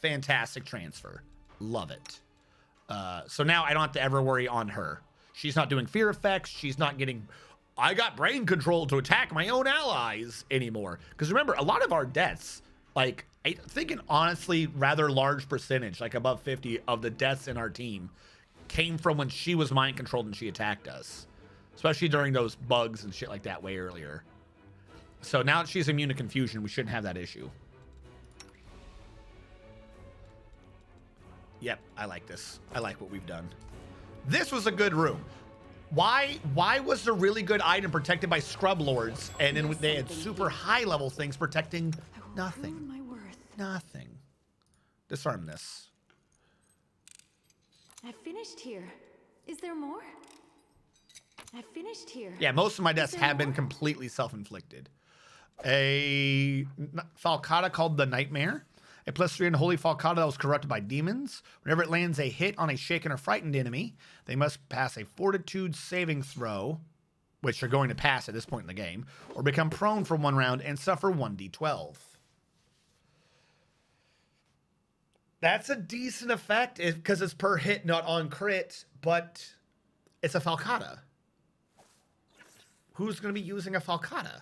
Fantastic transfer. Love it. So now I don't have to ever worry on her. She's not doing fear effects. She's not getting... I got brain control to attack my own allies anymore. Because remember, a lot of our deaths, like, I think an honestly rather large percentage, like above 50 of the deaths in our team, came from when she was mind controlled and she attacked us. Especially during those bugs and shit like that way earlier. So now that she's immune to confusion, we shouldn't have that issue. Yep, I like this. I like what we've done. This was a good room. Why was the really good item protected by scrub lords and then they had super high level things protecting nothing? My worth. Nothing. Disarm this. I finished here. Is there more? I finished here. Yeah, most of my deaths have been completely self-inflicted. A Falcata called the Nightmare. A +3 unholy Falcata that was corrupted by demons. Whenever it lands a hit on a shaken or frightened enemy, they must pass a Fortitude saving throw, which they're going to pass at this point in the game, or become prone for 1 round and suffer 1d12. That's a decent effect because it's per hit, not on crit, but it's a Falcata. Who's going to be using a Falcata?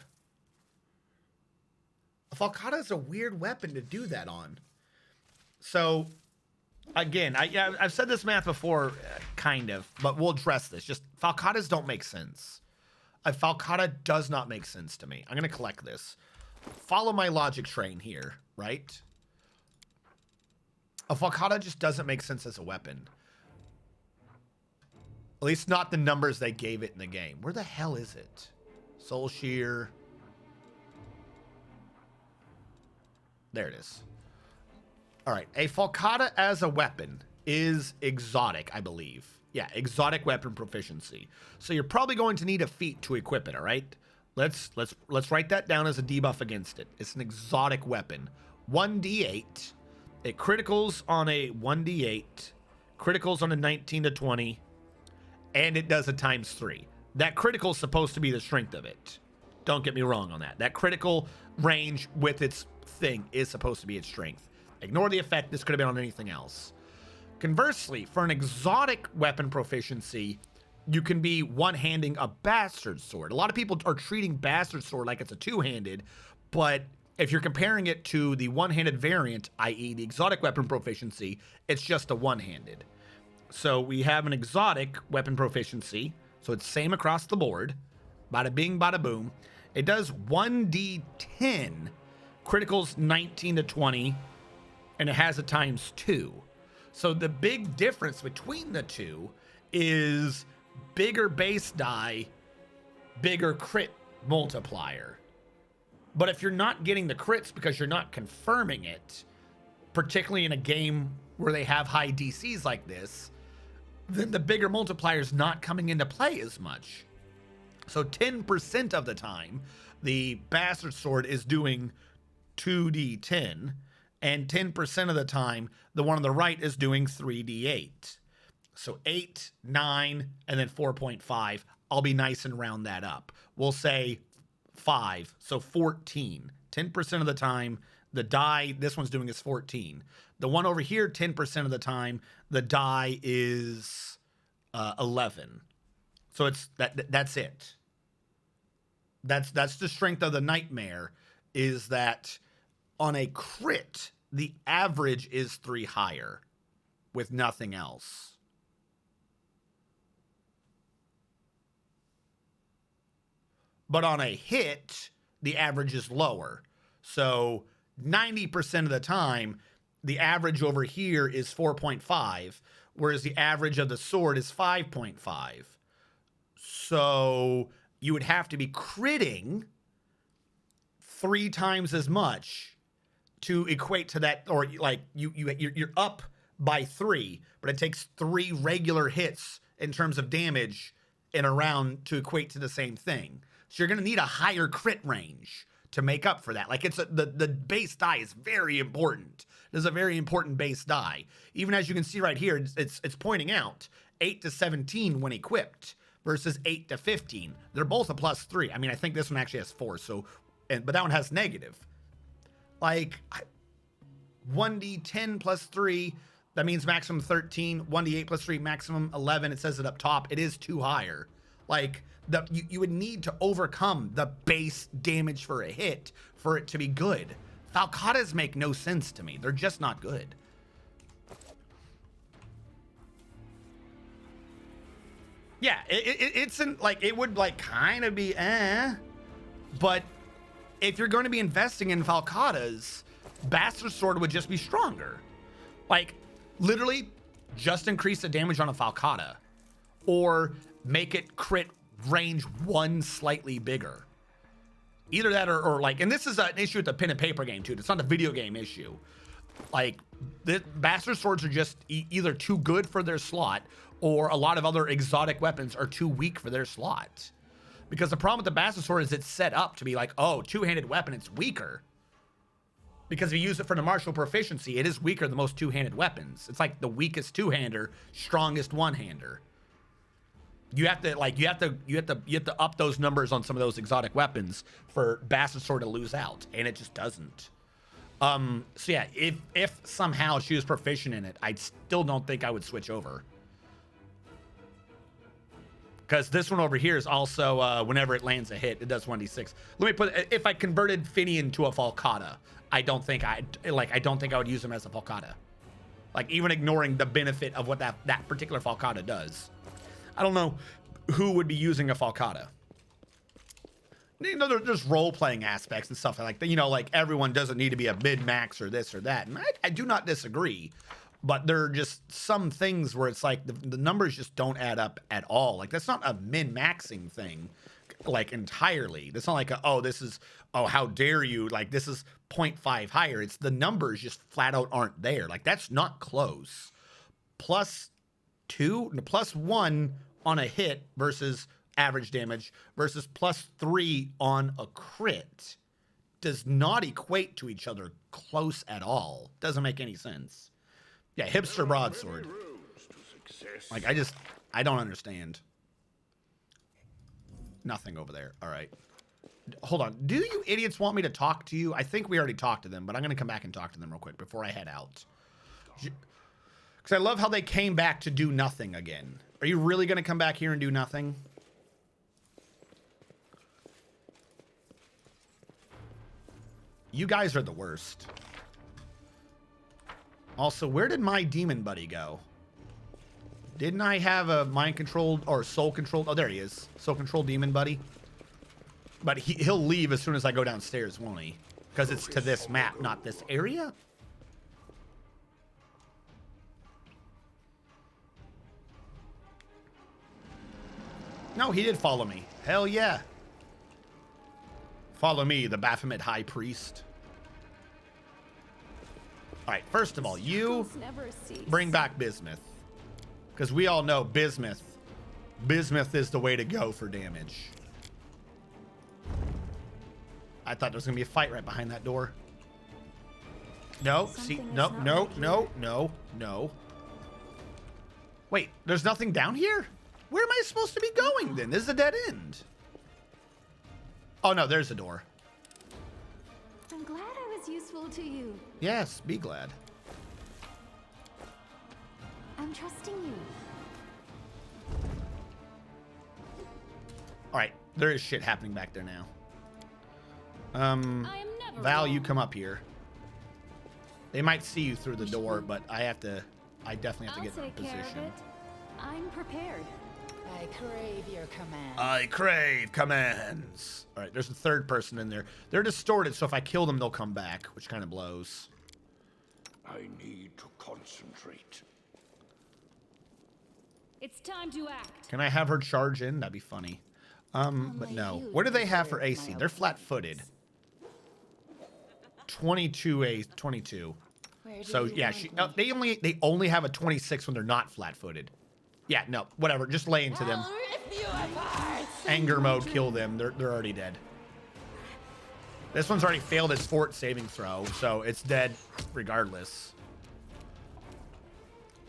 A Falcata is a weird weapon to do that on. So, again, I've said this math before, kind of, but we'll address this. Just Falcatas don't make sense. A Falcata does not make sense to me. I'm going to collect this. Follow my logic train here, right? A Falcata just doesn't make sense as a weapon. At least not the numbers they gave it in the game. Where the hell is it? Soul Shear. There it is. All right. A Falcata as a weapon is exotic, I believe. Yeah, exotic weapon proficiency. So you're probably going to need a feat to equip it, all right? Let's write that down as a debuff against it. It's an exotic weapon. 1d8. It criticals on a 1d8. Criticals on a 19 to 20. And it does a ×3. That critical is supposed to be the strength of it. Don't get me wrong on that. That critical range with its thing is supposed to be its strength. Ignore the effect. This could have been on anything else. Conversely, for an exotic weapon proficiency, you can be one-handing a bastard sword. A lot of people are treating bastard sword like it's a two-handed, but if you're comparing it to the one-handed variant, i.e. the exotic weapon proficiency, it's just a one-handed. So we have an exotic weapon proficiency. So it's same across the board. Bada bing, bada boom. It does 1d10. Criticals 19 to 20. and it has a ×2. So the big difference between the two is bigger base die, bigger crit multiplier. But if you're not getting the crits because you're not confirming it, particularly in a game where they have high DCs like this, then the bigger multiplier is not coming into play as much. So 10% of the time, the Bastard Sword is doing 2d10, and 10% of the time, the one on the right is doing 3d8. So 8, 9, and then 4.5. I'll be nice and round that up. We'll say 5, so 14. 10% of the time, the die this one's doing is 14. The one over here, 10% of the time, the die is 11. So it's that's it. That's the strength of the Nightmare, is that on a crit, the average is 3 higher with nothing else. But on a hit, the average is lower. So 90% of the time, the average over here is 4.5, whereas the average of the sword is 5.5. So you would have to be critting 3 times as much to equate to that, or like you're up by 3, but it takes 3 regular hits in terms of damage in a round to equate to the same thing. So you're going to need a higher crit range to make up for that. Like the base die is very important. There's a very important base die. Even as you can see right here, it's pointing out 8 to 17 when equipped versus 8 to 15. They're both a +3. I mean, I think this one actually has 4. So, but that one has negative. Like 1d10 +3, that means maximum 13. 1d8 +3, maximum 11. It says it up top. It is 2 higher. Like you would need to overcome the base damage for a hit for it to be good. Falcatas make no sense to me. They're just not good. Yeah, it's like, it would like kind of be but if you're going to be investing in Falcatas, Bastard Sword would just be stronger. Like literally just increase the damage on a Falcata, or make it crit range 1 slightly bigger. Either that or like, and this is an issue with the pen and paper game too. It's not a video game issue. Like the Bastard Swords are just either too good for their slot, or a lot of other exotic weapons are too weak for their slot. Because the problem with the Bastard Sword is it's set up to be like, oh, two-handed weapon, it's weaker. Because if you use it for the martial proficiency, it is weaker than most two-handed weapons. It's like the weakest two-hander, strongest one-hander. You have to up those numbers on some of those exotic weapons for Bastard Sword to lose out, and it just doesn't. So yeah, if somehow she was proficient in it, I still don't think I would switch over. Because this one over here is also, whenever it lands a hit, it does 1d6. Let me put, if I converted Finny into a Falcata, I don't think I would use him as a Falcata. Like, even ignoring the benefit of what that particular Falcata does. I don't know who would be using a Falcata. You know, there's role-playing aspects and stuff like that. You know, like, everyone doesn't need to be a mid-max or this or that. And I do not disagree. But there are just some things where it's like the numbers just don't add up at all. Like, that's not a min-maxing thing, like, entirely. That's not like, how dare you? Like, this is 0.5 higher. It's the numbers just flat out aren't there. Like, that's not close. +2, +1 on a hit versus average damage versus +3 on a crit does not equate to each other close at all. Doesn't make any sense. Yeah, hipster broadsword. Like, I don't understand. Nothing over there. All right. Hold on. Do you idiots want me to talk to you? I think we already talked to them, but I'm going to come back and talk to them real quick before I head out. Because I love how they came back to do nothing again. Are you really going to come back here and do nothing? You guys are the worst. Also, where did my demon buddy go? Didn't I have a mind-controlled or soul-controlled? Oh, there he is. Soul-controlled demon buddy. But he'll leave as soon as I go downstairs, won't he? Because it's to this map, not this area? No, he did follow me. Hell yeah. Follow me, the Baphomet High Priest. All right, first of all, you Never cease. bring back bismuth. Because we all know bismuth is the way to go for damage. I thought there was going to be a fight right behind that door. No, see, Something is no, not no, right no, here. no, no. Wait, there's nothing down here? Where am I supposed to be going then? This is a dead end. Oh no, there's a door. I'm glad I was useful to you. Yes, be glad. I'm trusting you. All right, there is shit happening back there now. I am never Val, you wrong. come up here. They might see you through the door, but I definitely have to I'll get in take care of position. it. I'm prepared. I crave your command. I crave commands. All right, there's a third person in there. They're distorted, so if I kill them, they'll come back, which kind of blows. I need to concentrate. It's time to act. Can I have her charge in? That'd be funny. But my no. youth What do they have for deserves AC? my They're flat-footed. 22. Where do So you yeah, want me? they only have a 26 when they're not flat-footed. Yeah, no, whatever. Just lay into them. I'll rip you apart. Anger mode, kill them. They're already dead. This one's already failed its fort saving throw, so it's dead regardless.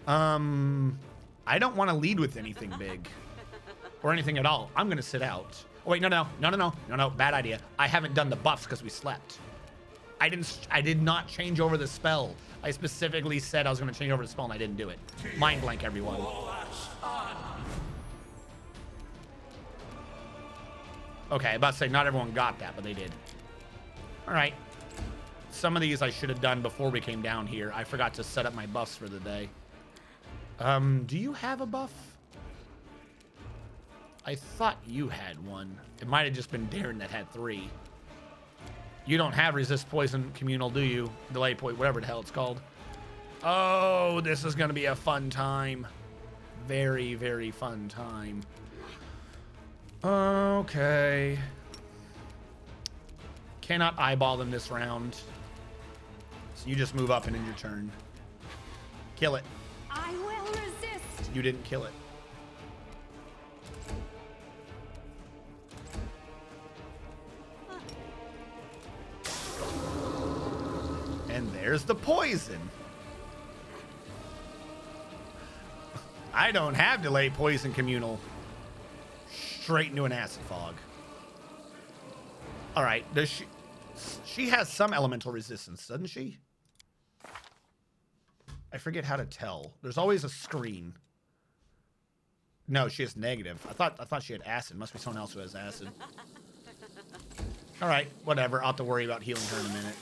I don't want to lead with anything big or anything at all. I'm gonna sit out. Oh wait, no, bad idea. I haven't done the buffs because we slept. I did not change over the spell. I specifically said I was gonna change over the spell and I didn't do it. Mind blank, everyone. Okay, I'm about to say not everyone got that, but they did. All right. Some of these I should have done before we came down here. I forgot to set up my buffs for the day. Do you have a buff? I thought you had one. It might have just been Darren that had 3. You don't have resist poison communal, do you? Delay point, whatever the hell it's called. Oh, this is going to be a fun time. Very, very fun time. Okay. Cannot eyeball them this round. So you just move up and end your turn. Kill it. I will resist. You didn't kill it. And there's the poison. I don't have delay poison communal. Straight into an acid fog. All right, does she has some elemental resistance, doesn't she? I forget how to tell. There's always a screen. No, she has negative. I thought she had acid. Must be someone else who has acid. All right, whatever. I'll have to worry about healing her in a minute.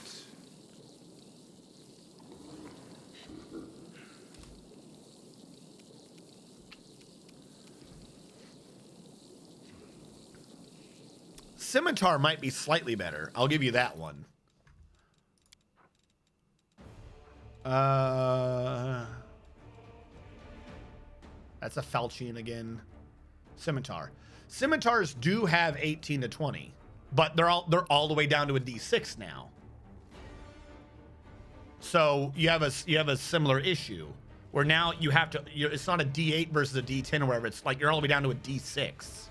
Scimitar might be slightly better. I'll give you that one. That's a Falchion again. Scimitar. Scimitars do have 18 to 20, but they're all the way down to a D6 now. So you have a similar issue where now you have to. It's not a D8 versus a D10 or whatever. It's like you're all the way down to a D6.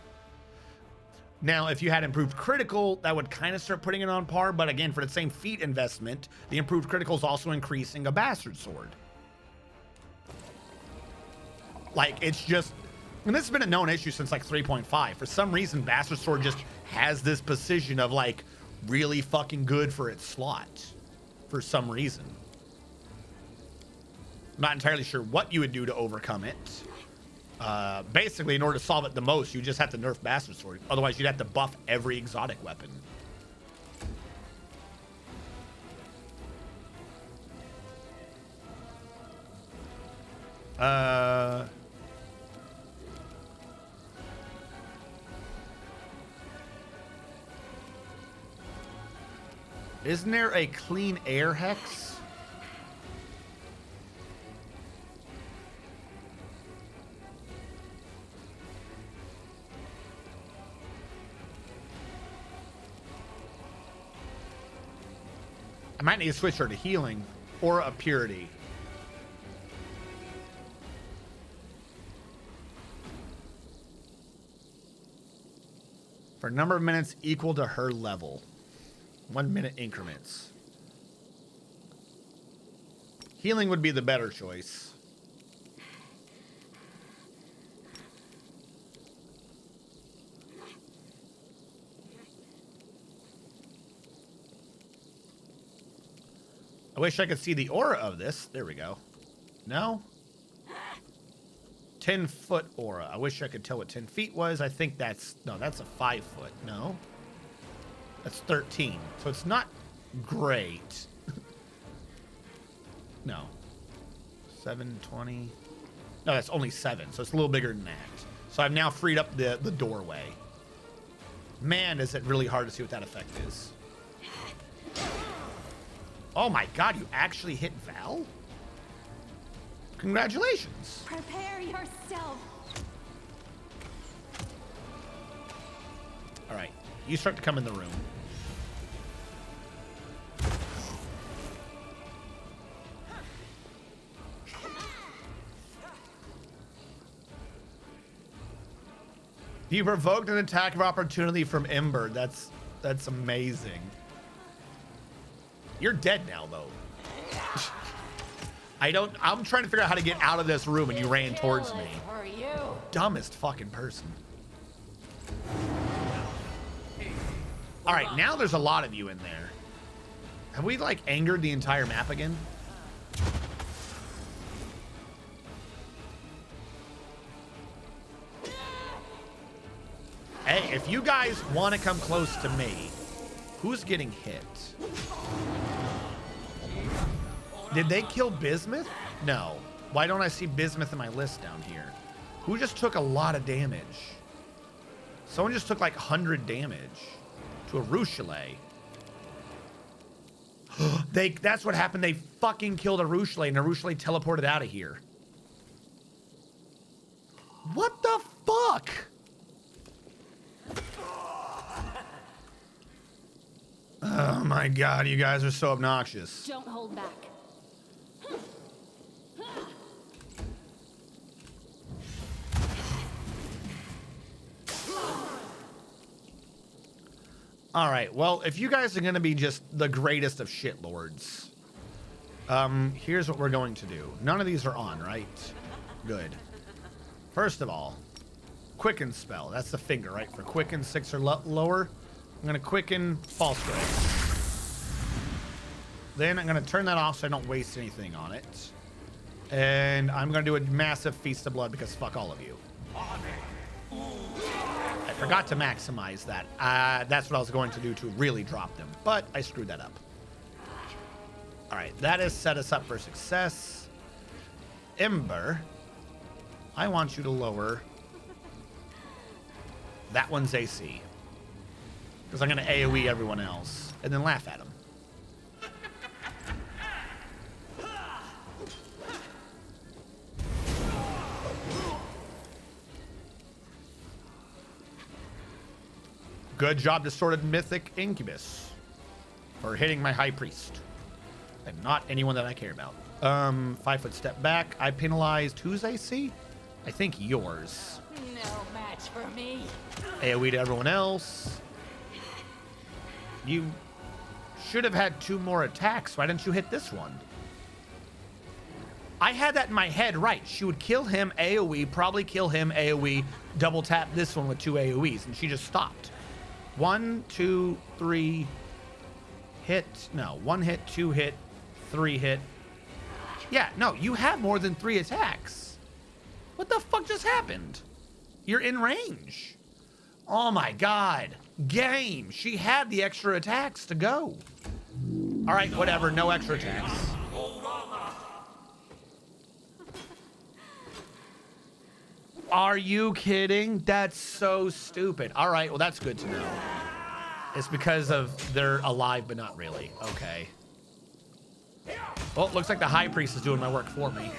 Now, if you had improved critical, that would kind of start putting it on par. But again, for the same feat investment, the improved critical is also increasing a bastard sword. Like, it's just, and this has been a known issue since like 3.5. For some reason, bastard sword just has this precision of like really fucking good for its slot for some reason. I'm not entirely sure what you would do to overcome it. Basically, in order to solve it the most, you just have to nerf Bastard Sword. Otherwise, you'd have to buff every exotic weapon. Isn't there a clean air hex? I might need to switch her to healing or a purity. For a number of minutes equal to her level. 1 minute increments. Healing would be the better choice. I wish I could see the aura of this. There we go. No? 10-foot aura. I wish I could tell what 10 feet was. I think that's... No, that's a 5-foot. No? That's 13. So it's not great. No. 720. No, that's only 7. So it's a little bigger than that. So I've now freed up the doorway. Man, is it really hard to see what that effect is. Oh my god, you actually hit Val? Congratulations. Prepare yourself. All right, you start to come in the room. You provoked an attack of opportunity from Ember. That's amazing. You're dead now, though. I'm trying to figure out how to get out of this room and you ran towards me. Dumbest fucking person. All right, now there's a lot of you in there. Have we, like, angered the entire map again? Hey, if you guys want to come close to me, who's getting hit? Did they kill Bismuth? No. Why don't I see Bismuth in my list down here? Who just took a lot of damage? Someone just took like 100 damage to a Ruchelet. That's what happened. They fucking killed a Ruchelet and a Ruchelet teleported out of here. What the fuck? Oh my god, you guys are so obnoxious. Don't hold back. All right, well, if you guys are going to be just the greatest of shitlords, here's what we're going to do. None of these are on, right? Good. First of all, quicken spell. That's the finger, right? For quicken 6 or lower, I'm going to quicken false grave. Then I'm going to turn that off so I don't waste anything on it. And I'm going to do a massive feast of blood because fuck all of you. I forgot to maximize that. That's what I was going to do to really drop them, but I screwed that up. All right, that has set us up for success. Ember, I want you to lower that one's AC. Because I'm going to AoE everyone else and then laugh at them. Good job, Distorted Mythic Incubus, for hitting my High Priest. And not anyone that I care about. 5-foot step back. I penalized whose AC? I think yours. No match for me. AoE to everyone else. You should have had 2 more attacks. Why didn't you hit this one? I had that in my head, right. She would kill him, AoE, probably kill him, AoE, double tap this one with 2 AoEs, and she just stopped. 1, 2, 3, hit. No, 1 hit, 2 hit, 3 hit. Yeah, no, you have more than 3 attacks. What the fuck just happened? You're in range. Oh my god. Game. She had the extra attacks to go. All right, whatever. No extra attacks. Are you kidding? That's so stupid. All right, well, that's good to know. It's because of they're alive, but not really. Okay. Well, it looks like the High Priest is doing my work for me.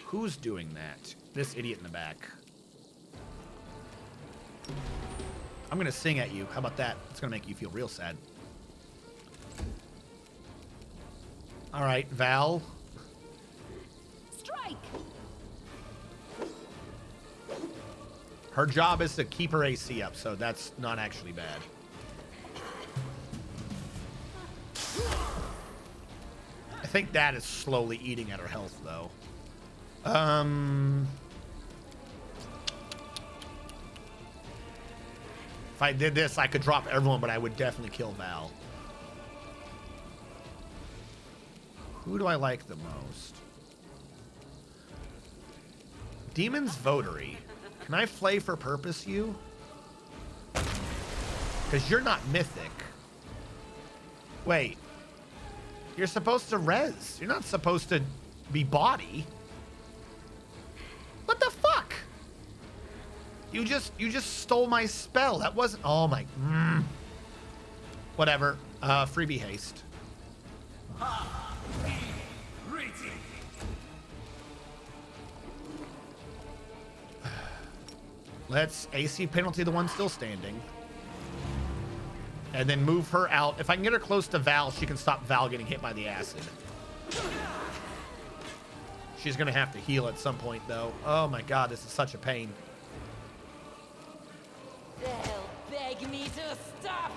Who's doing that? This idiot in the back. I'm going to sing at you. How about that? It's going to make you feel real sad. All right, Val. Strike! Her job is to keep her AC up, so that's not actually bad. I think that is slowly eating at her health, though. If I did this, I could drop everyone, but I would definitely kill Val. Who do I like the most? Demon's Votary. Can I flay for purpose you? Because you're not mythic. Wait. You're supposed to res. You're not supposed to be body. What the fuck? You just stole my spell. That wasn't... Oh my... Whatever. Freebie haste. Let's AC penalty the one still standing. And then move her out. If I can get her close to Val, she can stop Val getting hit by the acid. She's going to have to heal at some point, though. Oh my god, this is such a pain. They'll beg me to stop.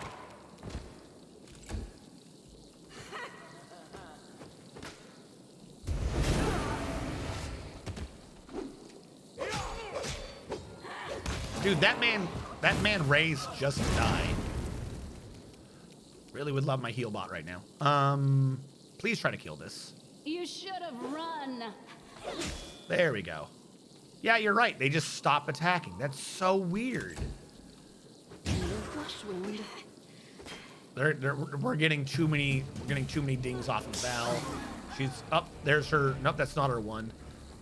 Dude, that man Ray's just died. Really would love my heal bot right now. Please try to kill this. You should have run. There we go. Yeah, you're right. They just stop attacking. That's so weird. Flesh wound. We're getting too many. We're getting too many dings off of Val. She's up. There's her. Nope, that's not her one.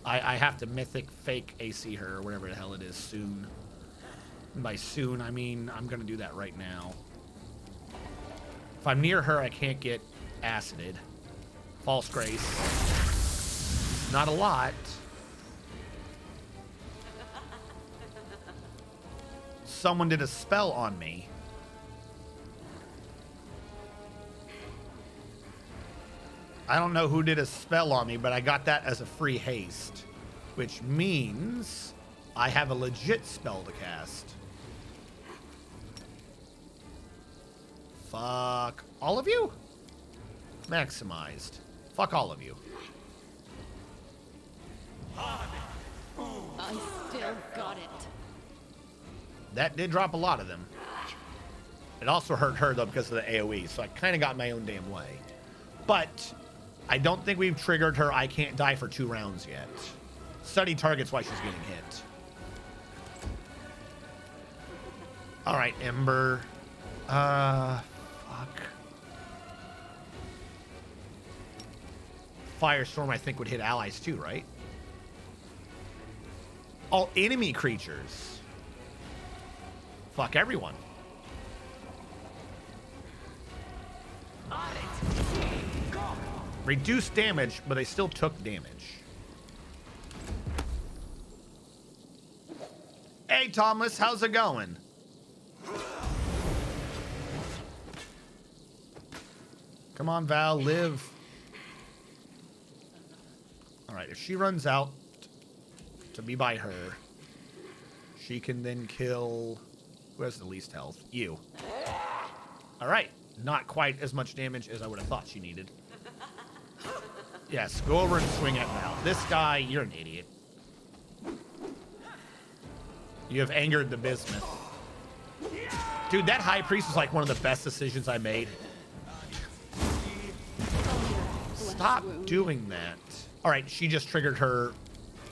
I have to mythic fake AC her or whatever the hell it is soon. And by soon, I mean I'm gonna do that right now. If I'm near her, I can't get acided. False Grace. Not a lot. Someone did a spell on me. I don't know who did a spell on me, but I got that as a free haste, which means I have a legit spell to cast. Fuck all of you? Maximized. Fuck all of you. I still got it. That did drop a lot of them. It also hurt her, though, because of the AoE, so I kind of got my own damn way. But I don't think we've triggered her I can't die for 2 rounds yet. Study targets while she's getting hit. All right, Ember. Fuck. Firestorm, I think, would hit allies too, right? All enemy creatures. Fuck everyone. Reduced damage, but they still took damage. Hey, Thomas, how's it going? Come on, Val, live. All right, if she runs out to be by her, she can then kill... Who has the least health? You. All right. Not quite as much damage as I would have thought she needed. Yes, go over and swing at Val. This guy, you're an idiot. You have angered the bismuth. Dude, that high priest was like one of the best decisions I made. Stop doing that. All right, she just triggered her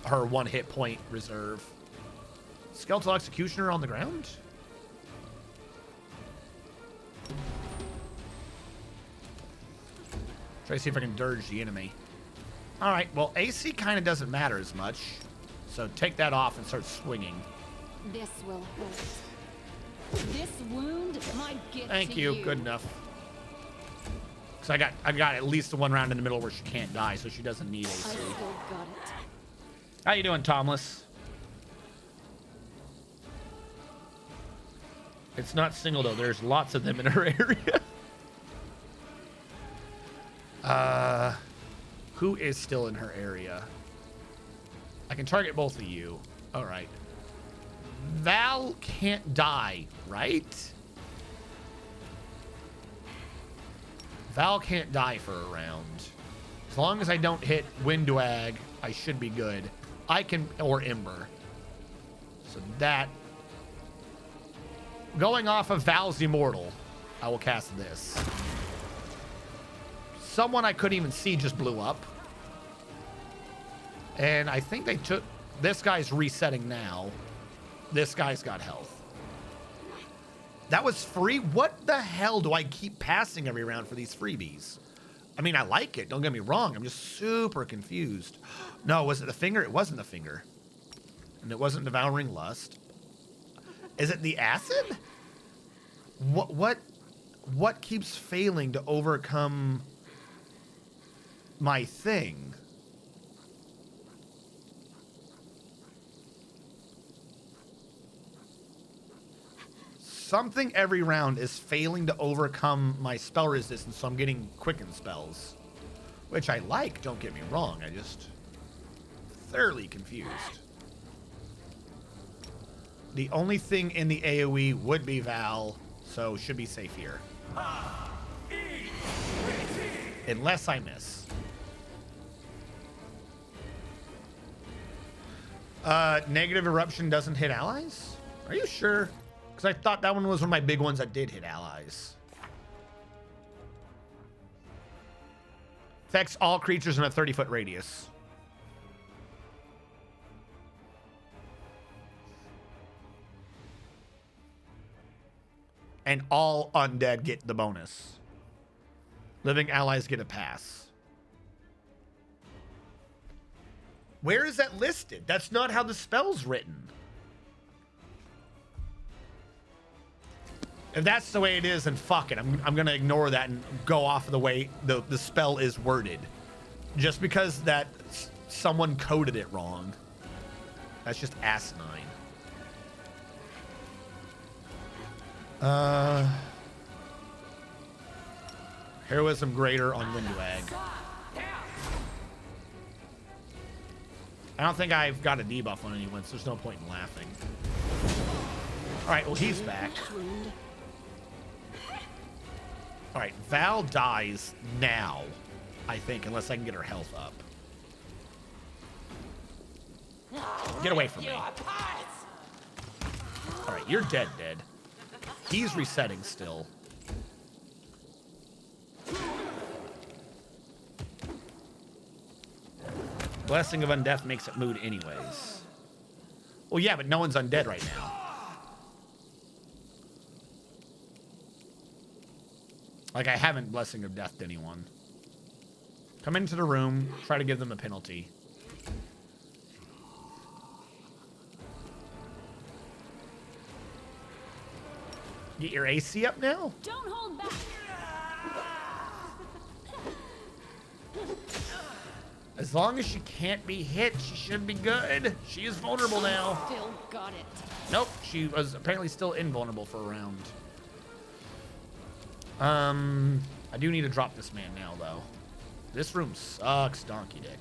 1 hit point reserve. Skeletal Executioner on the ground? Try to see if I can dirge the enemy. All right, well, AC kind of doesn't matter as much. So take that off and start swinging. This will hurt. This wound might get Thank you. Good enough. Because I got at least the 1 round in the middle where she can't die, so she doesn't need AC. I still got it. How you doing, Tomless? It's not single, though. There's lots of them in her area. Who is still in her area? I can target both of you. All right. Val can't die, right? Val can't die for a round. As long as I don't hit Windwag, I should be good. I can, or Ember. So that, going off of Val's Immortal, I will cast this. Someone I couldn't even see just blew up. And I think they took, this guy's resetting now. This guy's got health. That was free? What the hell do I keep passing every round for these freebies? I mean, I like it. Don't get me wrong. I'm just super confused. No, was it the finger? It wasn't the finger. And it wasn't Devouring Lust. Is it the acid? What keeps failing to overcome my thing? Something every round is failing to overcome my spell resistance, so I'm getting quicken spells. Which I like, don't get me wrong. I just thoroughly confused. The only thing in the AoE would be Val, so should be safe here. Unless I miss. Negative Eruption doesn't hit allies? Are you sure? Because I thought that one was one of my big ones that did hit allies. Affects all creatures in a 30-foot radius. And all undead get the bonus. Living allies get a pass. Where is that listed? That's not how the spell's written. If that's the way it is, then fuck it. I'm going to ignore that and go off of the way the spell is worded. Just because that someone coded it wrong. That's just asinine. Heroism greater on Windwag. I don't think I've got a debuff on anyone, so there's no point in laughing. Alright, well, he's back. Alright, Val dies now, I think, unless I can get her health up. Get away from me. Alright, you're dead. He's resetting still. Blessing of Undeath makes it mood anyways. Well, yeah, but no one's undead right now. Like, I haven't Blessing of Death to anyone. Come into the room, try to give them a penalty. Get your AC up now? Don't hold back. As long as she can't be hit, she should be good. She is vulnerable now. Still got it. Nope, she was apparently still invulnerable for a round. I do need to drop this man now, though. This room sucks, donkey dick.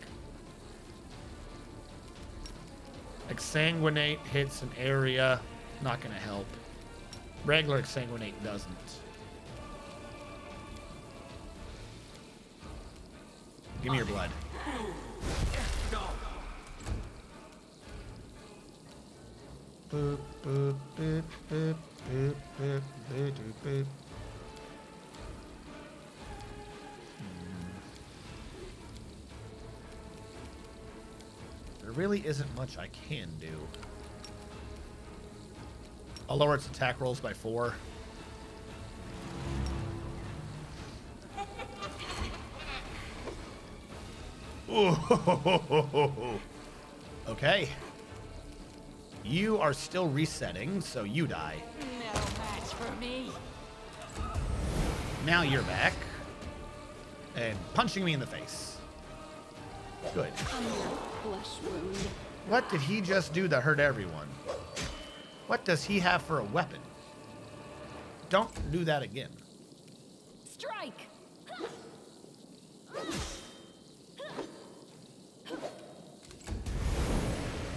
Exsanguinate hits an area. Not gonna help. Regular Exsanguinate doesn't. Give me your blood. Boop, boop, boop, boop, boop, boop, boop, boop. There really isn't much I can do. I'll lower its attack rolls by 4. Ooh. Okay. You are still resetting, so you die. No match for me. Now you're back. And punching me in the face. Good. Flesh wound. What did he just do that hurt everyone? What does he have for a weapon? Don't do that again. Strike.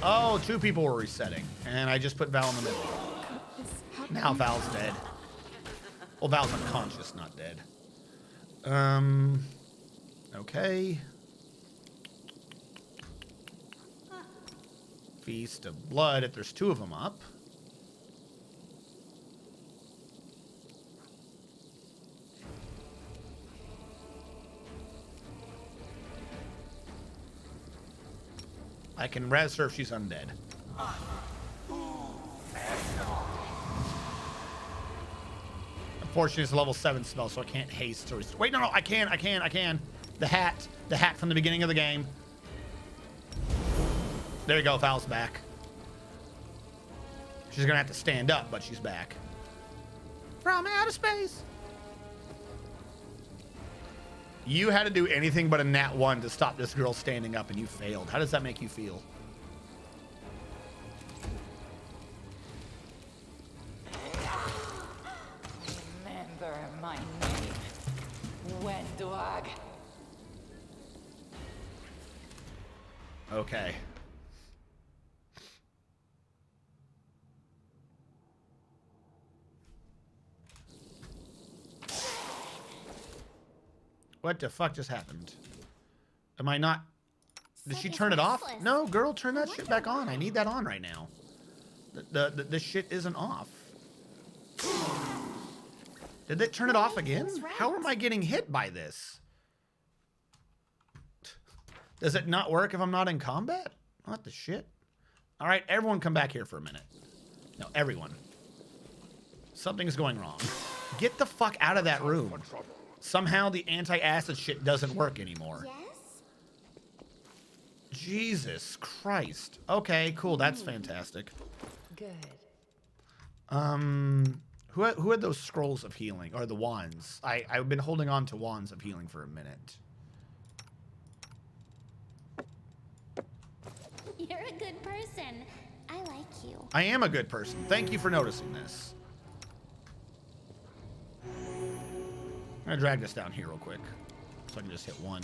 Oh, 2 people were resetting, and I just put Val in the middle. Now Val's dead. Well, Val's unconscious, not dead. Okay. Feast of Blood, if there's 2 of them up. I can res her if she's undead. Unfortunately, it's a level 7 spell, so I can't haste or... Wait, no, I can. The hat from the beginning of the game. There you go, Val's back. She's gonna have to stand up, but she's back. From outer space. You had to do anything but a nat 1 to stop this girl standing up, and you failed. How does that make you feel? Remember my name, Wendwag. Okay. What the fuck just happened? Am I not... Did she turn it off? No, girl, turn that shit back on. I need that on right now. The shit isn't off. Did they turn it off again? How am I getting hit by this? Does it not work if I'm not in combat? What the shit? All right, everyone come back here for a minute. No, everyone. Something's going wrong. Get the fuck out of that room. Somehow the anti-acid shit doesn't work anymore. Yes? Jesus Christ. Okay, cool. That's fantastic. Good. Who had those scrolls of healing or the wands? I've been holding on to wands of healing for a minute. You're a good person. I like you. I am a good person. Thank you for noticing this. I'm gonna drag this down here real quick so I can just hit 1.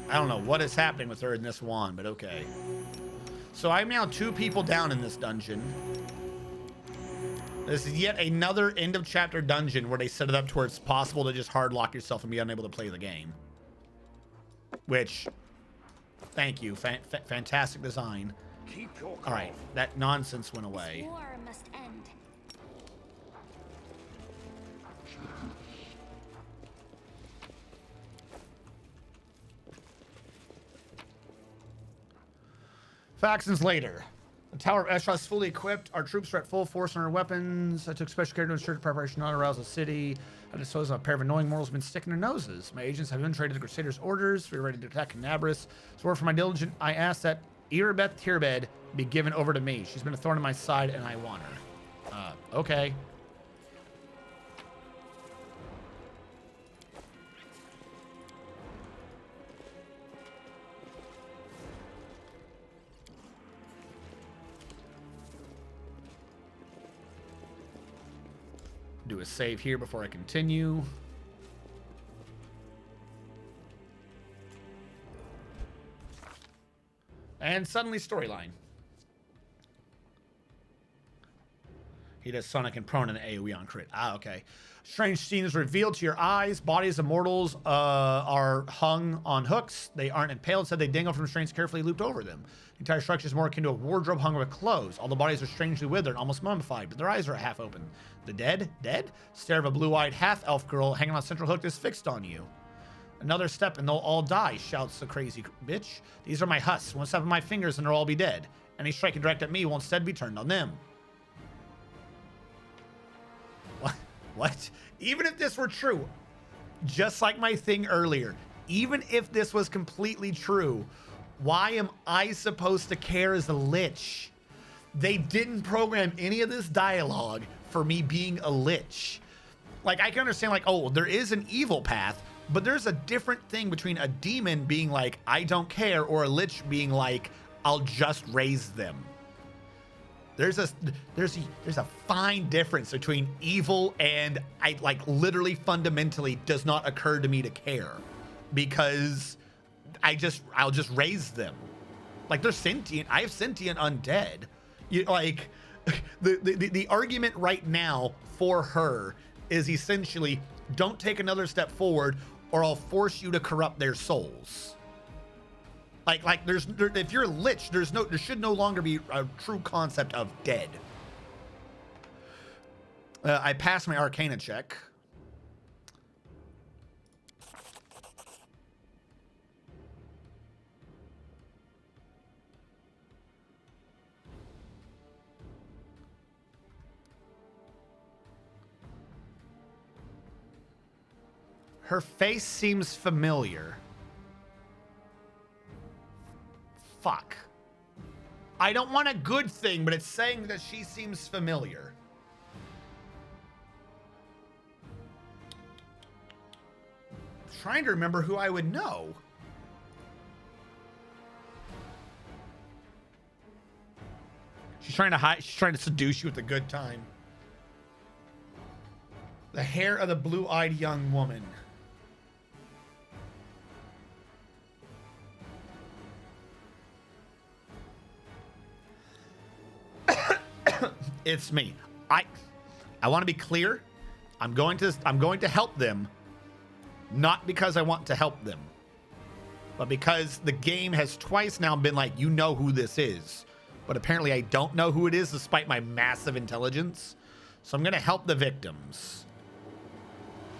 I don't know what is happening with her in this wand, but okay. So I'm now 2 people down in this dungeon. This is yet another end of chapter dungeon where they set it up to where it's possible to just hard lock yourself and be unable to play the game. Which, thank you, fantastic design. Keep your All right, that nonsense went away. War must end. Factions later. The Tower of Estra is fully equipped. Our troops are at full force on our weapons. I took special care to ensure the preparation not arouse the city. I disposed of a pair of annoying mortals who've been sticking their noses. My agents have infiltrated the Crusaders' orders. We're ready to attack Canabris. So, word for my diligent, I ask that Irabeth Tirbed be given over to me. She's been a thorn in my side, and I want her. Okay. Do a save here before I continue. And suddenly storyline. He does Sonic and prone and AoE on crit. Ah, okay. Strange scene is revealed to your eyes. Bodies of mortals are hung on hooks. They aren't impaled. Said they dangle from strings carefully looped over them. The entire structure is more akin to a wardrobe hung with clothes. All the bodies are strangely withered, almost mummified, but their eyes are half open. The dead? Dead? Stare of a blue-eyed half-elf girl hanging on a central hook is fixed on you. Another step and they'll all die, shouts the crazy bitch. These are my husks. One step of my fingers and they'll all be dead. Any strike direct at me will instead be turned on them. What? Even if this were true, just like my thing earlier, even if this was completely true, why am I supposed to care as a lich? They didn't program any of this dialogue for me being a lich. Like, I can understand, like, oh, there is an evil path, but there's a different thing between a demon being like, I don't care, or a lich being like, I'll just raise them. There's a fine difference between evil and I like literally fundamentally does not occur to me to care because I'll just raise them. Like they're sentient. I have sentient undead. You like the argument right now for her is essentially don't take another step forward or I'll force you to corrupt their souls. Like if you're a lich, there should no longer be a true concept of dead. I passed my Arcana check. Her face seems familiar. Fuck. I don't want a good thing, but it's saying that she seems familiar. I'm trying to remember who I would know. She's trying to hide. She's trying to seduce you with a good time. The hair of the blue-eyed young woman. It's me. I want to be clear. I'm going to help them, not because I want to help them, but because the game has twice now been like, you know who this is, but apparently I don't know who it is despite my massive intelligence. So I'm going to help the victims.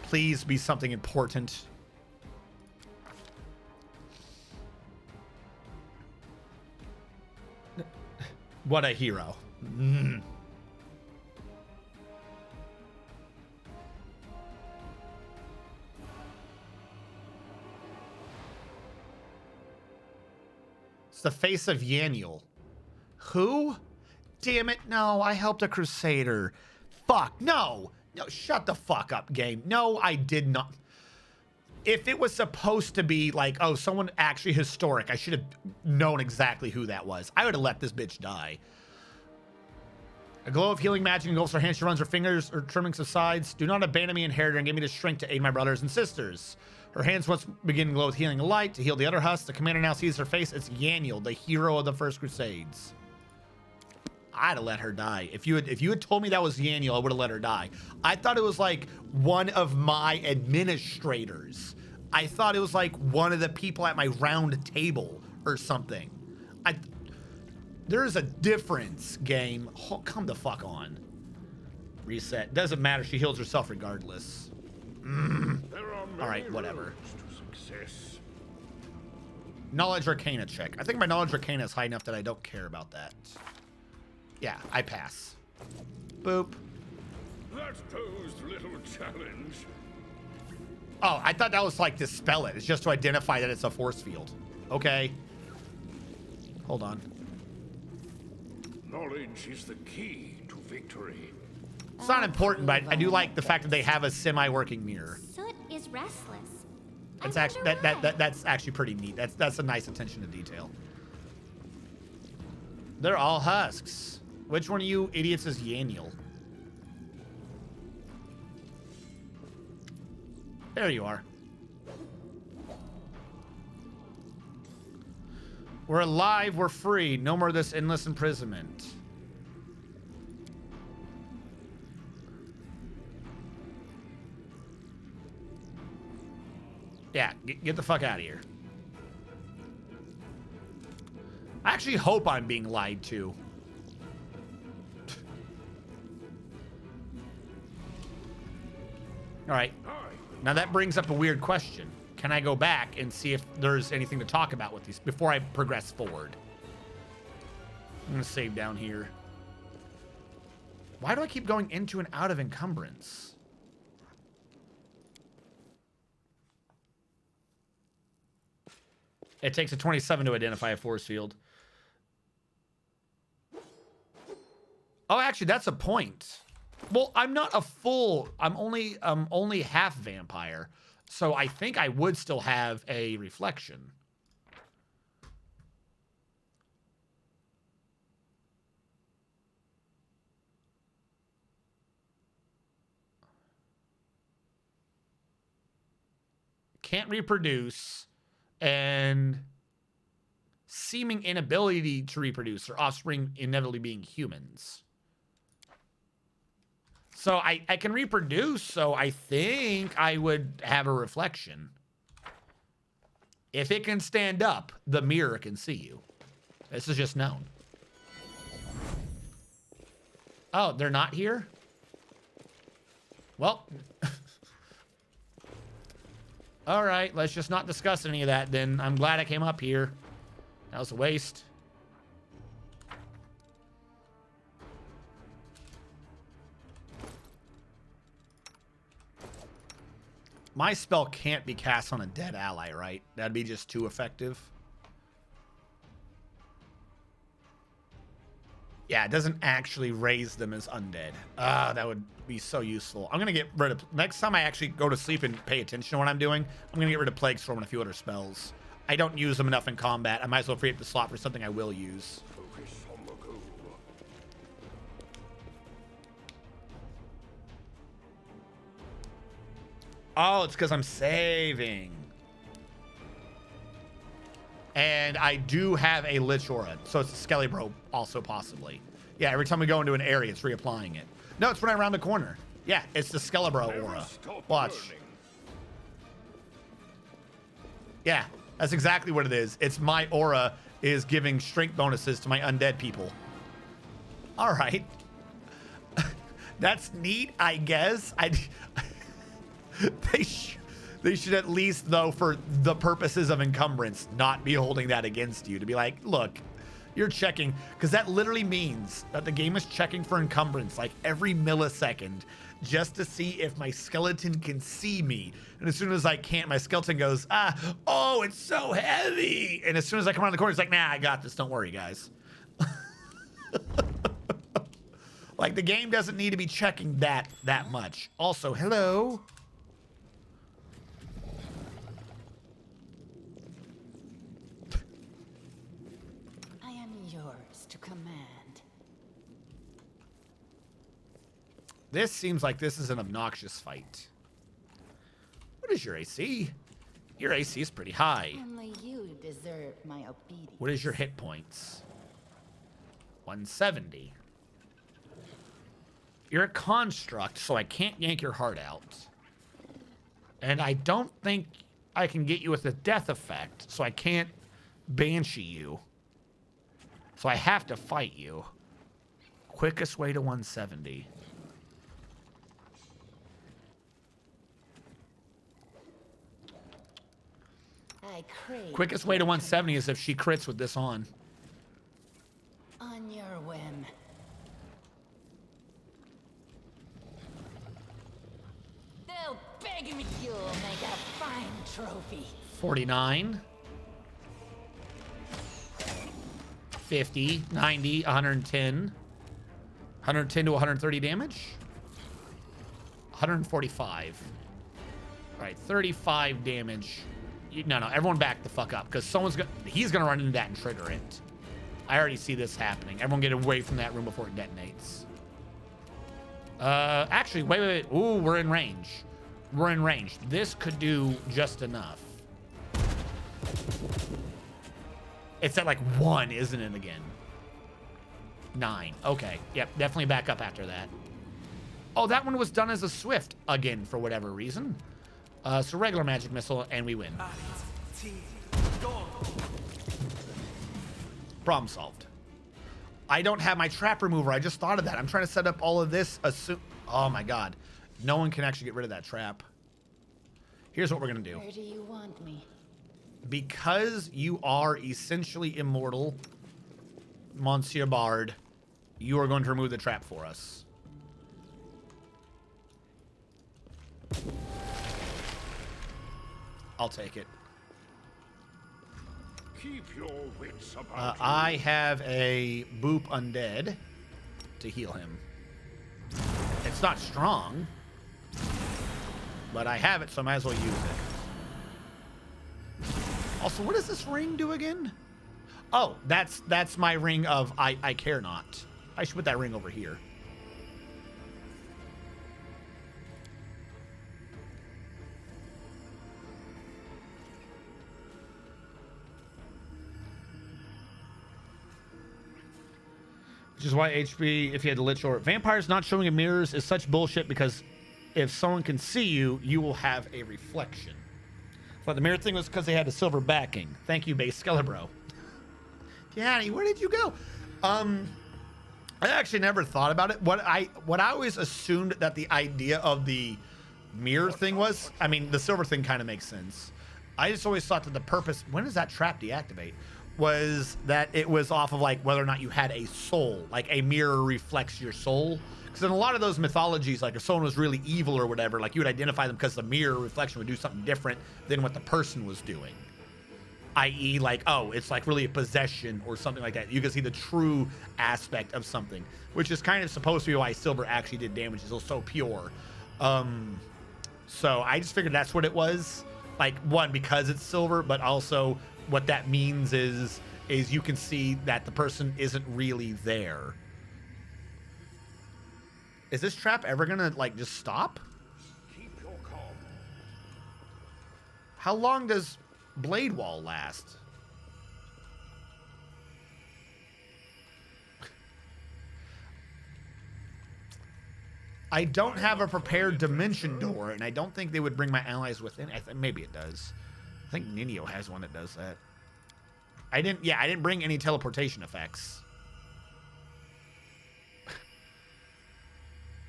Please be something important. What a hero. It's the face of Yaniel. Who? Damn it, no, I helped a crusader. Fuck, no. No, shut the fuck up, game. No, I did not. If it was supposed to be like, oh, someone actually historic, I should have known exactly who that was. I would have let this bitch die. A glow of healing magic engulfs her hands. She runs her fingers or trimming subsides. Do not abandon me, inheritor, and give me the strength to aid my brothers and sisters. Her hands once begin to glow with healing light to heal the other husks. The commander now sees her face. It's Yaniel, the hero of the First Crusades. I'd have let her die. If you had told me that was Yaniel, I would have let her die. I thought it was like one of my administrators. I thought it was like one of the people at my round table or something. There is a difference, game. Oh, come the fuck on. Reset. Doesn't matter. She heals herself regardless. All right, whatever. Knowledge Arcana check. I think my Knowledge Arcana is high enough that I don't care about that. Yeah, I pass. Boop. That posed little challenge. Oh, I thought that was like dispel it. It's just to identify that it's a force field. Okay. Hold on. Knowledge is the key to victory. It's not important, but I do like the fact that they have a semi-working mirror. Soot is restless. That's actually that's actually pretty neat. That's a nice attention to detail. They're all husks. Which one of you idiots is Yaniel? There you are. We're alive, we're free. No more of this endless imprisonment. Yeah, get the fuck out of here. I actually hope I'm being lied to. All right. Now that brings up a weird question. Can I go back and see if there's anything to talk about with these before I progress forward? I'm gonna save down here. Why do I keep going into and out of encumbrance? It takes a 27 to identify a force field. Oh, actually, that's a point. Well, I'm not a full. I'm only half vampire, so I think I would still have a reflection. can't reproduce, and seeming inability to reproduce, or offspring inevitably being humans. So I can reproduce, so I think I would have a reflection. If it can stand up, the mirror can see you. This is just known. Oh, they're not here? Well. All right, let's just not discuss any of that then. I'm glad I came up here. That was a waste. My spell can't be cast on a dead ally, right? That'd be just too effective. Yeah, it doesn't actually raise them as undead. That would be so useful. I'm going to get rid of... Next time I actually go to sleep and pay attention to what I'm doing, I'm going to get rid of Plague Storm and a few other spells. I don't use them enough in combat. I might as well free up the slot for something I will use. Oh, it's because I'm saving. And I do have a Lich Aura, so it's a Skelly Bro also possibly. Yeah, every time we go into an area, it's reapplying it. No, it's right around the corner. Yeah, it's the Skelebro Aura. Watch. Yeah, that's exactly what it is. It's my aura is giving strength bonuses to my undead people. All right. That's neat, I guess. They should at least, though, for the purposes of encumbrance, not be holding that against you. To be like, look, you're checking, because that literally means that the game is checking for encumbrance like every millisecond just to see if my skeleton can see me. And as soon as I can't, my skeleton goes, oh, it's so heavy. And as soon as I come around the corner, it's like, nah, I got this. Don't worry, guys. Like, the game doesn't need to be checking that much. Also, hello. I am yours to command. This seems like this is an obnoxious fight. What is your AC? Your AC is pretty high. Only you deserve my obedience. What is your hit points? 170. You're a construct, so I can't yank your heart out. And I don't think I can get you with a death effect, so I can't banshee you. So I have to fight you. Quickest way to 170. I crave Quickest way to 170 is if she crits with this on. on your whim. They'll beg me. You'll make a fine trophy. 49. 50, 90, 110. 110 to 130 damage. 145. All right, 35 damage. No, everyone back the fuck up, because he's gonna run into that and trigger it. I already see this happening. Everyone get away from that room before it detonates. Actually, wait. Ooh, we're in range. We're in range. This could do just enough. It's at like 1, isn't it, again? 9. Okay. Yep, definitely back up after that. Oh, that one was done as a swift again for whatever reason. So regular magic missile, and we win. Problem solved. I don't have my trap remover. I just thought of that. I'm trying to set up all of this. Oh my god. No one can actually get rid of that trap. Here's what we're going to do. Where do you want me? Because you are essentially immortal, Monsieur Bard, you are going to remove the trap for us. I'll take it. Keep your wits about you. I have a Boop Undead to heal him. It's not strong, but I have it, so I might as well use it. Also, what does this ring do again? Oh, that's my ring of I care not. I should put that ring over here. Which is why HP, if you had the Lich or vampires not showing in mirrors is such bullshit, because if someone can see you, you will have a reflection. But the mirror thing was because they had a silver backing. Thank you, Base Skelebro. Danny, where did you go? I actually never thought about it. What I always assumed that the idea of the mirror thing was, I mean, the silver thing kind of makes sense. I just always thought that the purpose, when does that trap deactivate, was that it was off of like whether or not you had a soul, like a mirror reflects your soul. Because in a lot of those mythologies, like if someone was really evil or whatever, like you would identify them because the mirror reflection would do something different than what the person was doing. I.e. like, oh, it's like really a possession or something like that. You can see the true aspect of something, which is kind of supposed to be why silver actually did damage. It's so pure. So I just figured that's what it was. Like, one, because it's silver, but also what that means is you can see that the person isn't really there. Is this trap ever gonna like just stop? Keep your calm. How long does Blade Wall last? I don't have a prepared dimension door, and I don't think they would bring my allies within. Maybe it does. I think Ninio has one that does that. I didn't bring any teleportation effects.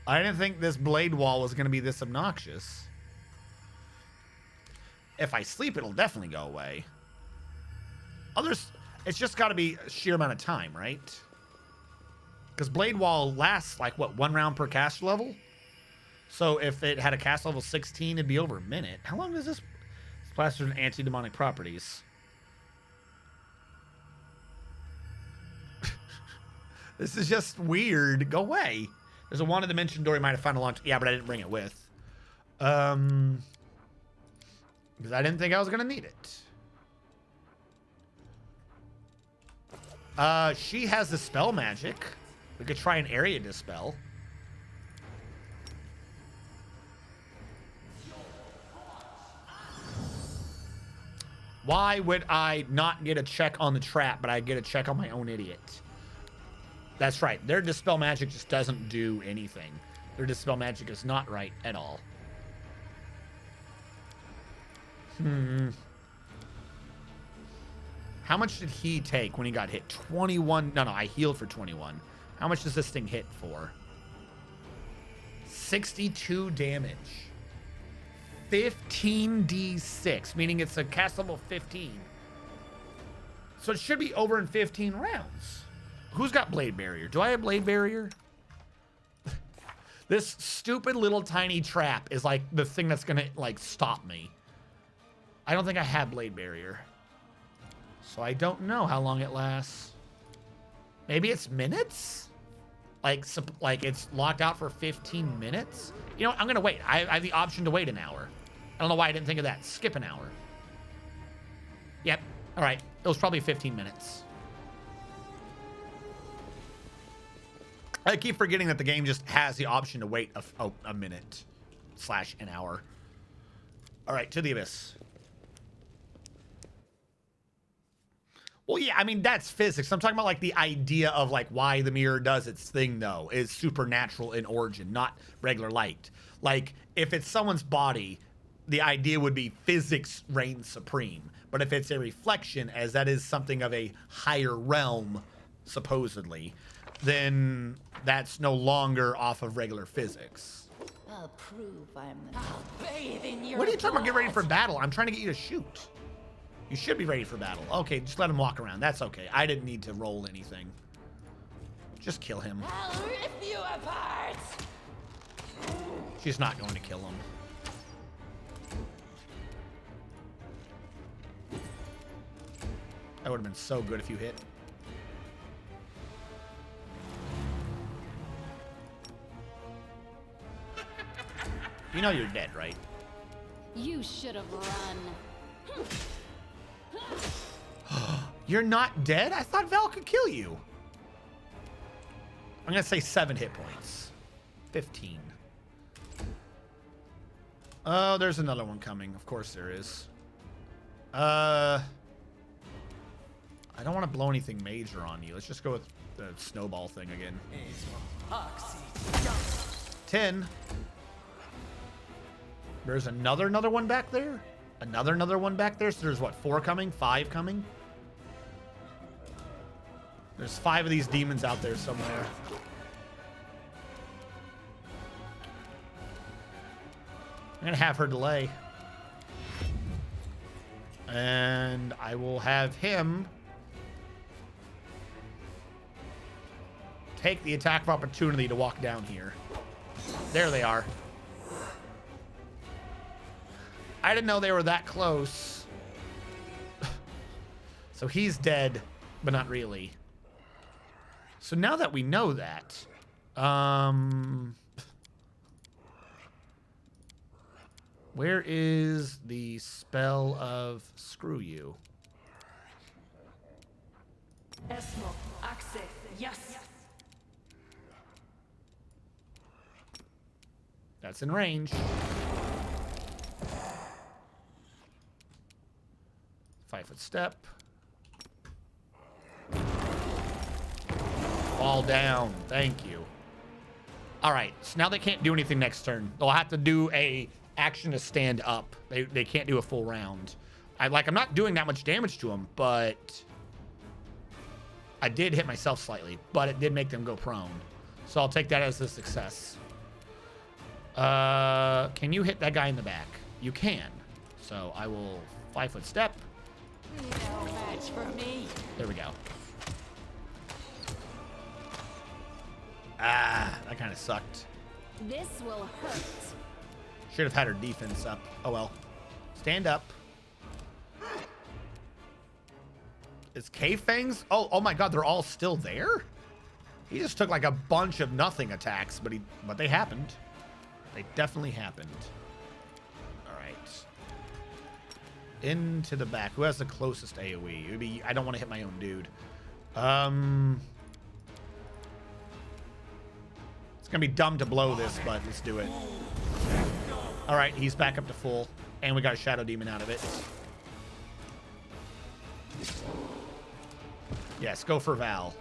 I didn't think this blade wall was going to be this obnoxious. If I sleep, it'll definitely go away. It's just got to be a sheer amount of time, right? Because blade wall lasts like what, 1 round per cast level? So if it had a cast level 16, it'd be over a minute. How long does this plaster and anti-demonic properties? This is just weird. Go away. There's a wanted dimension door you might have found a long time. Yeah, but I didn't bring it with. Because I didn't think I was going to need it. She has the spell magic. We could try an area dispel. Why would I not get a check on the trap, but I get a check on my own idiot? That's right. Their dispel magic just doesn't do anything. Their dispel magic is not right at all. How much did he take when he got hit? 21. No, I healed for 21. How much does this thing hit for? 62 damage. 15d6, meaning it's a cast level 15. So it should be over in 15 rounds. Who's got blade barrier? Do I have blade barrier? This stupid little tiny trap is like the thing that's gonna like stop me. I don't think I have blade barrier. So I don't know how long it lasts. Maybe it's minutes? Like it's locked out for 15 minutes? You know what? I'm gonna wait. I have the option to wait an hour. I don't know why I didn't think of that. Skip an hour. Yep. All right. It was probably 15 minutes. I keep forgetting that the game just has the option to wait a minute / an hour. All right, to the abyss. Well, yeah, I mean, that's physics. I'm talking about like the idea of like why the mirror does its thing, though, is supernatural in origin, not regular light. Like if it's someone's body, the idea would be physics reigns supreme. But if it's a reflection, as that is something of a higher realm, supposedly, then that's no longer off of regular physics. I'll prove I'm the... I'll bathe in your What are you talking about? Get ready blood. for battle. I'm trying to get you to shoot. You should be ready for battle. Okay, just let him walk around. That's okay. I didn't need to roll anything. Just kill him. I'll rip you apart. She's not going to kill him. That would have been so good if you hit. You know you're dead, right? You should have run. You're not dead? I thought Val could kill you. I'm going to say 7 hit points. 15. Oh, there's another one coming. Of course there is. I I don't want to blow anything major on you. Let's just go with the snowball thing again. 10. There's another one back there? Another one back there? So there's what, 4 coming? 5 coming? There's 5 of these demons out there somewhere. I'm gonna have her delay. And I will have him take the attack of opportunity to walk down here. There they are. I didn't know they were that close. So he's dead, but not really. So now that we know that, where is the spell of screw you? Esmo, Axe, yes. That's in range. 5-foot step. Fall down. Thank you. All right. So now they can't do anything next turn. They'll have to do a action to stand up. They can't do a full round. I'm not doing that much damage to them, but I did hit myself slightly, but it did make them go prone. So I'll take that as a success. Can you hit that guy in the back? You can. So I will 5-foot step. No match for me. There we go. Ah, that kind of sucked. This will hurt. Should have had her defense up. Oh well. Stand up. Is Cave Fangs? Oh my god, they're all still there? He just took like a bunch of nothing attacks, but they happened. They definitely happened. All right. Into the back. Who has the closest AoE? It would be, I don't want to hit my own dude. It's gonna be dumb to blow this, but let's do it. All right, he's back up to full, and we got a Shadow Demon out of it. Yes, go for Val.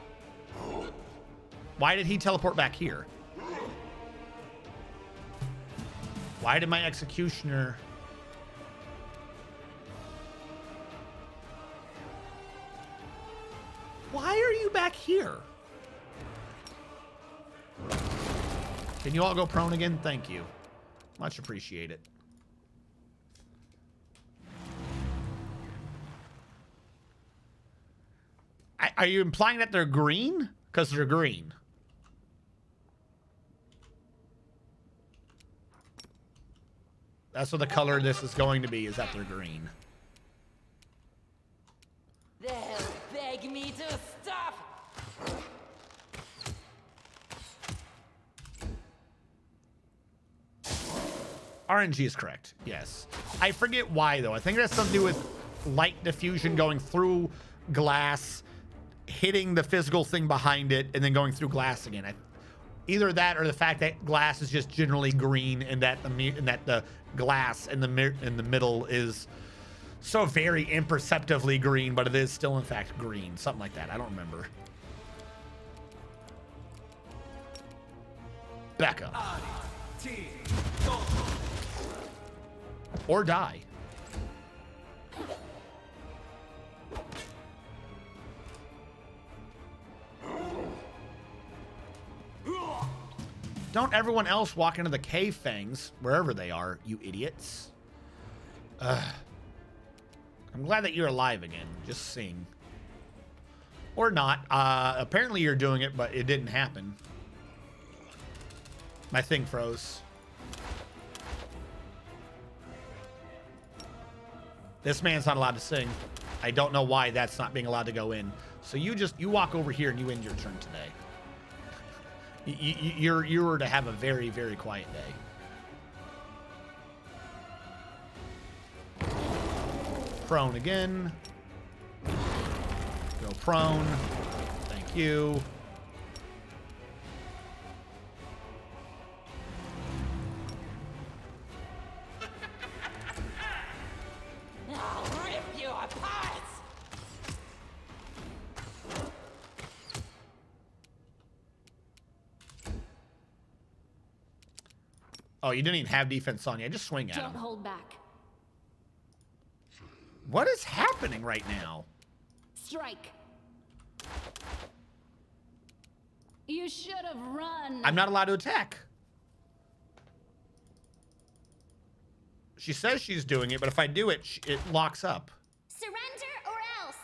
Why did he teleport back here? Why did my Executioner... Why are you back here? Can you all go prone again? Thank you. Much appreciated. Are you implying that they're green? Because they're green. That's what the color this is going to be, is that they're green. They'll beg me to stop. RNG is correct, yes. I forget why, though. I think it has something to do with light diffusion going through glass, hitting the physical thing behind it, and then going through glass again. Either that or the fact that glass is just generally green, and that the glass in the middle is so very imperceptibly green, but it is still in fact green. Something like that. I don't remember. Becca. Or die. Don't everyone else walk into the Cave Fangs, wherever they are, you idiots. I'm glad that you're alive again. Just seeing. Or not. Apparently you're doing it, but it didn't happen. My thing froze. This man's not allowed to sing. I don't know why that's not being allowed to go in. So you walk over here and you end your turn today. You were to have a very, very quiet day. Prone again. Go prone. Thank you. I'll rip you apart. Oh, you didn't even have defense on you. Just swing at Don't him. hold back. What is happening right now? Strike. You should have run. I'm not allowed to attack. She says she's doing it, but if I do it, it locks up. Surrender or else.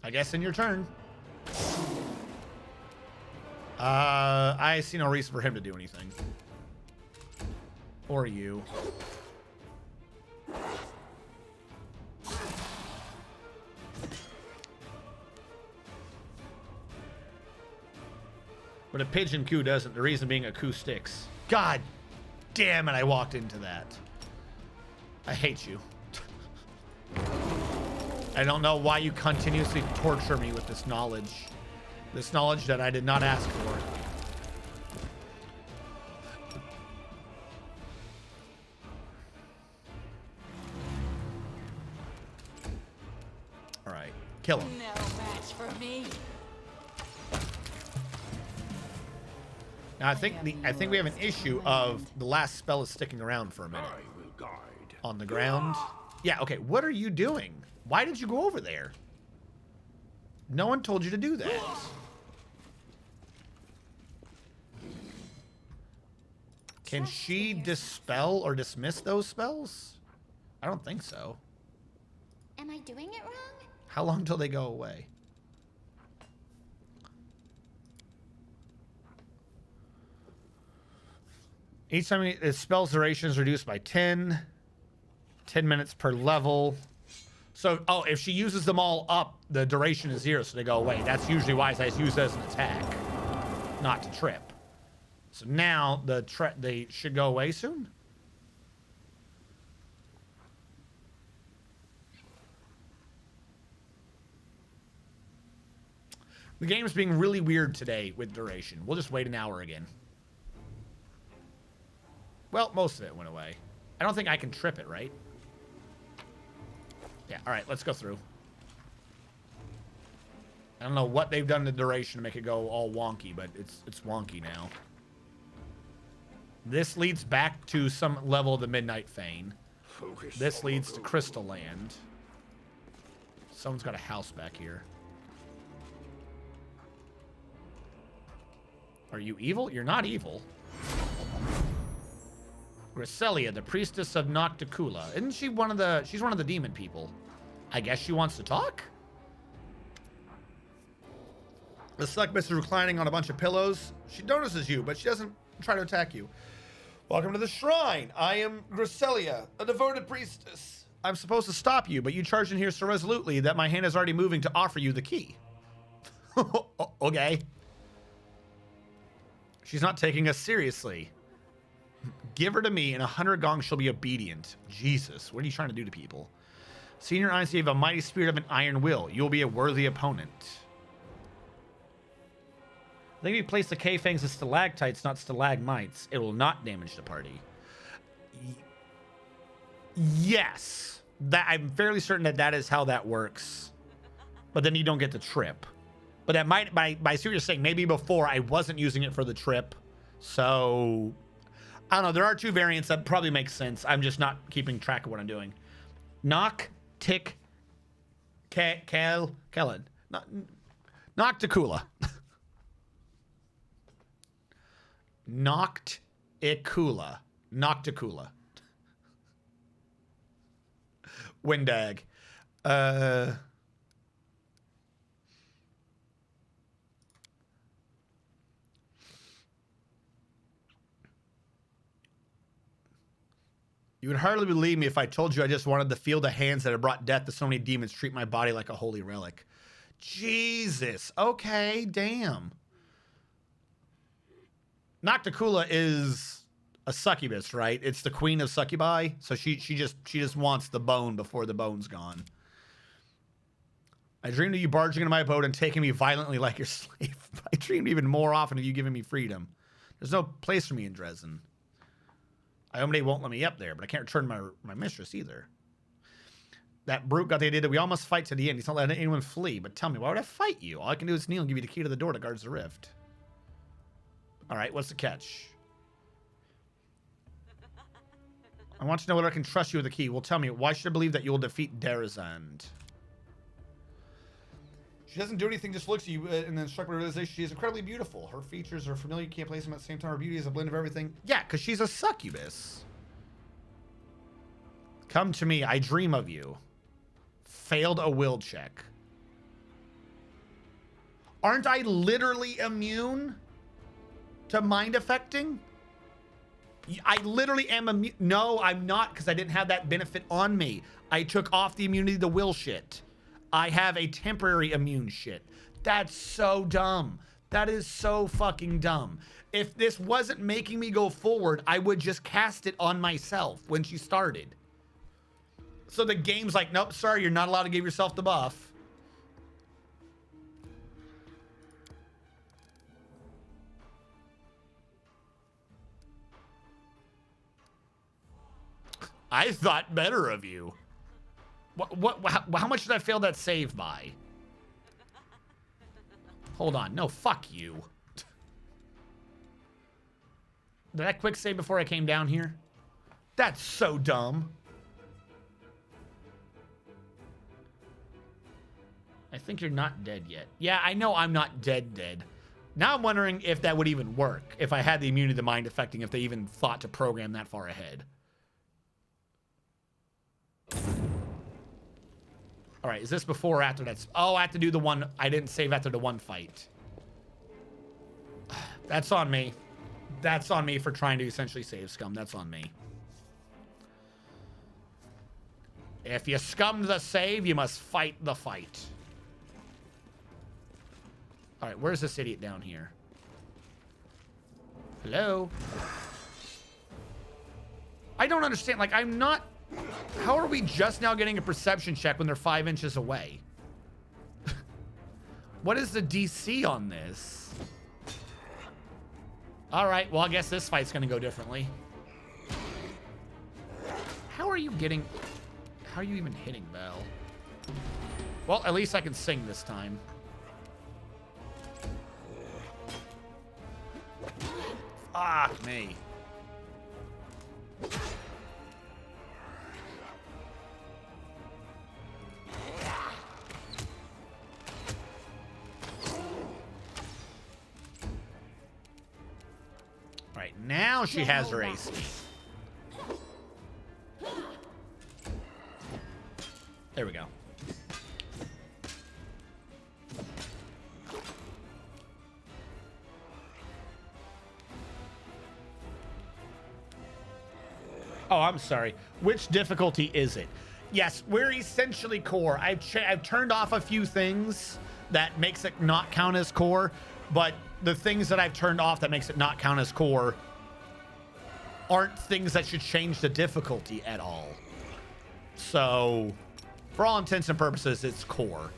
I guess in your turn. I see no reason for him to do anything. Or you. But a pigeon coup doesn't. The reason being a coup sticks. God damn it, I walked into that. I hate you. I don't know why you continuously torture me with this knowledge. This knowledge that I did not ask for. All right, kill him. No match for me. Now I think we have an issue of the last spell is sticking around for a minute. I will guide. On the ground. Yeah, okay, what are you doing? Why did you go over there? No one told you to do that. Can she dispel or dismiss those spells? I don't think so. Am I doing it wrong? How long till they go away? Each time the spell's duration is reduced by 10 minutes per level. So, oh, if she uses them all up, the duration is 0, so they go away. That's usually why I use as an attack, not to trip. So now they should go away soon. The game's being really weird today with duration. We'll just wait an hour again. Well, most of it went away. I don't think I can trip it, right? Yeah, all right, let's go through. I don't know what they've done to duration to make it go all wonky, but it's wonky now. This leads back to some level of the Midnight Fane. Focus. This leads to Crystal Land. Someone's got a house back here. Are you evil? You're not evil. Griselia, the priestess of Nocticula. Isn't she she's one of the demon people? I guess she wants to talk? The succubus is reclining on a bunch of pillows. She notices you, but she doesn't try to attack you. Welcome to the shrine. I am Griselia, a devoted priestess. I'm supposed to stop you, but you charged in here so resolutely that my hand is already moving to offer you the key. Okay. She's not taking us seriously. Give her to me, and 100 gongs she'll be obedient. Jesus, what are you trying to do to people? See in your eyes, you have a mighty spirit of an iron will. You will be a worthy opponent. I think if you place the K-Fangs as stalactites, not stalagmites, it will not damage the party. Yes. I'm fairly certain that is how that works. But then you don't get the trip. But that might, by see what you're saying, maybe before I wasn't using it for the trip. So, I don't know. There are two variants that probably make sense. I'm just not keeping track of what I'm doing. Knock, tick, Kellen. Nocticula. Nocticula. Nocticula. Windag. You would hardly believe me if I told you I just wanted to feel the hands that have brought death to so many demons treat my body like a holy relic. Jesus. Okay, damn. Nocticula is a succubus, right? It's the queen of succubi, so she just wants the bone before the bone's gone. I dreamed of you barging into my boat and taking me violently like your slave. I dreamed even more often of you giving me freedom. There's no place for me in Dresden. Iomade won't let me up there, but I can't return my mistress either. That brute got the idea that we all must fight to the end. He's not letting anyone flee, but tell me, why would I fight you? All I can do is kneel and give you the key to the door that guards the rift. All right, what's the catch? I want to know whether I can trust you with the key. Well, tell me, why should I believe that you will defeat Derazand? She doesn't do anything, just looks at you and then struck by realization she is incredibly beautiful. Her features are familiar, you can't place them at the same time. Her beauty is a blend of everything. Yeah, because she's a succubus. Come to me, I dream of you. Failed a will check. Aren't I literally immune to mind affecting? I literally am immune. No, I'm not, because I didn't have that benefit on me. I took off the immunity to will shit. I have a temporary immune shit. That's so dumb. That is so fucking dumb. If this wasn't making me go forward, I would just cast it on myself when she started. So the game's like, nope, sorry, you're not allowed to give yourself the buff. I thought better of you. How much did I fail that save by? Hold on. No, fuck you. Did I quick save before I came down here? That's so dumb. I think you're not dead yet. Yeah, I know I'm not dead. Now I'm wondering if that would even work. If I had the immunity to mind affecting, if they even thought to program that far ahead. All right, is this before or after that? Oh, I have to do the one. I didn't save after the one fight. That's on me. That's on me for trying to essentially save scum. That's on me. If you scummed the save, you must fight the fight. All right, where's this idiot down here? Hello? I don't understand. Like, I'm not... How are we just now getting a perception check when they're 5 inches away? What is the DC on this? All right, well, I guess this fight's going to go differently. How are you getting... How are you even hitting Val? Well, at least I can sing this time. Fuck me. Right, now she has her AC. There we go. Oh, I'm sorry. Which difficulty is it? Yes, we're essentially core. I've turned off a few things that makes it not count as core, but the things that I've turned off that makes it not count as core aren't things that should change the difficulty at all. So, for all intents and purposes, it's core.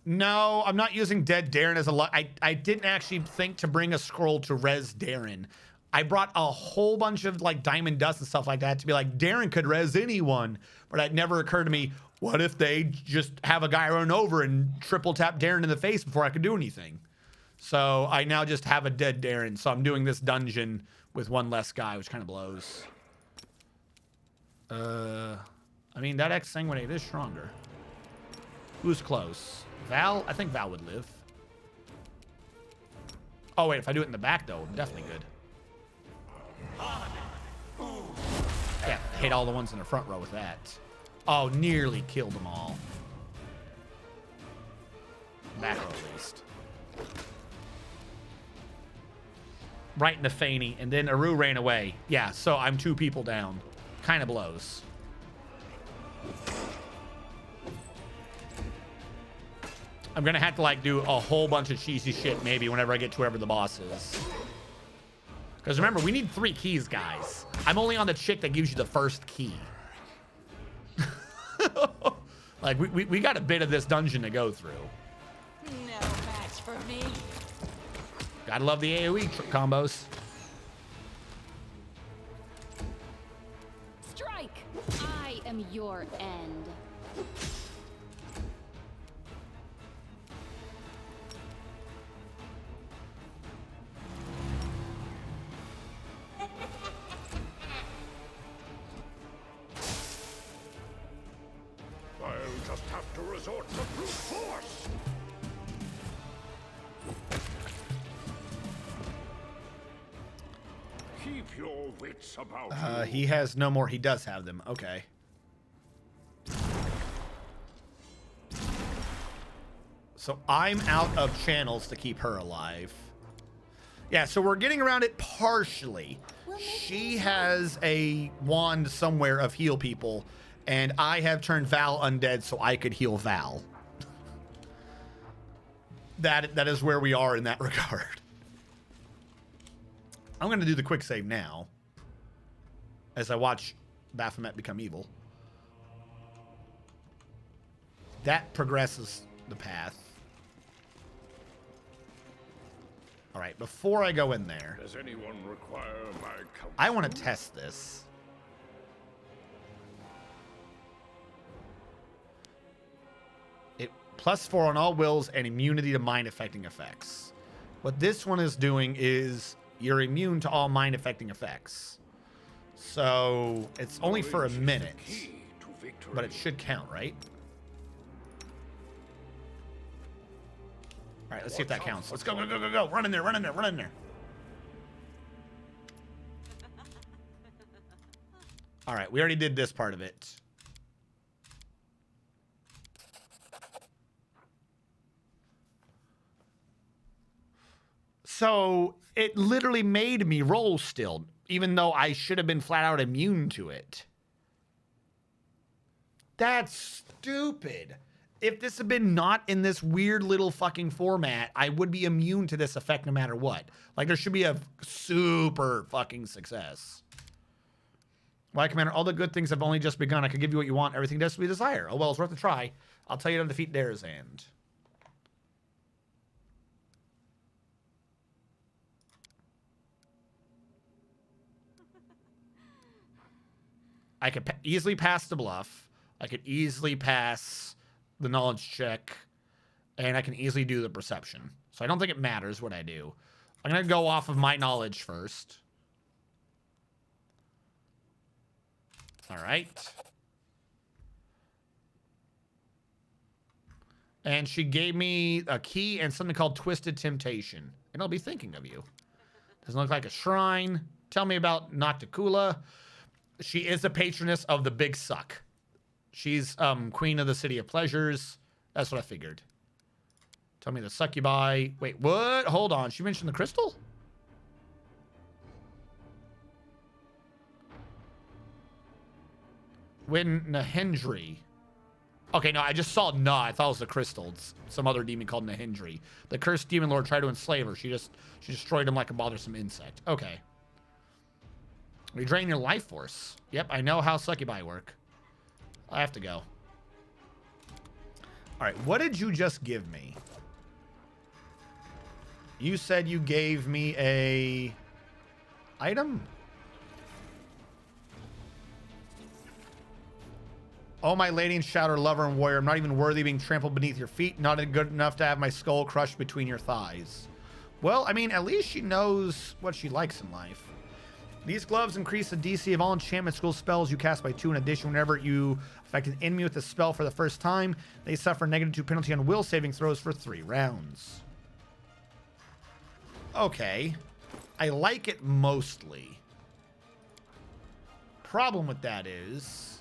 No, I'm not using Dead Darren as a I didn't actually think to bring a scroll to res Darren. I brought a whole bunch of like diamond dust and stuff like that to be like, Darren could res anyone. But it never occurred to me, what if they just have a guy run over and triple tap Darren in the face before I could do anything? So I now just have a dead Darren. So I'm doing this dungeon with one less guy, which kind of blows. I mean, that X sanguinate is stronger. Who's close? Val? I think Val would live. Oh, wait. If I do it in the back, though, definitely good. Yeah, hit all the ones in the front row with that. Oh, nearly killed them all. Back row, at least. Right in the Faney, and then Aru ran away. Yeah, so I'm 2 people down. Kind of blows. I'm gonna have to like do a whole bunch of cheesy shit maybe whenever I get to wherever the boss is. Because remember, we need 3 keys, guys. I'm only on the chick that gives you the first key. Like, we got a bit of this dungeon to go through. No match for me. Gotta love the AoE combos. Strike! I am your end. I'll just have to resort to brute force. Keep your wits about you. He has no more. He does have them. Okay. So I'm out of channels to keep her alive. Yeah, so we're getting around it partially. She has a wand somewhere of heal people, and I have turned Val undead so I could heal Val. That is where we are in that regard. I'm going to do the quick save now as I watch Baphomet become evil. That progresses the path. All right, before I go in there, Does anyone require my counsel? I want to test this. It +4 on all wills and immunity to mind affecting effects. What this one is doing is you're immune to all mind affecting effects. So it's only for a Knowledge is the minute, key to victory. but it should count, right? All right, let's see if that counts. Let's go, go, go, go, go. Run in there, run in there, run in there. All right, we already did this part of it. So it literally made me roll still, even though I should have been flat out immune to it. That's stupid. If this had been not in this weird little fucking format, I would be immune to this effect no matter what. Like, there should be a super fucking success. Why, Commander? All the good things have only just begun. I could give you what you want. Everything does we desire. Oh, well, it's worth a try. I'll tell you to defeat theirs and... I could easily pass the bluff. I could easily pass the knowledge check. And I can easily do the perception. So I don't think it matters what I do. I'm going to go off of my knowledge first. All right. And she gave me a key and something called Twisted Temptation. And I'll be thinking of you. Doesn't look like a shrine. Tell me about Nocticula. She is the patroness of the Big Suck. She's queen of the City of Pleasures. That's what I figured. Tell me the succubi. Wait, what? Hold on. She mentioned the crystal? When Nahendri. Okay, no, I just saw Na. I thought it was the crystal. It's some other demon called Nahendri. The cursed demon lord tried to enslave her. She destroyed him like a bothersome insect. Okay. You drain your life force. Yep, I know how succubi work. I have to go. All right, what did you just give me? You said you gave me a item? Oh, my lady and shouter, lover and warrior, I'm not even worthy of being trampled beneath your feet. Not good enough to have my skull crushed between your thighs. Well, I mean, at least she knows what she likes in life. These gloves increase the DC of all enchantment school spells you cast by 2. In addition, whenever you affect an enemy with a spell for the first time, they suffer a -2 penalty on will saving throws for 3 rounds. Okay. I like it mostly. Problem with that is...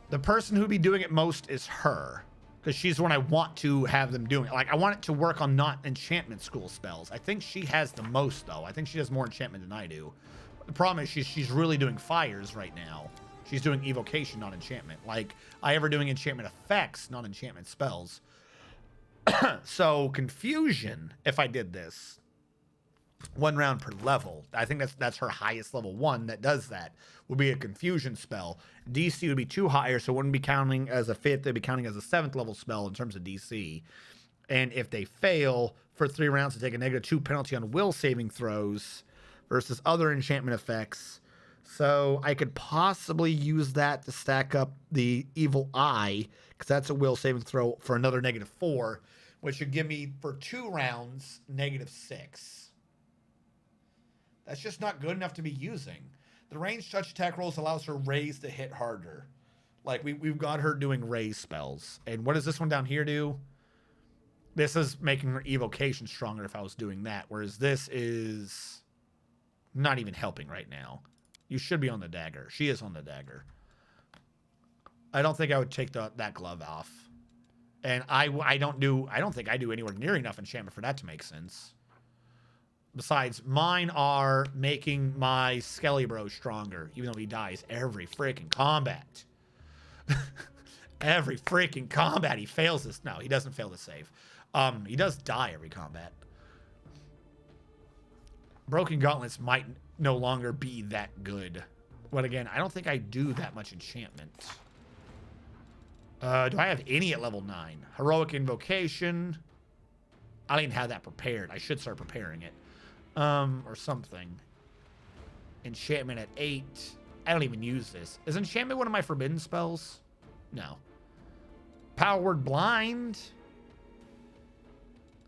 the person who'd be doing it most is her. Because she's the one I want to have them doing it. Like, I want it to work on not enchantment school spells. I think she has the most, though. I think she does more enchantment than I do. The problem is she's really doing fires right now. She's doing evocation, not enchantment. Like, I ever doing enchantment effects, not enchantment spells. So, confusion, if I did this. 1 round per level. I think that's her highest level 1 that does that. Would be a confusion spell. DC would be 2 higher, so it wouldn't be counting as a 5th, they'd be counting as a 7th level spell in terms of DC. And if they fail for 3 rounds to take a -2 penalty on will saving throws versus other enchantment effects. So I could possibly use that to stack up the Evil Eye, because that's a will saving throw for another -4, which would give me for 2 rounds -6. That's just not good enough to be using. The ranged touch attack rolls allows her raise to hit harder. Like we've got her doing raise spells. And what does this one down here do? This is making her evocation stronger if I was doing that, whereas this is not even helping right now. You should be on the dagger. She is on the dagger. I don't think I would take that glove off. And I don't think I do anywhere near enough enchantment for that to make sense. Besides, mine are making my Skelly Bro stronger, even though he dies every freaking combat. Every freaking combat he fails this. No, he doesn't fail the save. He does die every combat. Broken Gauntlets might no longer be that good. But again, I don't think I do that much enchantment. Do I have any at level 9? Heroic Invocation. I don't even have that prepared. I should start preparing it. Or something. Enchantment at 8. I don't even use this. Is enchantment one of my forbidden spells? No. Power Word Blind.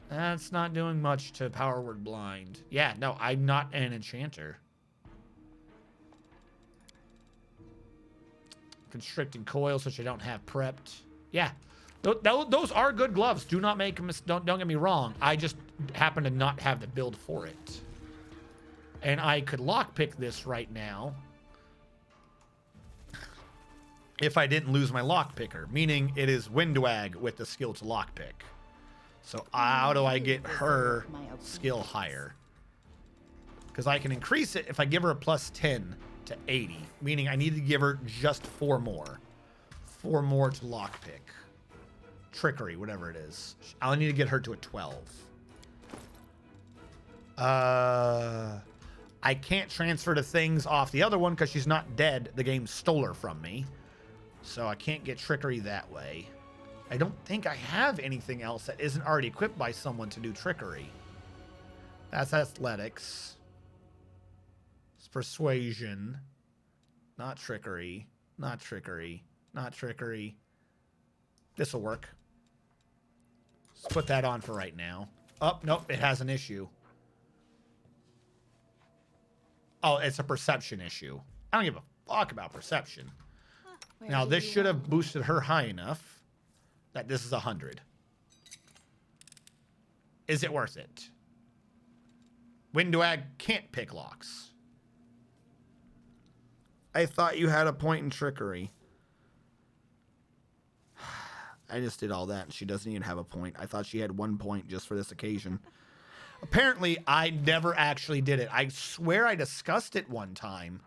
That's not doing much to Power Word Blind. Yeah, no, I'm not an enchanter. Constricting Coils, which I don't have prepped. Yeah, those are good gloves. Do not make them. Don't get me wrong. I just happen to not have the build for it. And I could lockpick this right now if I didn't lose my lockpicker, meaning it is Windwag with the skill to lockpick. So how do I get her skill higher? Because I can increase it if I give her a +10 to 80, meaning I need to give her just 4 more. 4 more to lockpick. Trickery, whatever it is. I'll need to get her to a 12. I can't transfer the things off the other one because she's not dead. The game stole her from me. So I can't get trickery that way. I don't think I have anything else that isn't already equipped by someone to do trickery. That's athletics. It's persuasion. Not trickery. Not trickery. Not trickery. This will work. Let's put that on for right now. Oh, nope, it has an issue. Oh, it's a perception issue. I don't give a fuck about perception. Now, this should have boosted her high enough that this is 100. Is it worth it? Windwag can't pick locks. I thought you had a point in trickery. I just did all that, and she doesn't even have a point. I thought she had 1 point just for this occasion. Apparently, I never actually did it. I swear I discussed it one time,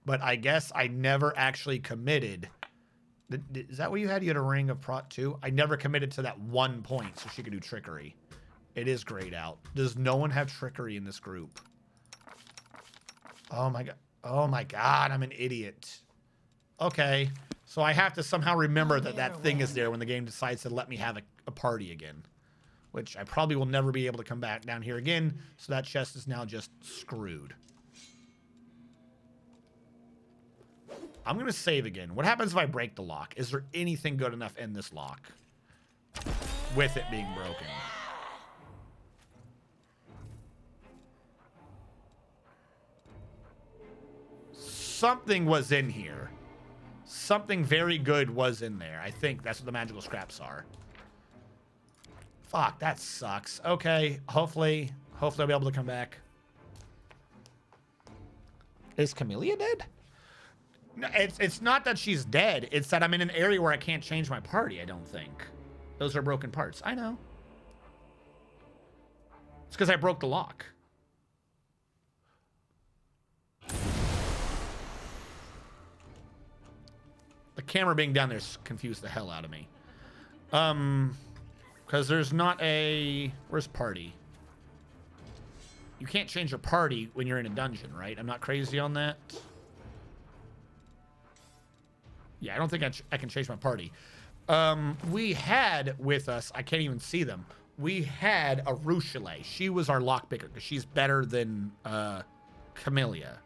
but I guess I never actually committed. Is that what you had? You had a ring of Prot 2? I never committed to that 1 point so she could do trickery. It is grayed out. Does no one have trickery in this group? Oh my god. Oh my god, I'm an idiot. Okay. So I have to somehow remember that that thing is there when the game decides to let me have a party again. Which I probably will never be able to come back down here again. So that chest is now just screwed. I'm going to save again. What happens if I break the lock? Is there anything good enough in this lock? With it being broken. Something was in here. Something very good was in there. I think that's what the magical scraps are. Fuck, that sucks. Okay, hopefully I'll be able to come back. Is Camellia dead? No, it's not that she's dead. It's that I'm in an area where I can't change my party, I don't think. Those are broken parts. I know. It's because I broke the lock. The camera being down there confused the hell out of me. Because there's not a... Where's party? You can't change your party when you're in a dungeon, right? I'm not crazy on that. Yeah, I don't think I can change my party. We had with us, I can't even see them. We had a Ruchele. She was our lockpicker because she's better than Camellia.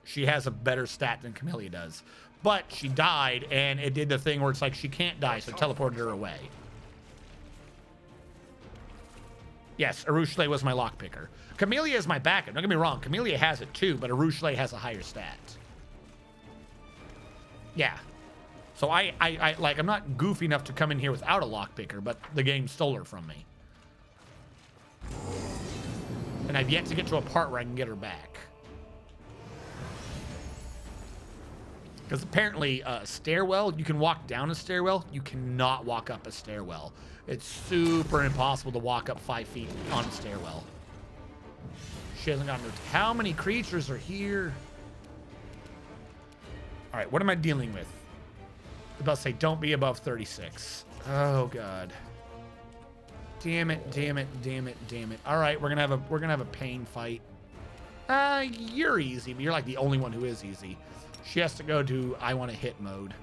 She has a better stat than Camellia does. But she died, and it did the thing where it's like she can't die, so teleported her away. Yes, Ruchele was my lockpicker. Camellia is my backup. Don't get me wrong, Camellia has it too, but Ruchele has a higher stat. Yeah. So I like, I'm not goofy enough to come in here without a lockpicker, but the game stole her from me. And I've yet to get to a part where I can get her back. Because apparently a stairwell, you can walk down a stairwell, you cannot walk up a stairwell. It's super impossible to walk up 5 feet on a stairwell. She hasn't gotten to. How many creatures are here? All right, what am I dealing with? I was about to say, don't be above 36. Oh God. Damn it, damn it, damn it, damn it. All right, we're gonna have a pain fight. You're easy, but you're like the only one who is easy. She has to go to I want to hit mode.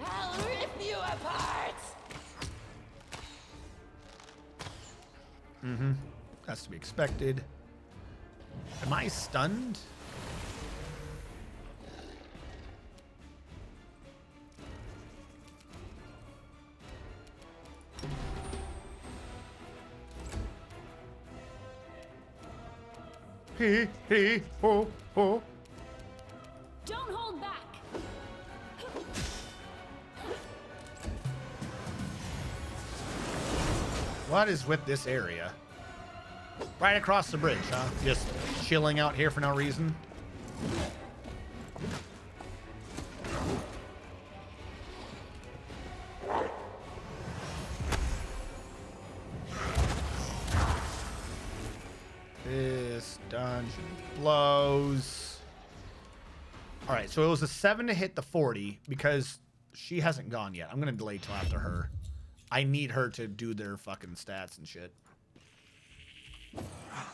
I'll rip you apart. Mm-hmm. That's to be expected. Am I stunned? He, ho, ho. Don't hold back. What is with this area? Right across the bridge, huh? Just chilling out here for no reason. This dungeon blows. All right, so it was a 7 to hit the 40 because she hasn't gone yet. I'm going to delay till after her. I need her to do their fucking stats and shit.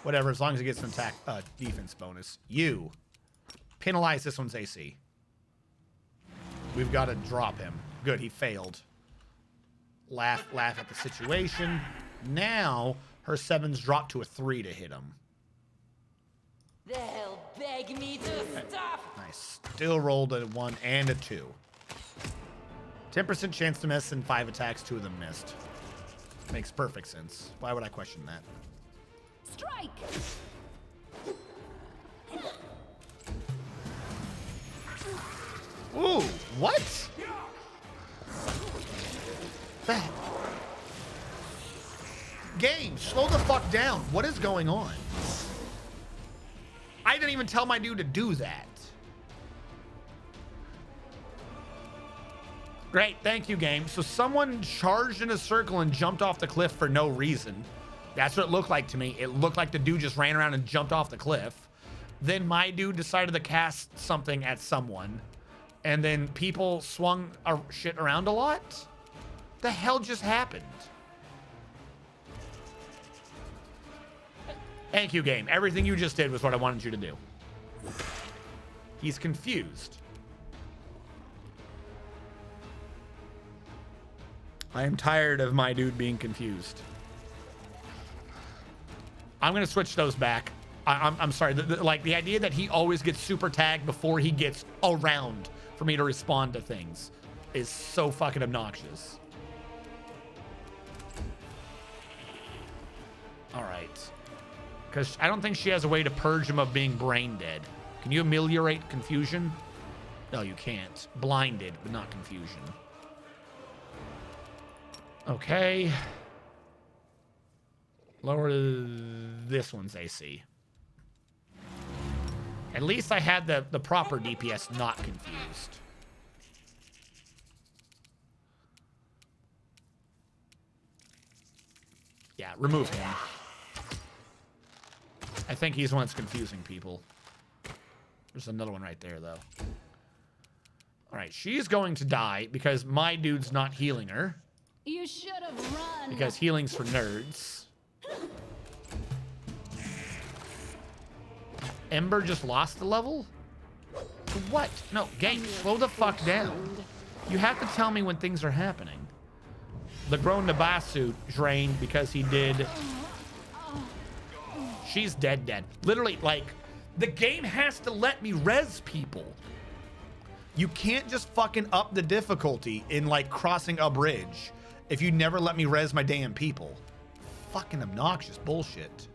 Whatever, as long as it gets an attack, defense bonus. You penalize this one's AC. We've got to drop him. Good, he failed. Laugh at the situation. Now her 7's dropped to a 3 to hit him. They'll beg me to stop. Nice. Still rolled a 1 and a 2. 10% chance to miss and 5 attacks, 2 of them missed. Makes perfect sense. Why would I question that? Strike! Ooh, what? That. Game, slow the fuck down. What is going on? I didn't even tell my dude to do that. Great, thank you, game. So someone charged in a circle and jumped off the cliff for no reason. That's what it looked like to me. It looked like the dude just ran around and jumped off the cliff. Then my dude decided to cast something at someone. And then people swung shit around a lot? The hell just happened? Thank you, game. Everything you just did was what I wanted you to do. He's confused. I am tired of my dude being confused. I'm going to switch those back. I'm sorry. Like, the idea that he always gets super tagged before he gets around for me to respond to things is so fucking obnoxious. All right. Because I don't think she has a way to purge him of being brain dead. Can you ameliorate confusion? No, you can't. Blinded, but not confusion. Okay. Lower this one's AC. At least I had the proper DPS not confused. Yeah, remove him. I think he's the one that's confusing people. There's another one right there, though. All right, she's going to die because my dude's not healing her. You should have run. Because healing's for nerds. Ember just lost the level? What? No, game, slow the fuck down. You have to tell me when things are happening. The grown Nabasu drained because he did. She's dead. Literally, like, the game has to let me res people. You can't just fucking up the difficulty in, like, crossing a bridge if you never let me res my damn people. Fucking obnoxious bullshit.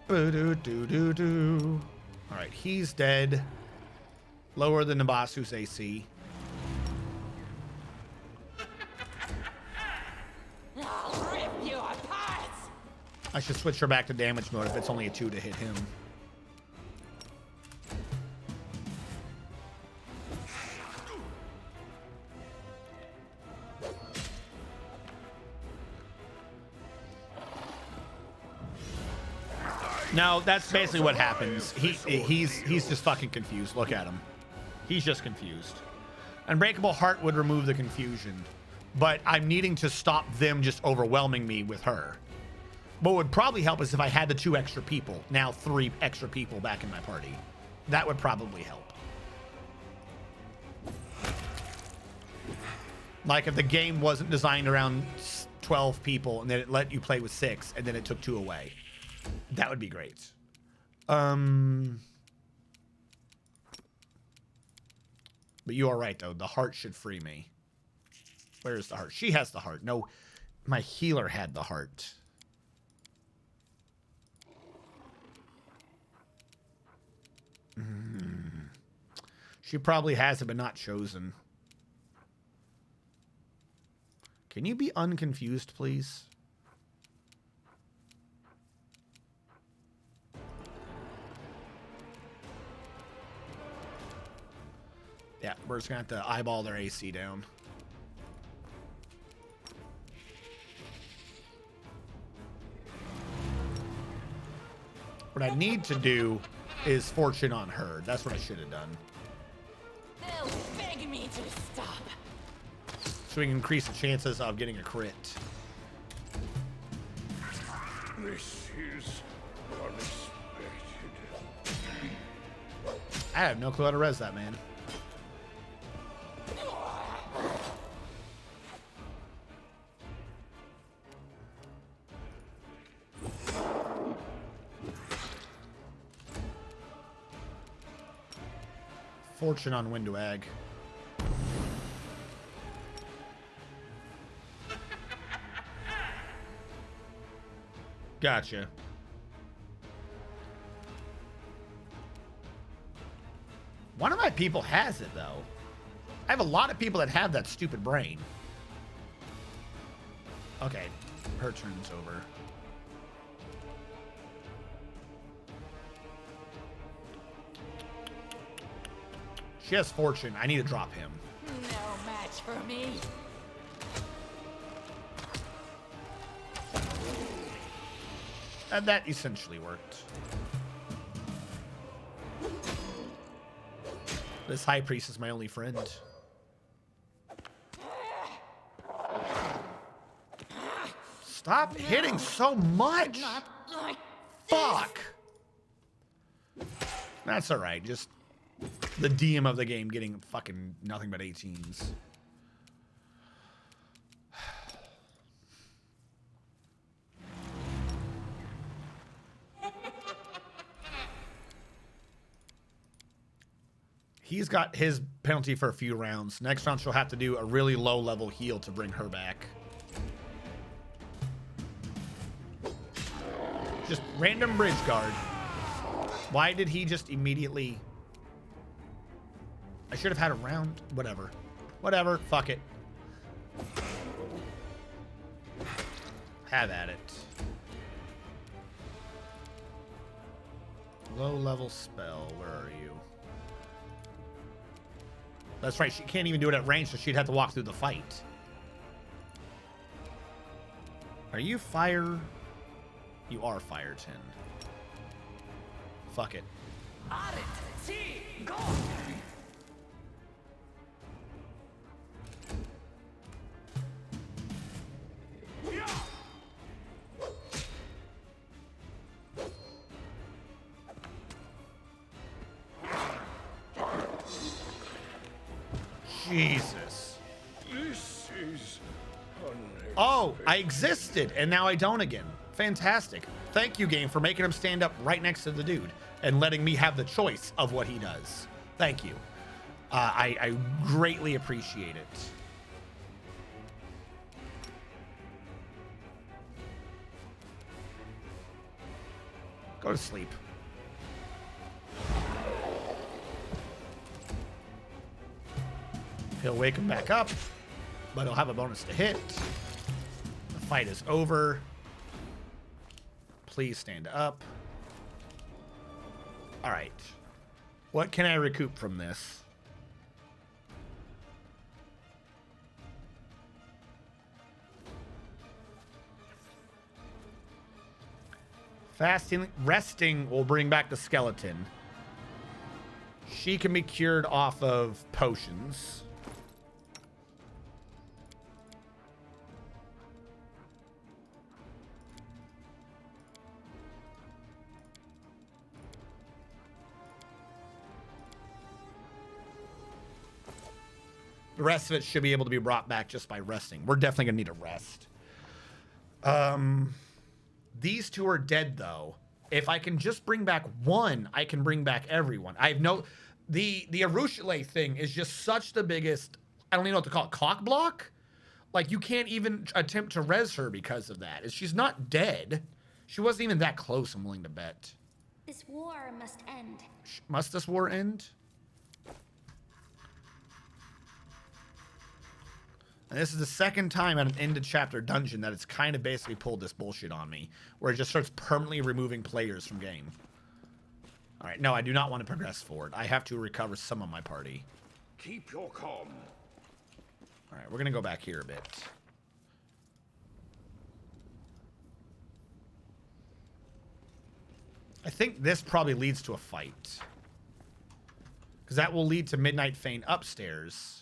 Boo-doo-doo-doo-doo. All right, he's dead. Lower than Nabasu's AC. I'll rip you apart! I should switch her back to damage mode if it's only a 2 to hit him. No, that's basically what happens. He's just fucking confused. Look at him. He's just confused. Unbreakable Heart would remove the confusion, but I'm needing to stop them just overwhelming me with her. What would probably help is if I had the 2 extra people, now 3 extra people back in my party. That would probably help. Like if the game wasn't designed around 12 people and then it let you play with 6 and then it took 2 away. That would be great. But you are right, though. The heart should free me. Where is the heart? She has the heart. No, my healer had the heart. She probably has it, but not chosen. Can you be unconfused, please? Yeah, we're just going to have to eyeball their AC down. What I need to do is fortune on her. That's what I should have done. They'll beg me to stop. So we can increase the chances of getting a crit. This is unexpected. I have no clue how to res that, man. Fortune on Window Egg. Gotcha. One of my people has it, though. I have a lot of people that have that stupid brain. Okay, her turn's over. She has fortune. I need to drop him. No match for me. And that essentially worked. This high priest is my only friend. Stop hitting so much. Not like Fuck. That's all right. Just the DM of the game getting fucking nothing but 18s. He's got his penalty for a few rounds. Next round, she'll have to do a really low level heal to bring her back. Just random bridge guard. Why did he just immediately... I should have had a round. Whatever. Whatever. Fuck it. Have at it. Low level spell. Where are you? That's right. She can't even do it at range, so she'd have to walk through the fight. Are you fire? You are fire 10. Fuck it. Go! Jesus. This is unexpected. Oh, I existed, and now I don't again. Fantastic. Thank you, game, for making him stand up right next to the dude and letting me have the choice of what he does. Thank you. I greatly appreciate it. Go to sleep. He'll wake him back up, but he'll have a bonus to hit. The fight is over. Please stand up. All right. What can I recoup from this? Resting will bring back the skeleton. She can be cured off of potions. The rest of it should be able to be brought back just by resting. We're definitely gonna need a rest. These two are dead though. If I can just bring back one, I can bring back everyone. I have no, the Arushale thing is just such the biggest, I don't even know what to call it, cock block? Like you can't even attempt to res her because of that. She's not dead. She wasn't even that close, I'm willing to bet. This war must end. Must this war end? And this is the second time at an ended chapter dungeon that it's kind of basically pulled this bullshit on me, where it just starts permanently removing players from game. All right, no, I do not want to progress forward. I have to recover some of my party. Keep your calm. All right, we're gonna go back here a bit. I think this probably leads to a fight, because that will lead to Midnight Fane upstairs.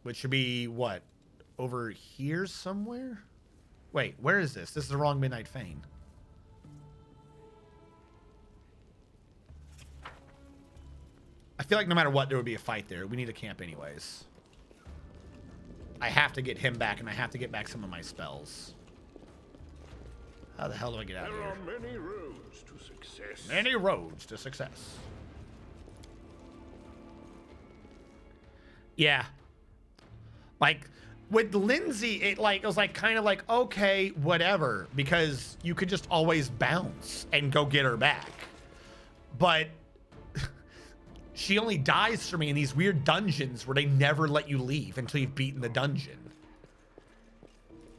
Which should be, what, over here somewhere? Wait, where is this? This is the wrong Midnight Fane. I feel like no matter what, there would be a fight there. We need to camp anyways. I have to get him back, and I have to get back some of my spells. How the hell do I get out of There here? are many roads to success. Many roads to success. Yeah. Like, with Lindsay, it was like kind of like, okay, whatever, because you could just always bounce and go get her back. But she only dies for me in these weird dungeons where they never let you leave until you've beaten the dungeon.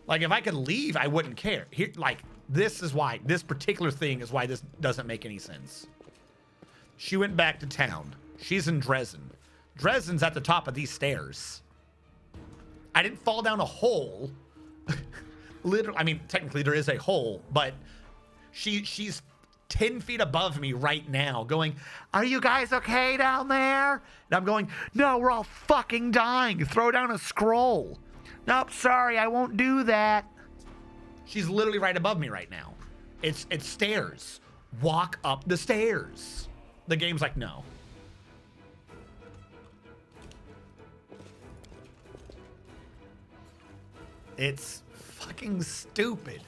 Like, if I could leave, I wouldn't care. Here, like, this is why, this particular thing is why this doesn't make any sense. She went back to town. She's in Dresden. Dresden's at the top of these stairs. I didn't fall down a hole. Literally, I mean, technically there is a hole, but she's 10 feet above me right now going, are you guys okay down there? And I'm going, no, we're all fucking dying. Throw down a scroll. Nope, sorry, I won't do that. She's literally right above me right now. It's stairs. Walk up the stairs. The game's like, no. It's fucking stupid.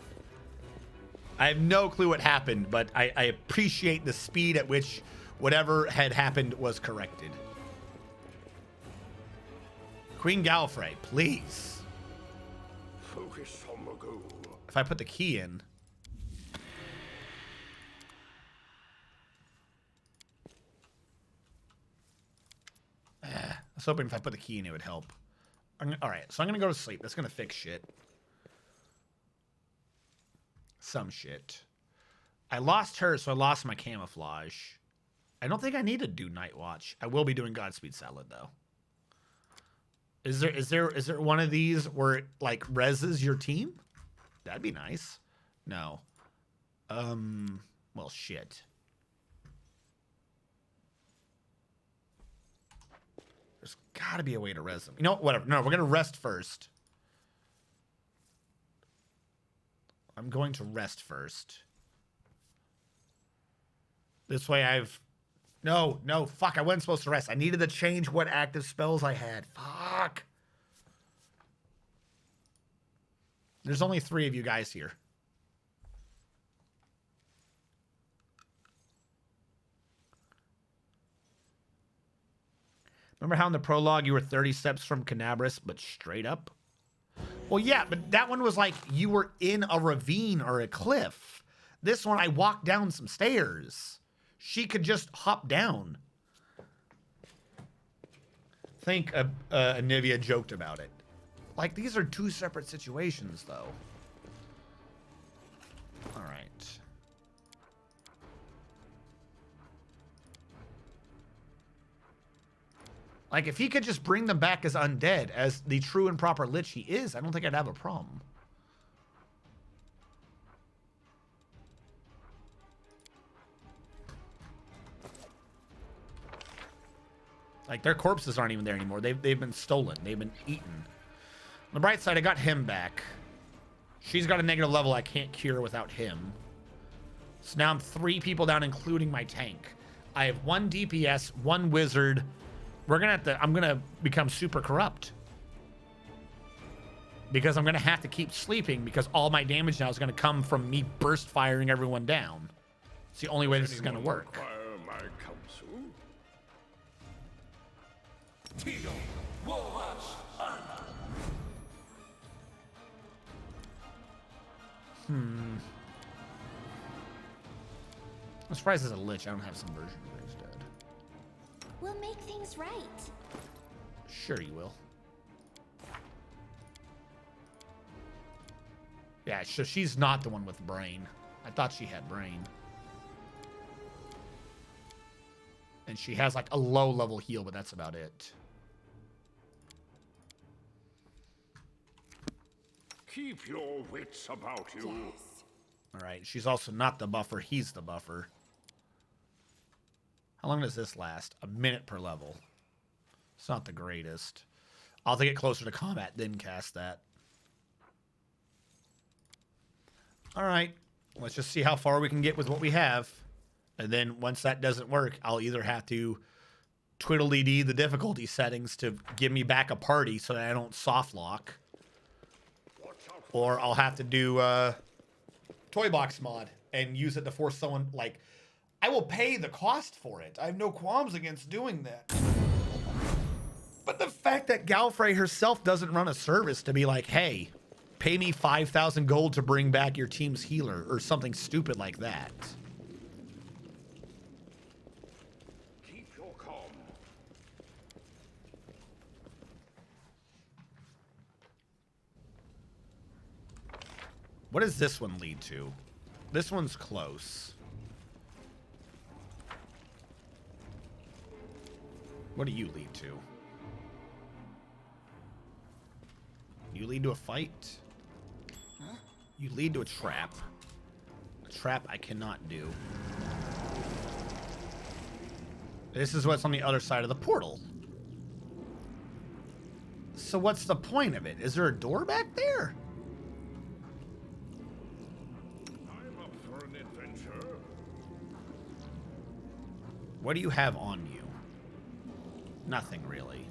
I have no clue what happened, but I appreciate the speed at which whatever had happened was corrected. Queen Galfrey, please. Focus on the goal. If I put the key in. I was hoping if I put the key in, it would help. All right, so I'm going to go to sleep. That's going to fix shit. Some shit. I lost her, so I lost my camouflage. I don't think I need to do Night Watch. I will be doing Godspeed Salad, though. Is there one of these where it, like, reses your team? That'd be nice. No. Well, shit. There's got to be a way to res them. You know what? Whatever. No, we're going to rest first. I'm going to rest first. This way I've No, no, fuck, I wasn't supposed to rest. I needed to change what active spells I had. Fuck. There's only 3 of you guys here. Remember how in the prologue you were 30 steps from Canabras, but straight up? Well, yeah, but that one was like you were in a ravine or a cliff. This one, I walked down some stairs. She could just hop down. I think Anivia joked about it. Like, these are 2 separate situations, though. All right. Like, if he could just bring them back as undead, as the true and proper Lich he is, I don't think I'd have a problem. Like, their corpses aren't even there anymore. They've been stolen. They've been eaten. On the bright side, I got him back. She's got a negative level I can't cure without him. So now I'm 3 people down, including my tank. I have 1 DPS, 1 wizard. We're gonna have to, I'm gonna become super corrupt. Because I'm gonna have to keep sleeping because all my damage now is gonna come from me burst firing everyone down. It's the only way this is gonna work. My counsel? I'm surprised as a Lich I don't have some version of it instead. We'll make things right. Sure you will. Yeah, so she's not the one with brain. I thought she had brain. And she has like a low level heal, but that's about it. Keep your wits about you. All right, she's also not the buffer. He's the buffer. How long does this last? A minute per level. It's not the greatest. I'll have to get closer to combat, then cast that. All right, let's just see how far we can get with what we have. And then once that doesn't work, I'll either have to twiddly-dee the difficulty settings to give me back a party so that I don't soft lock. Or I'll have to do Toy Box mod and use it to force someone, like, I will pay the cost for it. I have no qualms against doing that. But the fact that Galfrey herself doesn't run a service to be like, hey, pay me 5,000 gold to bring back your team's healer or something stupid like that. Keep your calm. What does this one lead to? This one's close. What do you lead to? You lead to a fight? Huh? You lead to a trap. A trap I cannot do. This is what's on the other side of the portal. So what's the point of it? Is there a door back there? I'm up for an adventure. What do you have on you? Nothing really.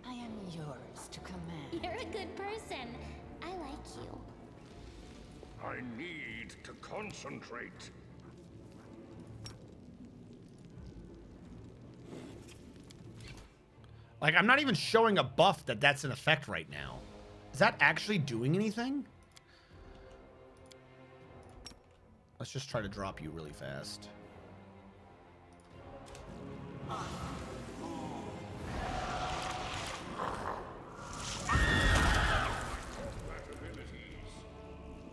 I am yours to command. You're a good person. I like you. I need to concentrate. Like, I'm not even showing a buff that's in effect right now. Is that actually doing anything? Let's just try to drop you really fast.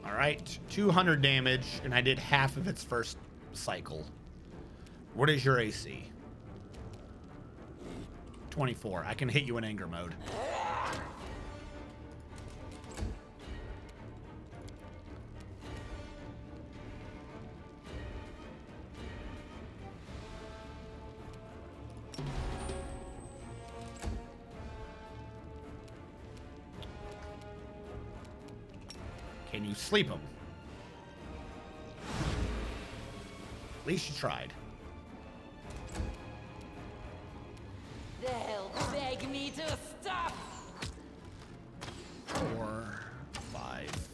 All right, 200 damage, and I did half of its first cycle. What is your AC? 24. I can hit you in anger mode. Can you sleep him? At least you tried. They'll beg me to stop. 4, 5.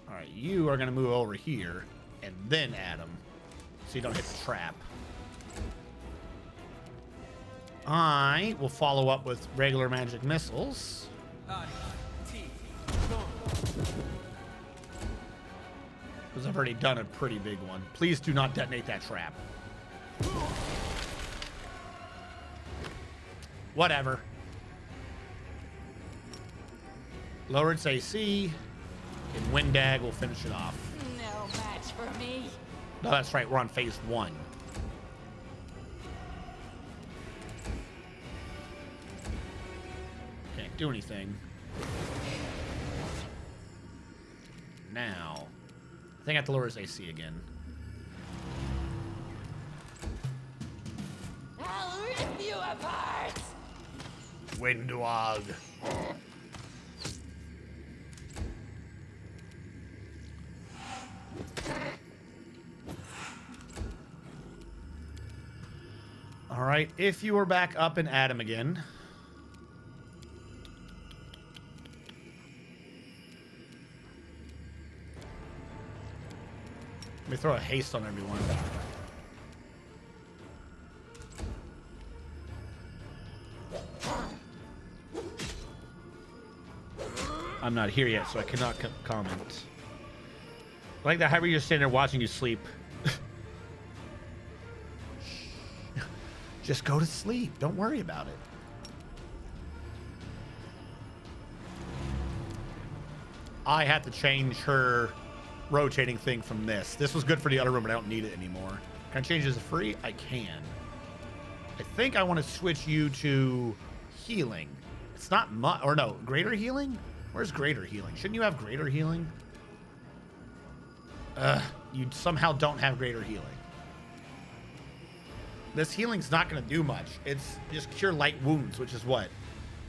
All right, you are going to move over here and then add them so you don't hit the trap. I will follow up with regular magic missiles. Because I've already done a pretty big one. Please do not detonate that trap. Whatever. Lower its AC, and Windag will finish it off. No match for me. No, that's right. We're on phase 1. Can't do anything. Now, I think I have to lower his AC again. I'll rip you apart. Windwag. All right, if you were back up and at him again. Let me throw a haste on everyone. I'm not here yet, so I cannot comment. I like that. However, you're sitting there watching you sleep. Just go to sleep. Don't worry about it. I had to change her rotating thing from this. This was good for the other room, but I don't need it anymore. Can I change this to free? I can. I think I want to switch you to healing. It's not much, or no, greater healing? Where's greater healing? Shouldn't you have greater healing? You somehow don't have greater healing. This healing's not going to do much. It's just cure light wounds, which is what?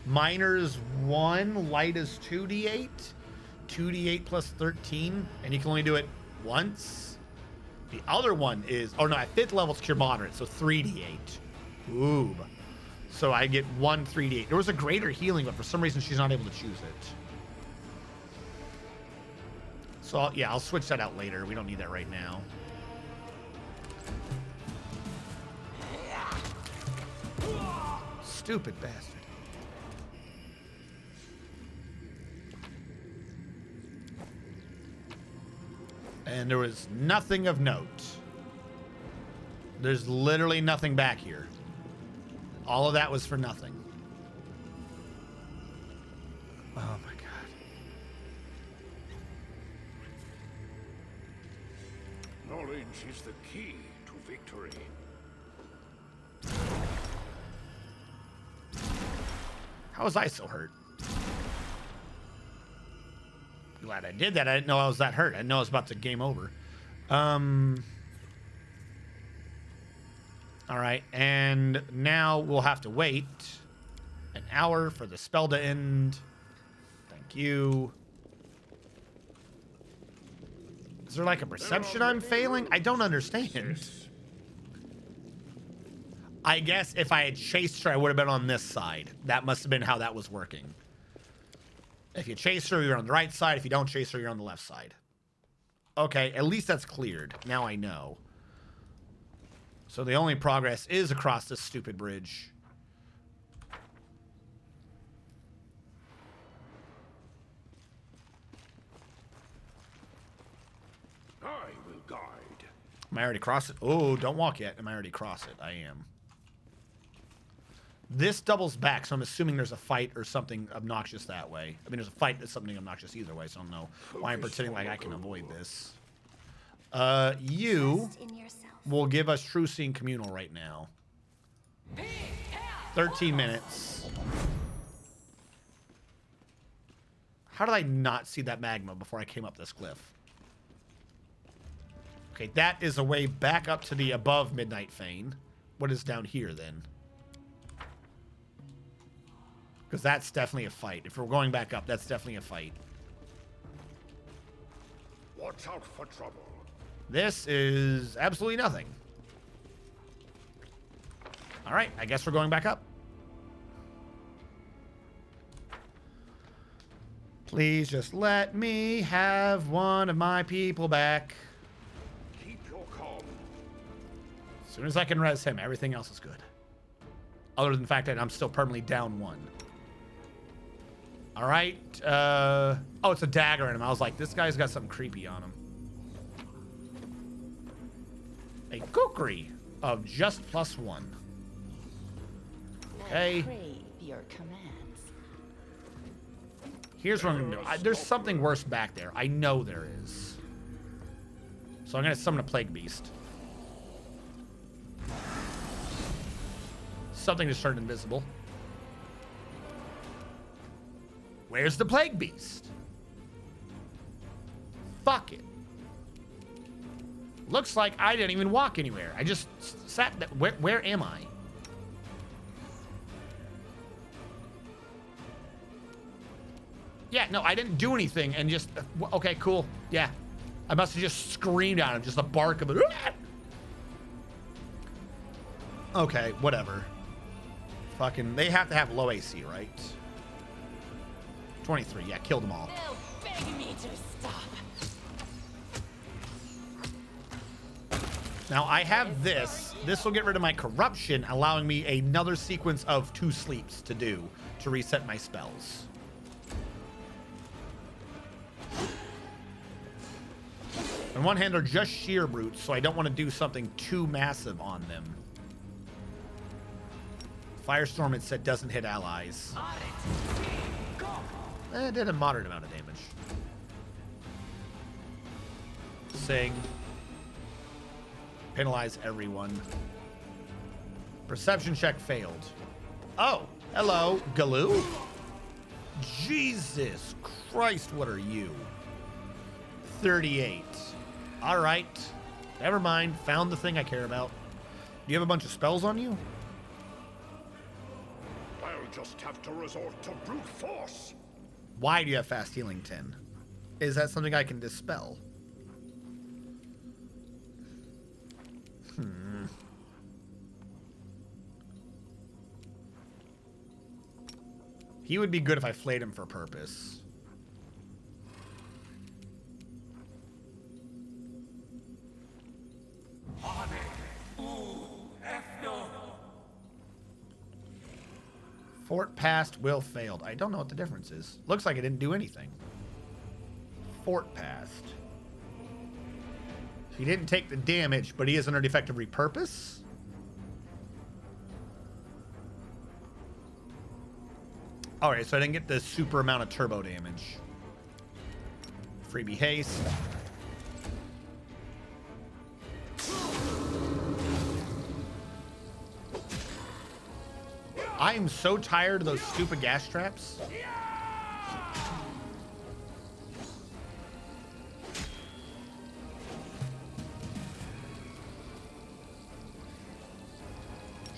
Minor's 1, light is 2d8. 2d8 plus 13, and you can only do it once. The other one is, oh no, at 5th level it's cure moderate, so 3d8. Ooh. So I get 1 3d8. There was a greater healing, but for some reason she's not able to choose it. So yeah, I'll switch that out later. We don't need that right now. Stupid bastard. And there was nothing of note. There's literally nothing back here. All of that was for nothing. Oh my god. Knowledge is the key to victory. How was I so hurt? Glad I did that. I didn't know I was that hurt. I didn't know I was about to game over. All right, and now we'll have to wait an hour for the spell to end. Thank you. Is there like a perception I'm failing? I don't understand. I guess if I had chased her, I would have been on this side. That must have been how that was working. If you chase her, you're on the right side. If you don't chase her, you're on the left side. Okay, at least that's cleared. Now I know. So the only progress is across this stupid bridge. I will guide. Am I already across it? Oh, don't walk yet. Am I already across it? I am. This doubles back, so I'm assuming there's a fight or something obnoxious that way. I mean, there's a fight that's something obnoxious either way, so I don't know why I'm pretending like I can avoid this. You will give us True Seeing Communal right now. 13 minutes. How did I not see that magma before I came up this cliff? Okay, that is a way back up to the above Midnight Fane. What is down here, then? Because that's definitely a fight. If we're going back up, that's definitely a fight. Watch out for trouble. This is absolutely nothing. All right, I guess we're going back up. Please just let me have one of my people back. Keep your calm. As soon as I can res him, everything else is good. Other than the fact that I'm still permanently down 1. All right. Oh, it's a dagger in him. I was like, this guy's got something creepy on him. A kukri of just +1. Okay. Crave your commands. Here's what I'm gonna do. There's something worse back there. I know there is. So I'm gonna summon a plague beast. Something just turned invisible. Where's the plague beast? Fuck it. Looks like I didn't even walk anywhere. I just sat there. Where am I? Yeah, no, I didn't do anything and just... Okay, cool. Yeah. I must have just screamed at him. Just a bark of it. Okay, whatever. Fucking... They have to have low AC, right? 23. Yeah, killed them all. They'll beg me to stop. Now, I have this. This will get rid of my corruption, allowing me another sequence of 2 sleeps to do to reset my spells. On one hand, they're just sheer brutes, so I don't want to do something too massive on them. Firestorm, it said, doesn't hit allies. It did a moderate amount of damage. Sing. Penalize everyone. Perception check failed. Oh, hello, Galoo. Jesus Christ, what are you? 38. All right. Never mind. Found the thing I care about. Do you have a bunch of spells on you? I'll just have to resort to brute force. Why do you have fast healing 10? Is that something I can dispel? He would be good if I flayed him for purpose. Fort passed, will failed. I don't know what the difference is. Looks like it didn't do anything. Fort passed. He didn't take the damage, but he is under defective repurpose. All right, so I didn't get the super amount of turbo damage. Freebie haste. I am so tired of those stupid gas traps.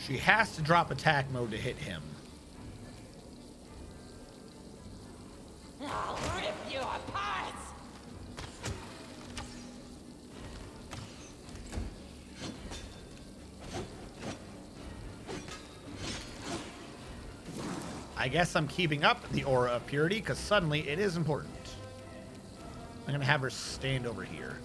She has to drop attack mode to hit him. I'll rip you apart. I guess I'm keeping up the aura of purity because suddenly it is important. I'm gonna have her stand over here.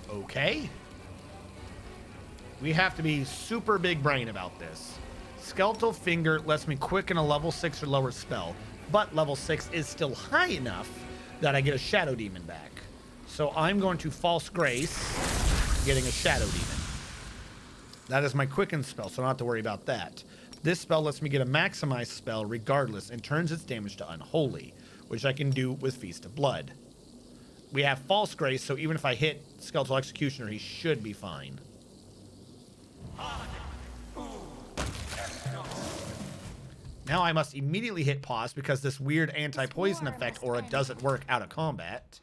Okay. We have to be super big brain about this. Skeletal Finger lets me quicken a level 6 or lower spell, but level 6 is still high enough that I get a Shadow Demon back. So I'm going to False Grace, getting a Shadow Demon. That is my quicken spell, so I don't have to worry about that. This spell lets me get a Maximize spell regardless and turns its damage to Unholy, which I can do with Feast of Blood. We have False Grace, so even if I hit Skeletal Executioner, he should be fine. Now I must immediately hit pause because this weird anti-poison effect aura doesn't work out of combat,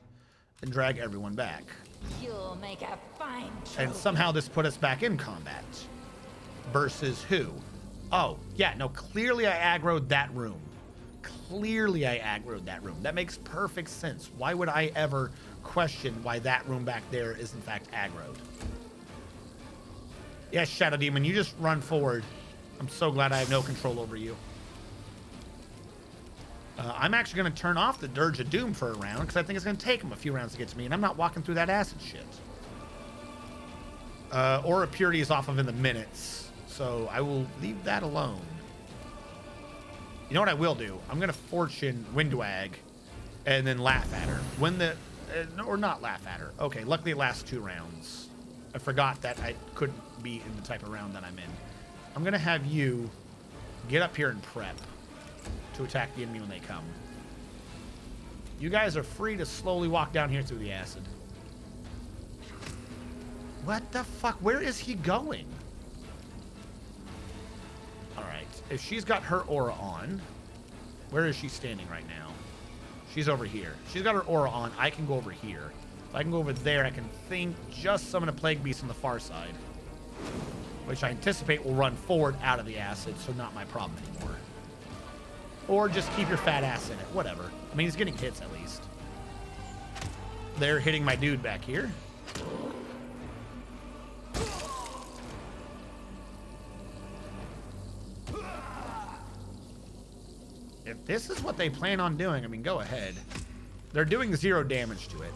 and drag everyone back. You'll make a fine And somehow this put us back in combat. Versus who? Oh, yeah, no, clearly I aggroed that room. Clearly I aggroed that room. That makes perfect sense. Why would I ever question why that room back there is in fact aggroed? Yes, Shadow Demon, you just run forward. I'm so glad I have no control over you. I'm actually going to turn off the Dirge of Doom for a round because I think it's going to take him a few rounds to get to me, and I'm not walking through that acid shit. Aura Purity is off of in the minutes, so I will leave that alone. You know what I will do? I'm going to Fortune Windwag and then laugh at her. When the... or not laugh at her. Okay, luckily it lasts 2 rounds. I forgot that I couldn't be in the type of round that I'm in. I'm going to have you get up here and prep to attack the enemy when they come. You guys are free to slowly walk down here through the acid. What the fuck? Where is he going? Alright. If she's got her aura on, where is she standing right now? She's over here. She's got her aura on. I can go over here. If I can go over there, I can think just summon a Plague Beast on the far side, which I anticipate will run forward out of the acid, so not my problem anymore. Or just keep your fat ass in it. Whatever. I mean, he's getting hits at least. They're hitting my dude back here. If this is what they plan on doing, I mean, go ahead. They're doing 0 damage to it.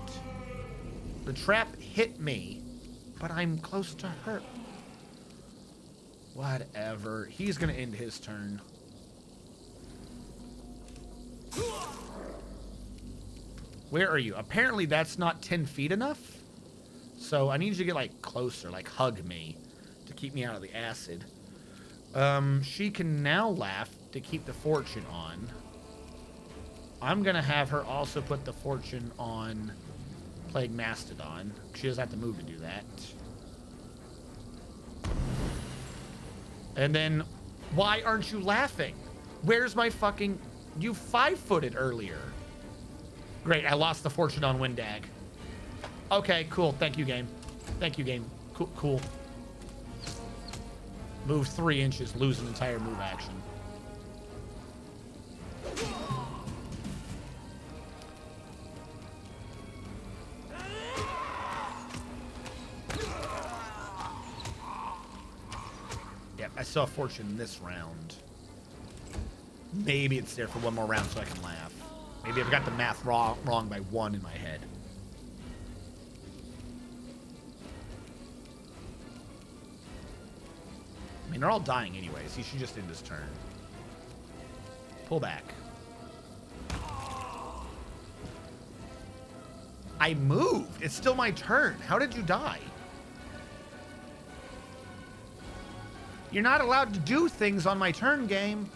The trap hit me, but I'm close to her. Whatever. He's going to end his turn. Where are you? Apparently that's not 10 feet enough. So I need you to get like closer, like hug me to keep me out of the acid. She can now laugh to keep the fortune on. I'm going to have her also put the fortune on Plague Mastodon. She doesn't have to move to do that. And then, why aren't you laughing? Where's my fucking... You 5-footed earlier. Great, I lost the fortune on Windag. Okay, cool. Thank you, game. Thank you, game. Cool. Move 3 inches, lose an entire move action. Yep, I saw a fortune this round. Maybe it's there for 1 more round so I can laugh. Maybe I've got the math wrong by 1 in my head. I mean, they're all dying anyways. He should just end his turn. Pull back. I moved. It's still my turn. How did you die? You're not allowed to do things on my turn, game.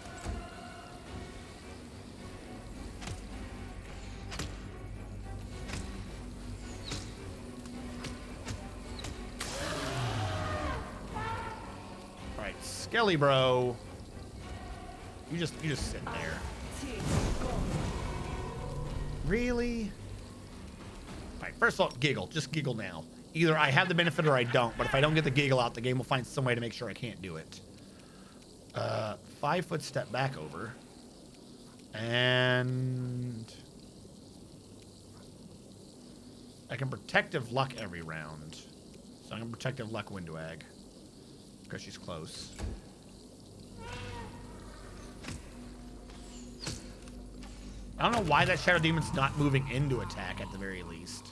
Skelly bro, you just sit there. Really? All right, first of all, giggle. Just giggle now. Either I have the benefit or I don't, but if I don't get the giggle out, the game will find some way to make sure I can't do it. 5-foot step back over. And I can protective luck every round. So I'm gonna protective luck Windwag. Because she's close. I don't know why that Shadow Demon's not moving into attack at the very least.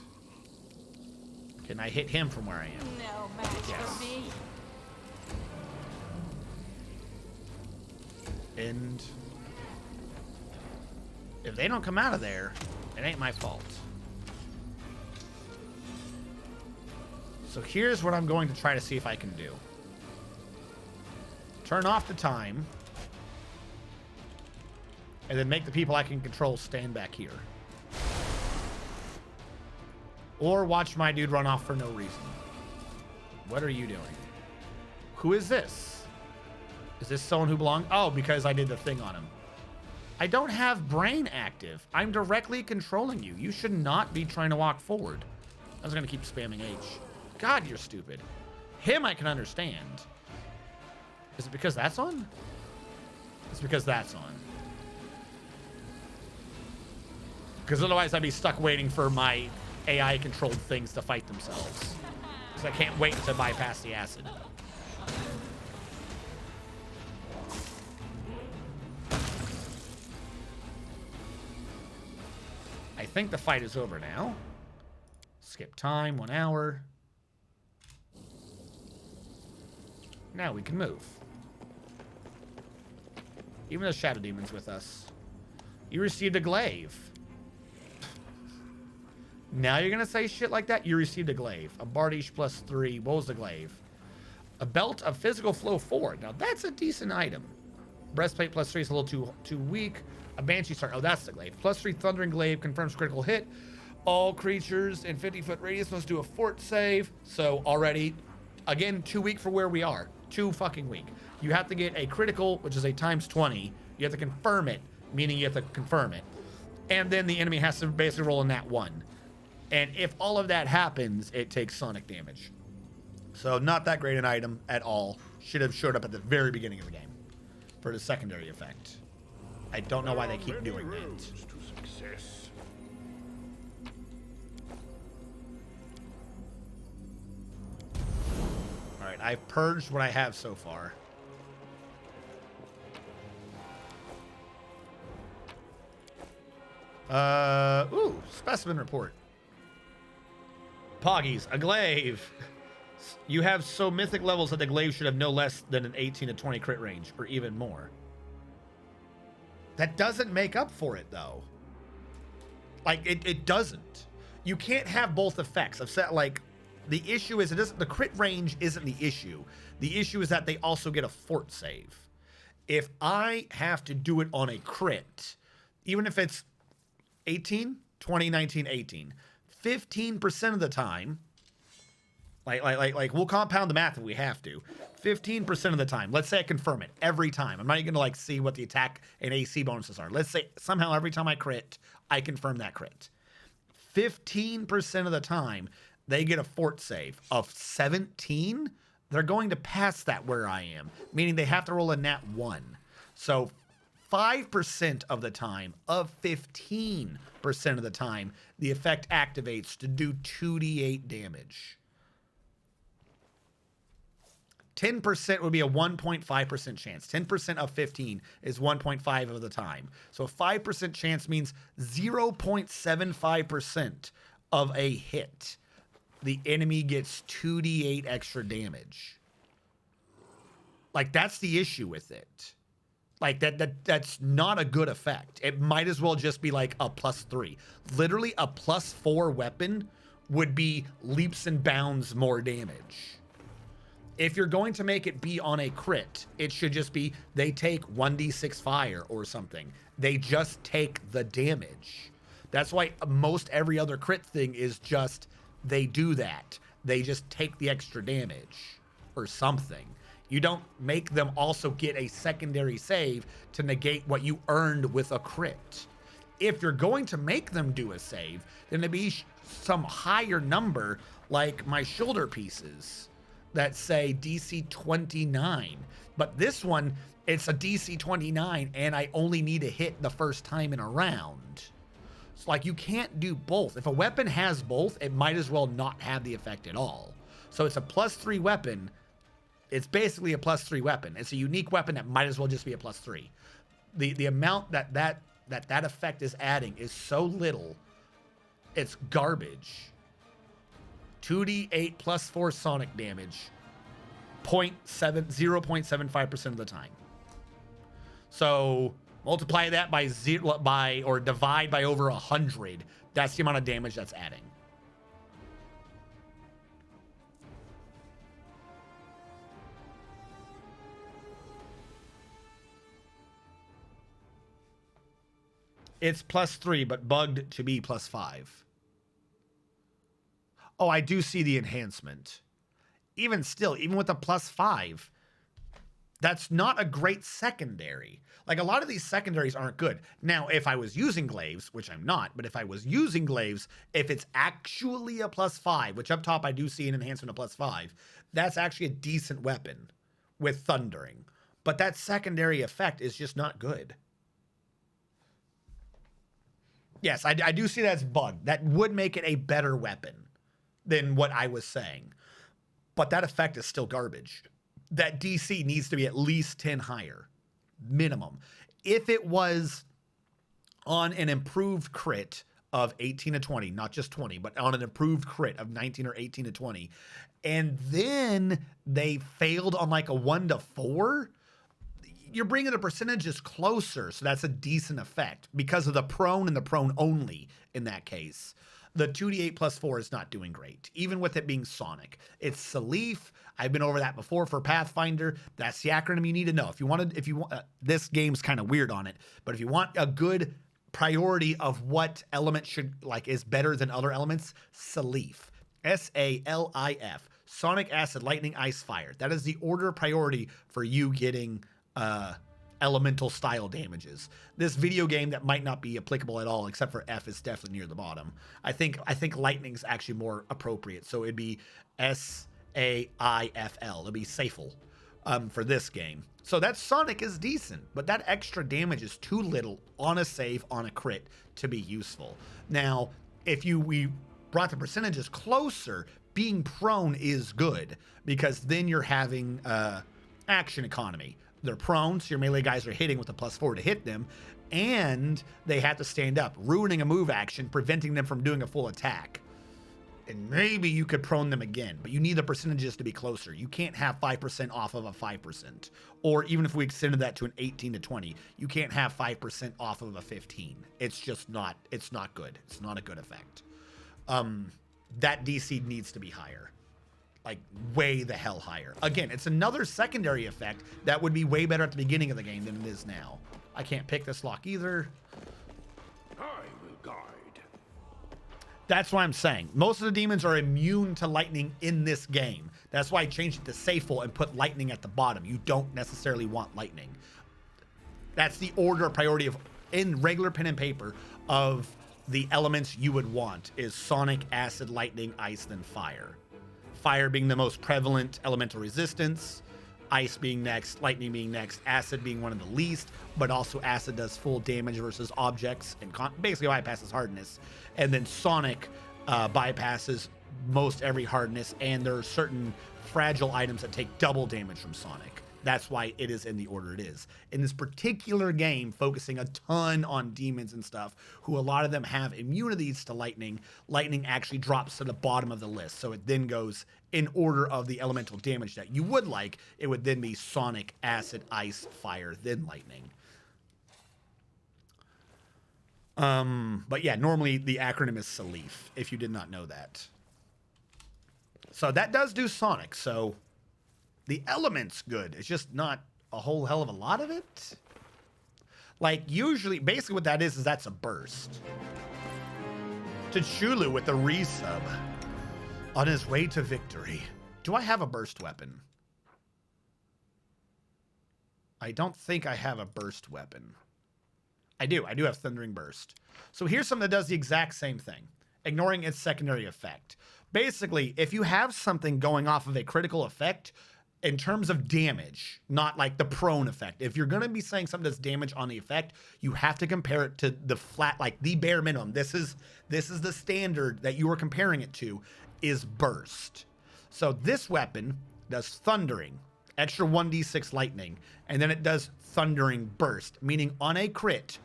Can I hit him from where I am? No match for me. And if they don't come out of there, it ain't my fault. So here's what I'm going to try to see if I can do. Turn off the time. And then make the people I can control stand back here. Or watch my dude run off for no reason. What are you doing? Who is this? Is this someone who belongs? Oh, because I did the thing on him. I don't have brain active. I'm directly controlling you. You should not be trying to walk forward. I was going to keep spamming H. God, you're stupid. Him I can understand. Is it because that's on? It's because that's on. Because otherwise I'd be stuck waiting for my AI-controlled things to fight themselves. Because I can't wait to bypass the acid. I think the fight is over now. Skip time, 1 hour. Now we can move. Even the Shadow Demon's with us. You received a glaive. Now you're gonna say shit like that? You received a glaive. A Bardish +3. What was the glaive? A belt of physical flow 4. Now that's a decent item. Breastplate +3 is a little too weak. A Banshee Star. Oh, that's the glaive. +3 Thundering Glaive confirms critical hit. All creatures in 50-foot radius must do a fort save. So already, again, too weak for where we are. Too fucking weak. You have to get a critical, which is a ×20. You have to confirm it, meaning you have to confirm it. And then the enemy has to basically roll in that 1. And if all of that happens, it takes sonic damage. So not that great an item at all. Should have showed up at the very beginning of the game for the secondary effect. I don't know why they keep doing that. To success. All right, I've purged what I have so far. Ooh, specimen report. Poggies, a glaive. You have so mythic levels that the glaive should have no less than an 18 to 20 crit range, or even more. That doesn't make up for it, though. Like, it doesn't. You can't have both effects. I've said, like, the issue is, the crit range isn't the issue. The issue is that they also get a fort save. If I have to do it on a crit, even if it's 18, 20, 19, 18, 15% of the time, like we'll compound the math if we have to. 15% of the time, let's say I confirm it every time. I'm not even gonna like see what the attack and AC bonuses are. Let's say somehow every time I crit, I confirm that crit. 15% of the time, they get a fort save. Of 17, they're going to pass that where I am, meaning they have to roll a nat 1. So 5% of the time, of 15% of the time, the effect activates to do 2d8 damage. 10% would be a 1.5% chance. 10% of 15 is 1.5 of the time. So a 5% chance means 0.75% of a hit. The enemy gets 2d8 extra damage. Like, that's the issue with it. Like, that's not a good effect. It might as well just be like a +3. Literally, a +4 weapon would be leaps and bounds more damage. If you're going to make it be on a crit, it should just be they take 1d6 fire or something. They just take the damage. That's why most every other crit thing is just they do that. They just take the extra damage or something. You don't make them also get a secondary save to negate what you earned with a crit. If you're going to make them do a save, then it'd be some higher number, like my shoulder pieces that say DC 29. But this one, it's a DC 29 and I only need to hit the first time in a round. It's like, you can't do both. If a weapon has both, it might as well not have the effect at all. So it's a +3 weapon. It's basically a +3 weapon. It's a unique weapon that might as well just be a +3. The amount that effect is adding is so little, it's garbage. 2d8 +4 sonic damage, 0.75% of the time. So multiply that by or divide by over 100. That's the amount of damage that's adding. It's +3, but bugged to be +5. Oh, I do see the enhancement. Even still, even with a +5, That's not a great secondary. Like, a lot of these secondaries aren't good. Now, if I was using glaives, which I'm not, but if I was using glaives, if it's actually a +5, which up top I do see an enhancement of +5, that's actually a decent weapon with thundering. But that secondary effect is just not good. Yes, I do see that as bugged. That would make it a better weapon than what I was saying. But that effect is still garbage. That DC needs to be at least 10 higher, minimum. If it was on an improved crit of 18 to 20, not just 20, but on an improved crit of 19 or 18 to 20, and then they failed on like a 1 to 4, you're bringing the percentages closer, so that's a decent effect because of the prone and the prone only in that case. The 2d8 +4 is not doing great, even with it being Sonic. It's Seelah. I've been over that before for Pathfinder. That's the acronym you need to know. If you want, this game's kind of weird on it, but if you want a good priority of what element should is better than other elements, Seelah, SALIF, Sonic, Acid, Lightning, Ice, Fire. That is the order of priority for you getting elemental style damages. This video game that might not be applicable at all, except for F, is definitely near the bottom. I think lightning's actually more appropriate, so it'd be SAIFL. It'd be Safel for this game. So that Sonic is decent, but that extra damage is too little on a save on a crit to be useful. Now, if we brought the percentages closer, being prone is good because then you're having action economy. They're prone, so your melee guys are hitting with a +4 to hit them, and they have to stand up, ruining a move action, preventing them from doing a full attack. And maybe you could prone them again, but you need the percentages to be closer. You can't have 5% off of a 5%. Or even if we extended that to an 18 to 20, you can't have 5% off of a 15. It's just not, it's not good. It's not a good effect. That DC needs to be higher. Like, way the hell higher. Again, it's another secondary effect that would be way better at the beginning of the game than it is now. I can't pick this lock either. I will guide. That's what I'm saying. Most of the demons are immune to lightning in this game. That's why I changed it to Safel and put lightning at the bottom. You don't necessarily want lightning. That's the order of priority of, in regular pen and paper, of the elements you would want is Sonic, Acid, Lightning, Ice, then Fire. Fire being the most prevalent elemental resistance, Ice being next, Lightning being next, Acid being one of the least, but also Acid does full damage versus objects and basically bypasses hardness. And then Sonic bypasses most every hardness, and there are certain fragile items that take double damage from Sonic. That's why it is in the order it is. In this particular game, focusing a ton on demons and stuff, who a lot of them have immunities to lightning, lightning actually drops to the bottom of the list. So it then goes in order of the elemental damage that you would like. It would then be Sonic, Acid, Ice, Fire, then Lightning. But yeah, normally the acronym is Seelah, if you did not know that. So that does do Sonic, so the element's good. It's just not a whole hell of a lot of it. Like, usually, basically what that is that's a burst. To Chulu with the resub. On his way to victory. Do I have a burst weapon? I don't think I have a burst weapon. I do. I do have Thundering Burst. So here's something that does the exact same thing, ignoring its secondary effect. Basically, if you have something going off of a critical effect, in terms of damage, not like the prone effect. If you're going to be saying something that's damage on the effect, you have to compare it to the flat, like the bare minimum. This is the standard that you are comparing it to, is burst. So this weapon does thundering, extra 1d6 lightning, and then it does thundering burst, meaning on a crit,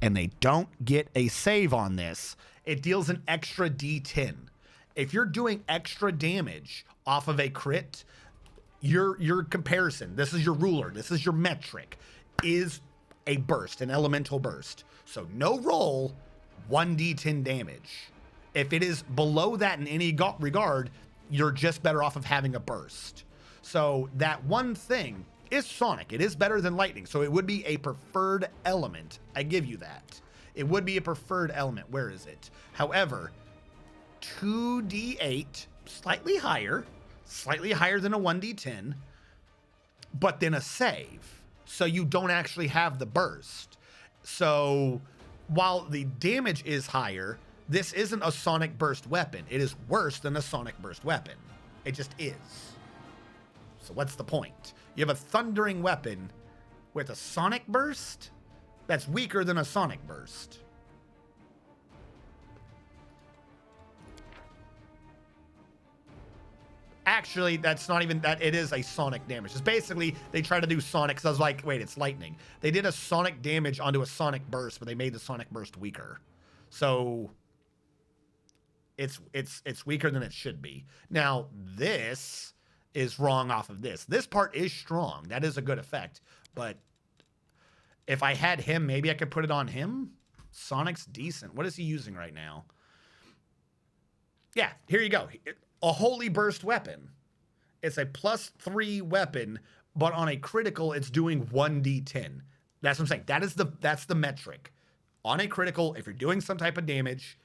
and they don't get a save on this, it deals an extra d10. If you're doing extra damage off of a crit, your comparison, this is your ruler, this is your metric, is a burst, an elemental burst. So no roll, 1d10 damage. If it is below that in any regard, you're just better off of having a burst. So that one thing is Sonic. It is better than lightning, so it would be a preferred element. I give you that. It would be a preferred element. Where is it? However, 2d8, slightly higher than a 1d10, but then a save. So you don't actually have the burst. So while the damage is higher, this isn't a sonic burst weapon. It is worse than a sonic burst weapon. It just is. So what's the point? You have a thundering weapon with a sonic burst that's weaker than a sonic burst. Actually, that's not even that. It is a sonic damage. It's basically, they try to do sonic, because I was like, wait, it's lightning. They did a sonic damage onto a sonic burst, but they made the sonic burst weaker. So it's weaker than it should be. Now, this is wrong off of this. This part is strong. That is a good effect. But if I had him, maybe I could put it on him. Sonic's decent. What is he using right now? Yeah, here you go. A holy burst weapon. It's a +3 weapon, but on a critical, it's doing 1d10. That's what I'm saying. That's the metric. On a critical, if you're doing some type of damage,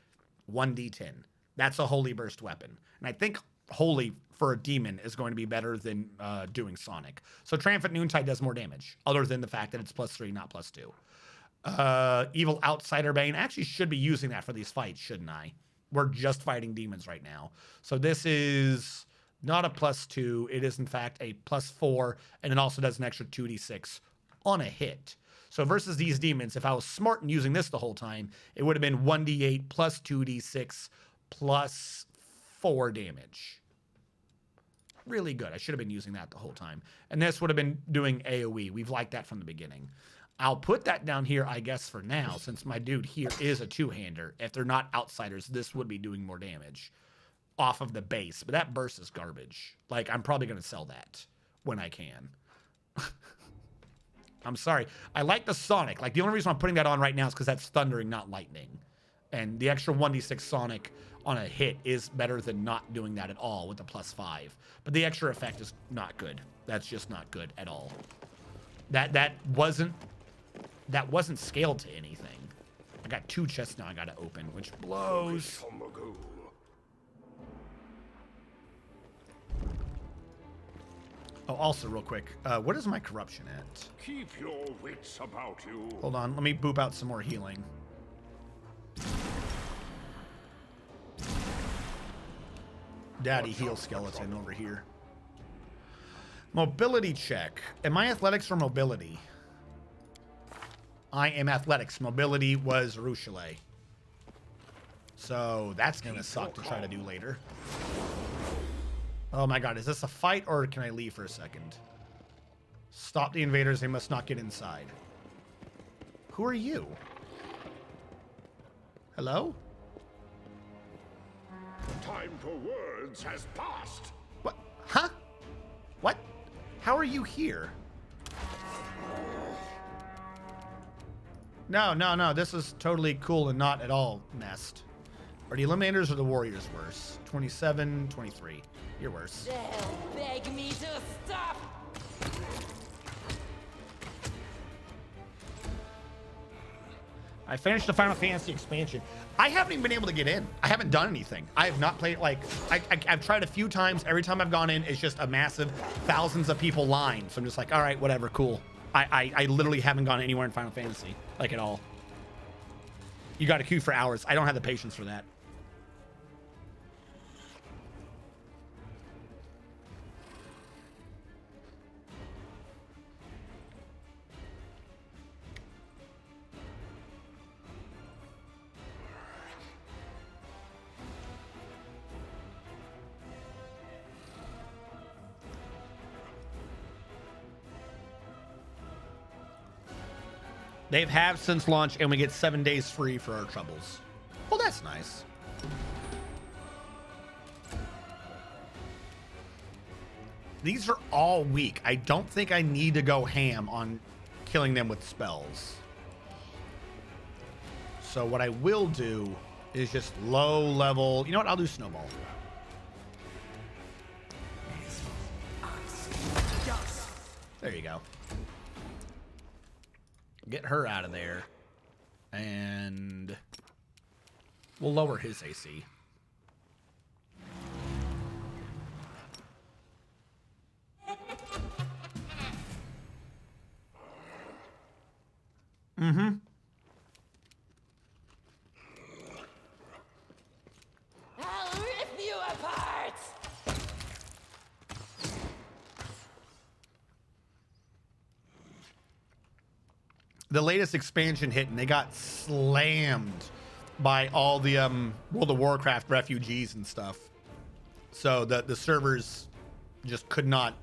1d10. That's a holy burst weapon. And I think holy for a demon is going to be better than doing sonic. So Triumphant Noontide does more damage, other than the fact that it's +3, not +2. Evil Outsider Bane. I actually should be using that for these fights, shouldn't I? We're just fighting demons right now. So this is not a +2. It is, in fact, a +4, and it also does an extra 2d6 on a hit. So versus these demons, if I was smart and using this the whole time, it would have been 1d8 plus 2d6 plus 4 damage. Really good. I should have been using that the whole time. And this would have been doing AoE. We've liked that from the beginning. I'll put that down here, I guess, for now, since my dude here is a two-hander. If they're not outsiders, this would be doing more damage off of the base. But that burst is garbage. Like, I'm probably going to sell that when I can. I'm sorry. I like the sonic. Like, the only reason I'm putting that on right now is because that's thundering, not lightning. And the extra 1d6 sonic on a hit is better than not doing that at all with the +5. But the extra effect is not good. That's just not good at all. That wasn't scaled to anything. I got 2 chests now I gotta open, which blows. Oh, also real quick, what is my corruption at? Keep your wits about you. Hold on, let me boop out some more healing. Daddy heal skeleton over here. Mobility check. Am I athletics or mobility? I am athletics. Mobility was Ruchele. So that's gonna suck to try to do later. Oh my god, is this a fight or can I leave for a second? Stop the invaders, they must not get inside. Who are you? Hello? Time for words has passed. What? Huh? What? How are you here? No. This is totally cool and not at all messed. Are the Eliminators or the Warriors worse? 27, 23. You're worse. They'll beg me to stop. I finished the Final Fantasy expansion. I haven't even been able to get in. I haven't done anything. I have not played, like, I've tried a few times. Every time I've gone in, it's just a massive thousands of people line. So I'm just like, all right, whatever, cool. I literally haven't gone anywhere in Final Fantasy, like at all. You got to queue for hours. I don't have the patience for that. They've halved since launch, and we get 7 days free for our troubles. Well, that's nice. These are all weak. I don't think I need to go ham on killing them with spells. So what I will do is just low level. You know what? I'll do Snowball. There you go. Get her out of there. And we'll lower his AC. Mm-hmm. I'll rip you apart! The latest expansion hit, and they got slammed by all the World of Warcraft refugees and stuff. So the servers just could not.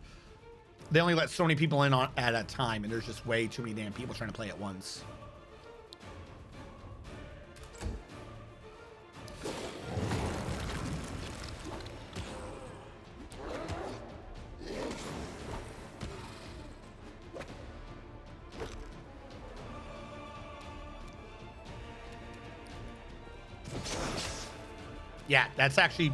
They only let so many people in at a time, and there's just way too many damn people trying to play at once. Yeah, that's actually...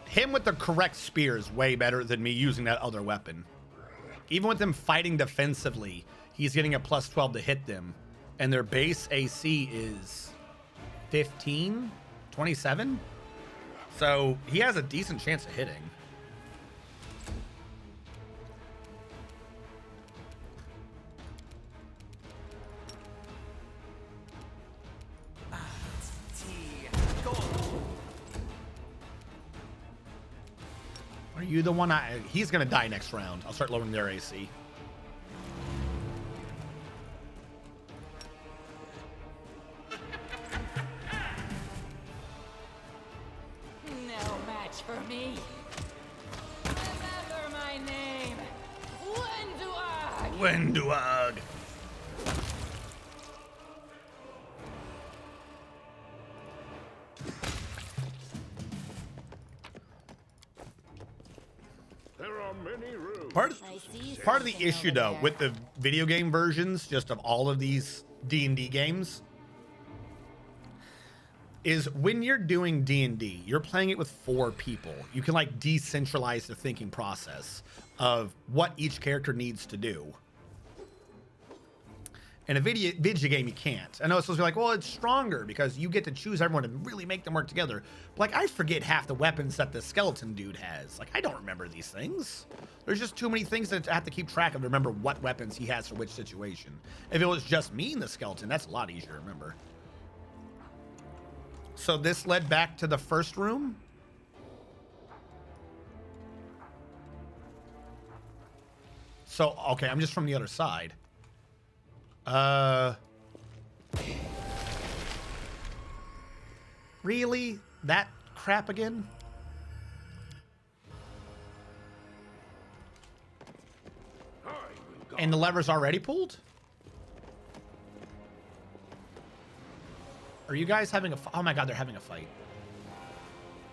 Him with the correct spear is way better than me using that other weapon. Even with them fighting defensively, he's getting a plus 12 to hit them. And their base AC is 15, 27. So he has a decent chance of hitting. Are you the one he's gonna die next round. I'll start lowering their AC. No match for me. Remember my name. Wenduag. There are many rooms. Part of the issue though with the video game versions just of all of these D&D games is when you're doing D&D, you're playing it with 4 people. You can like decentralize the thinking process of what each character needs to do. In a video game, you can't. I know it's supposed to be like, well, it's stronger because you get to choose everyone and really make them work together. But like, I forget half the weapons that the skeleton dude has. Like, I don't remember these things. There's just too many things that I have to keep track of to remember what weapons he has for which situation. If it was just me and the skeleton, that's a lot easier to remember. So this led back to the first room. So, okay, I'm just from the other side. Really? That crap again? And the lever's already pulled? Are you guys having a oh my god, they're having a fight.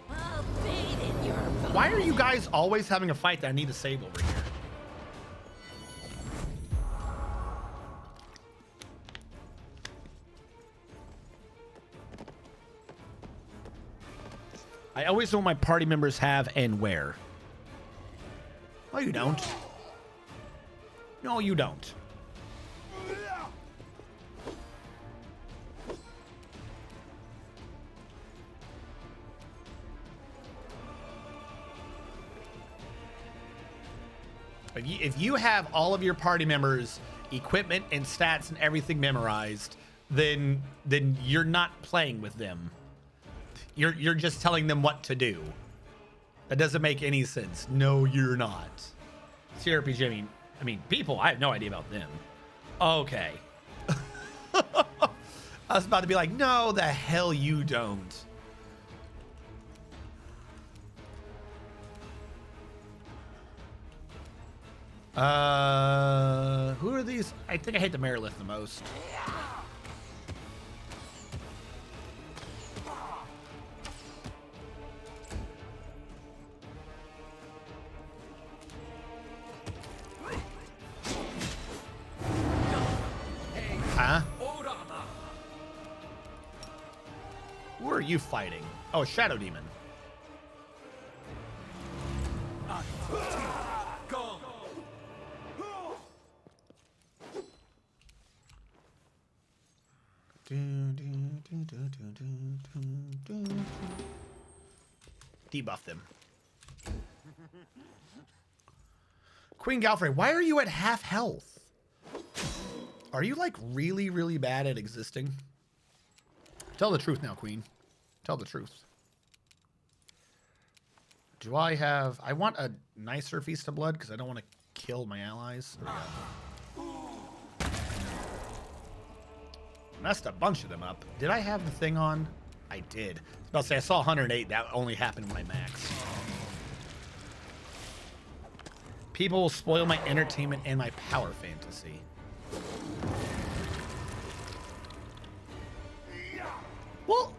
I'll bathe in your blood. Why are you guys always having a fight that I need to save over here? I always know what my party members have and where. No, you don't. No, you don't. If you have all of your party members' equipment and stats and everything memorized, then you're not playing with them. You're just telling them what to do. That doesn't make any sense. No, you're not. CRPG, I mean, people, I have no idea about them. Okay. I was about to be like, no, the hell you don't. Who are these? I think I hate the Marilith the most. Huh? Who are you fighting? Oh, Shadow Demon. Debuff them. Queen Galfrey, why are you at half health? Are you like really, really bad at existing? Tell the truth now, Queen. Tell the truth. Do I have... I want a nicer Feast of Blood because I don't want to kill my allies. There we go. Messed a bunch of them up. Did I have the thing on? I did. I was about to say, I saw 108. That only happened when I maxed. People will spoil my entertainment and my power fantasy. Well,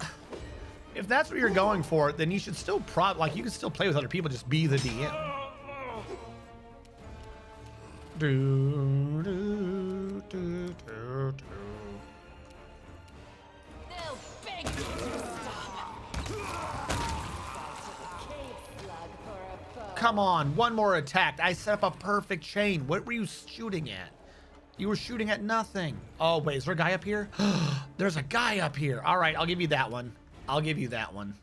if that's what you're going for, then you should still like you can still play with other people, just be the DM. Do, do, do, do, do. They'll beg you to stop. Come on, one more attack. I set up a perfect chain. What were you shooting at? You were shooting at nothing. Oh, wait, is there a guy up here? There's a guy up here. All right, I'll give you that one. I'll give you that one.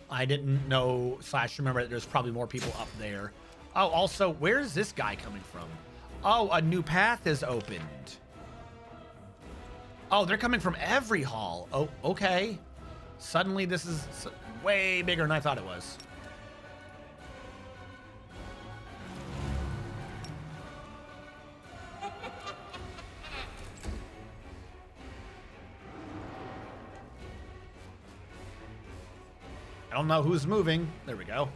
I didn't know / remember that there's probably more people up there. Oh, also, where's this guy coming from? Oh, a new path is opened. Oh, they're coming from every hall. Oh, okay. Suddenly this is way bigger than I thought it was. I don't know who's moving. There we go.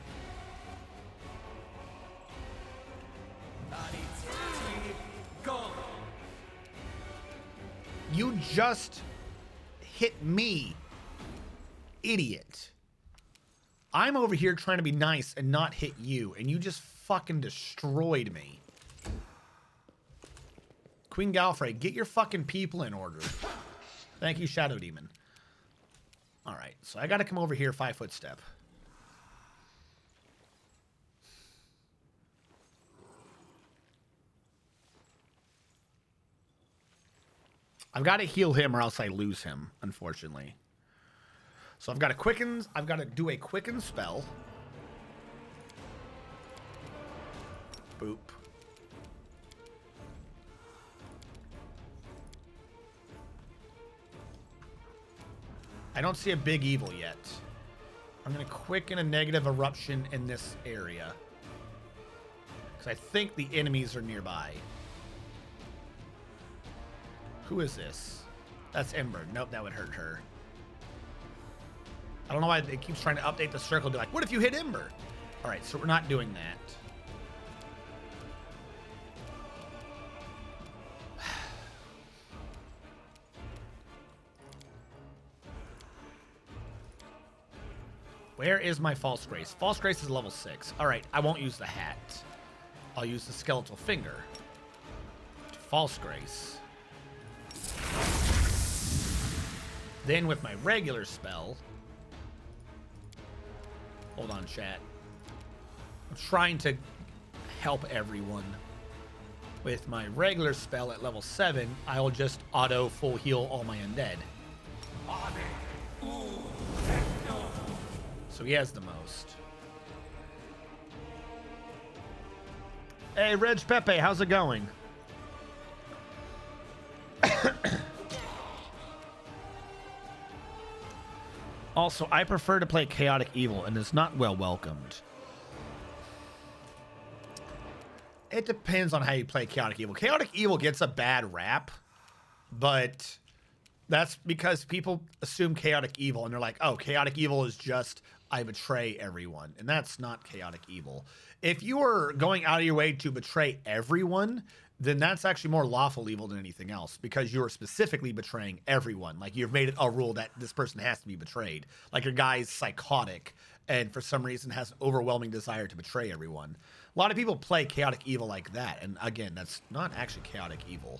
You just hit me, idiot. I'm over here trying to be nice and not hit you, and you just fucking destroyed me. Queen Galfrey, get your fucking people in order. Thank you, Shadow Demon. All right, so I got to come over here 5-foot step. I've got to heal him or else I lose him, unfortunately. So I've got to quicken. I've got to do a quicken spell. Boop. I don't see a big evil yet. I'm going to quicken a negative eruption in this area. Because I think the enemies are nearby. Who is this? That's Ember. Nope, that would hurt her. I don't know why it keeps trying to update the circle to be like, what if you hit Ember? All right, so we're not doing that. Where is my False Grace? False Grace is level 6. All right, I won't use the hat. I'll use the Skeletal Finger. False Grace. Then with my regular spell... Hold on, chat. I'm trying to help everyone. With my regular spell at level 7, I'll just auto full heal all my undead. So he has the most. Hey, Reg Pepe, how's it going? Also, I prefer to play Chaotic Evil, and it's not well welcomed. It depends on how you play Chaotic Evil. Chaotic Evil gets a bad rap, but that's because people assume Chaotic Evil, and they're like, oh, Chaotic Evil is just, I betray everyone. And that's not Chaotic Evil. If you are going out of your way to betray everyone, then that's actually more lawful evil than anything else, because you're specifically betraying everyone. Like, you've made it a rule that this person has to be betrayed. Like, your guy's psychotic and for some reason has an overwhelming desire to betray everyone. A lot of people play Chaotic Evil like that, and again, that's not actually Chaotic Evil.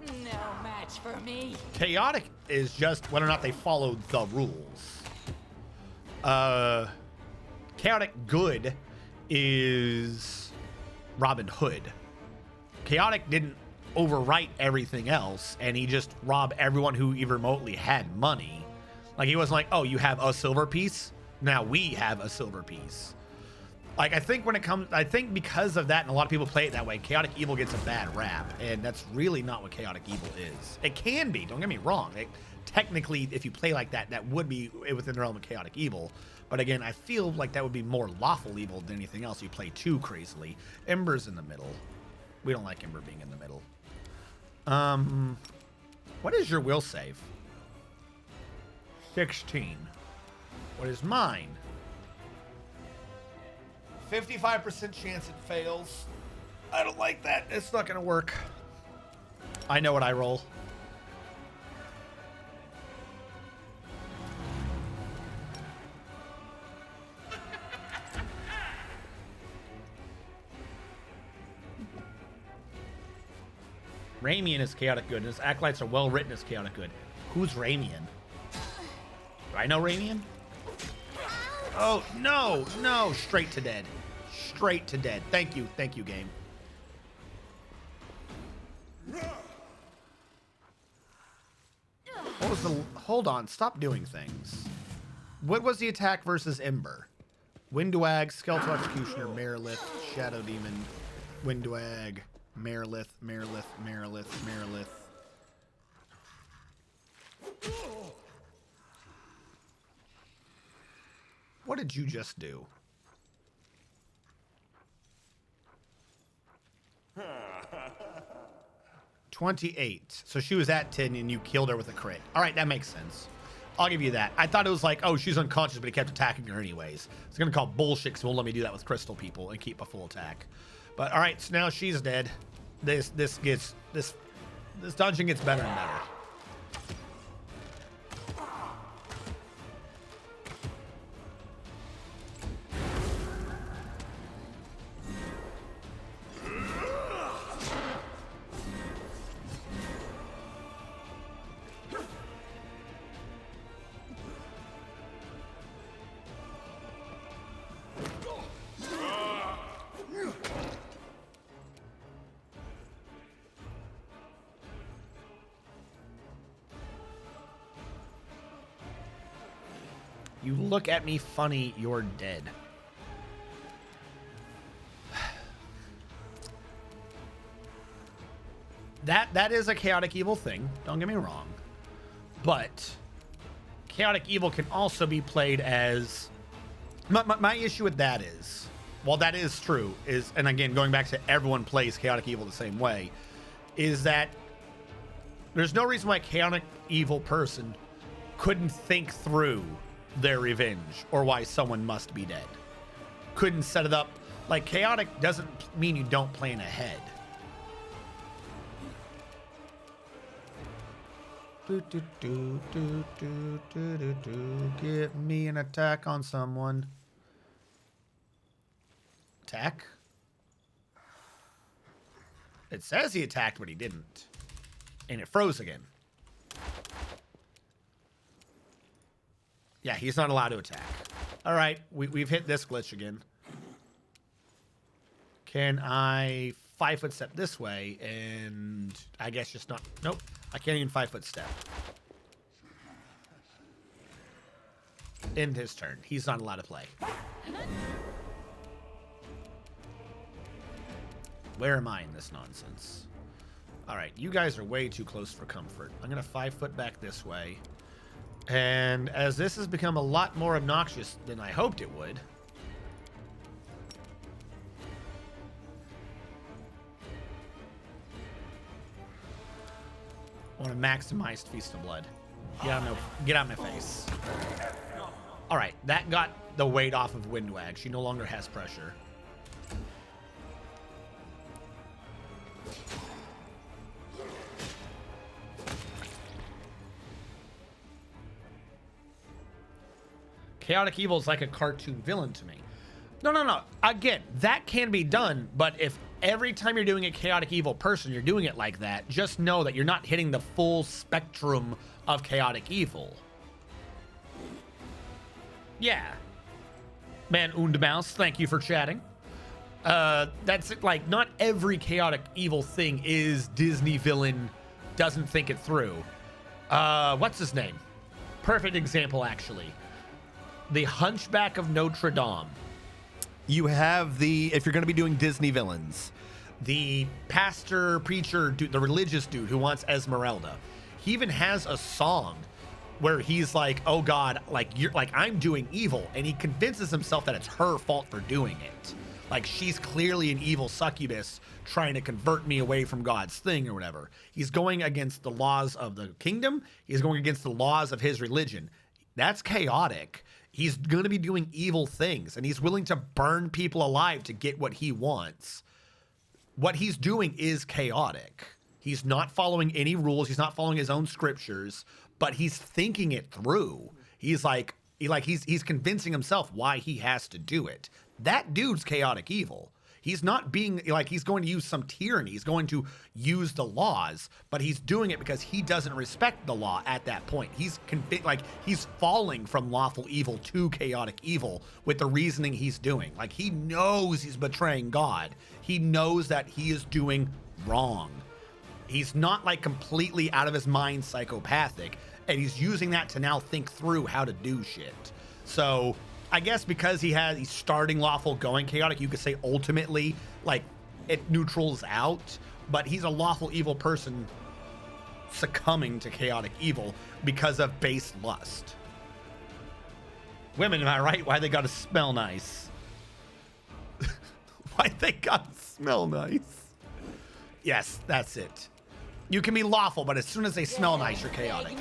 No match for me. Chaotic is just whether or not they follow the rules. Chaotic Good is Robin Hood. Chaotic didn't overwrite everything else, and he just robbed everyone who even remotely had money. Like, he wasn't like, oh, you have a silver piece? Now we have a silver piece. Like, I think when it comes, I think because of that, and a lot of people play it that way, chaotic evil gets a bad rap, and that's really not what chaotic evil is. It can be, don't get me wrong. Technically, if you play like that, that would be within the realm of chaotic evil. But again, I feel like that would be more lawful evil than anything else. You play too crazily. Ember's in the middle. We don't like Ember being in the middle. What is your will save? 16. What is mine? 55% chance it fails. I don't like that. It's not going to work. I know what I roll. Ramian is chaotic good, and his acolytes are well written as chaotic good. Who's Ramian? Do I know Ramian? Oh, no, no. Straight to dead. Straight to dead. Thank you, game. What was the... Hold on, stop doing things. What was the attack versus Ember? Windwag, Skeletal Executioner, Marilith, Shadow Demon, Windwag, Marilith. What did you just do? $28. So she was at 10 and you killed her with a crit. All right, that makes sense. I'll give you that. I thought it was like, oh, she's unconscious, but he kept attacking her anyways. It's gonna call bullshit because it won't let me do that with crystal people and keep a full attack. But all right, so now she's dead. This dungeon gets better and better. You look at me funny, you're dead. That is a chaotic evil thing, don't get me wrong. But chaotic evil can also be played as... My issue with that is, while that is true, is, and again, going back to everyone plays chaotic evil the same way, is that there's no reason why a chaotic evil person couldn't think through their revenge or why someone must be dead. Couldn't set it up. Like, chaotic doesn't mean you don't plan ahead. Give me an attack on someone. Attack? It says he attacked, but he didn't. And it froze again. Yeah, he's not allowed to attack. All right, we've hit this glitch again. Can I 5-foot step this way? And I guess just not. Nope, I can't even 5-foot step. End his turn. He's not allowed to play. Where am I in this nonsense? All right, you guys are way too close for comfort. I'm going to 5-foot back this way. And as this has become a lot more obnoxious than I hoped it would, I want to maximize Feast of Blood. Get out of my face. All right, that got the weight off of Windwag. She no longer has pressure. Chaotic evil is like a cartoon villain to me. No. Again, that can be done, but if every time you're doing a chaotic evil person, you're doing it like that, just know that you're not hitting the full spectrum of chaotic evil. Yeah. Man und Mouse, thank you for chatting. That's it. Like, not every chaotic evil thing is Disney villain doesn't think it through. What's his name? Perfect example, actually. The Hunchback of Notre Dame. You have if you're going to be doing Disney villains, the pastor, preacher, dude, the religious dude who wants Esmeralda. He even has a song where he's like, oh God, like you're like, I'm doing evil. And he convinces himself that it's her fault for doing it. Like she's clearly an evil succubus trying to convert me away from God's thing or whatever. He's going against the laws of the kingdom. He's going against the laws of his religion. That's chaotic. He's going to be doing evil things and he's willing to burn people alive to get what he wants. What he's doing is chaotic. He's not following any rules. He's not following his own scriptures, but he's thinking it through. He's he's convincing himself why he has to do it. That dude's chaotic evil. He's not being like he's going to use some tyranny. He's going to use the laws, but he's doing it because he doesn't respect the law at that point. He's he's falling from lawful evil to chaotic evil with the reasoning he's doing. Like he knows he's betraying God. He knows that he is doing wrong. He's not like completely out of his mind psychopathic, and he's using that to now think through how to do shit. So I guess because he's starting lawful, going chaotic, you could say ultimately like it neutrals out, but he's a lawful evil person succumbing to chaotic evil because of base lust. Women, am I right? Why they gotta smell nice? Why they gotta smell nice? Yes, that's it. You can be lawful, but as soon as they smell nice, you're chaotic.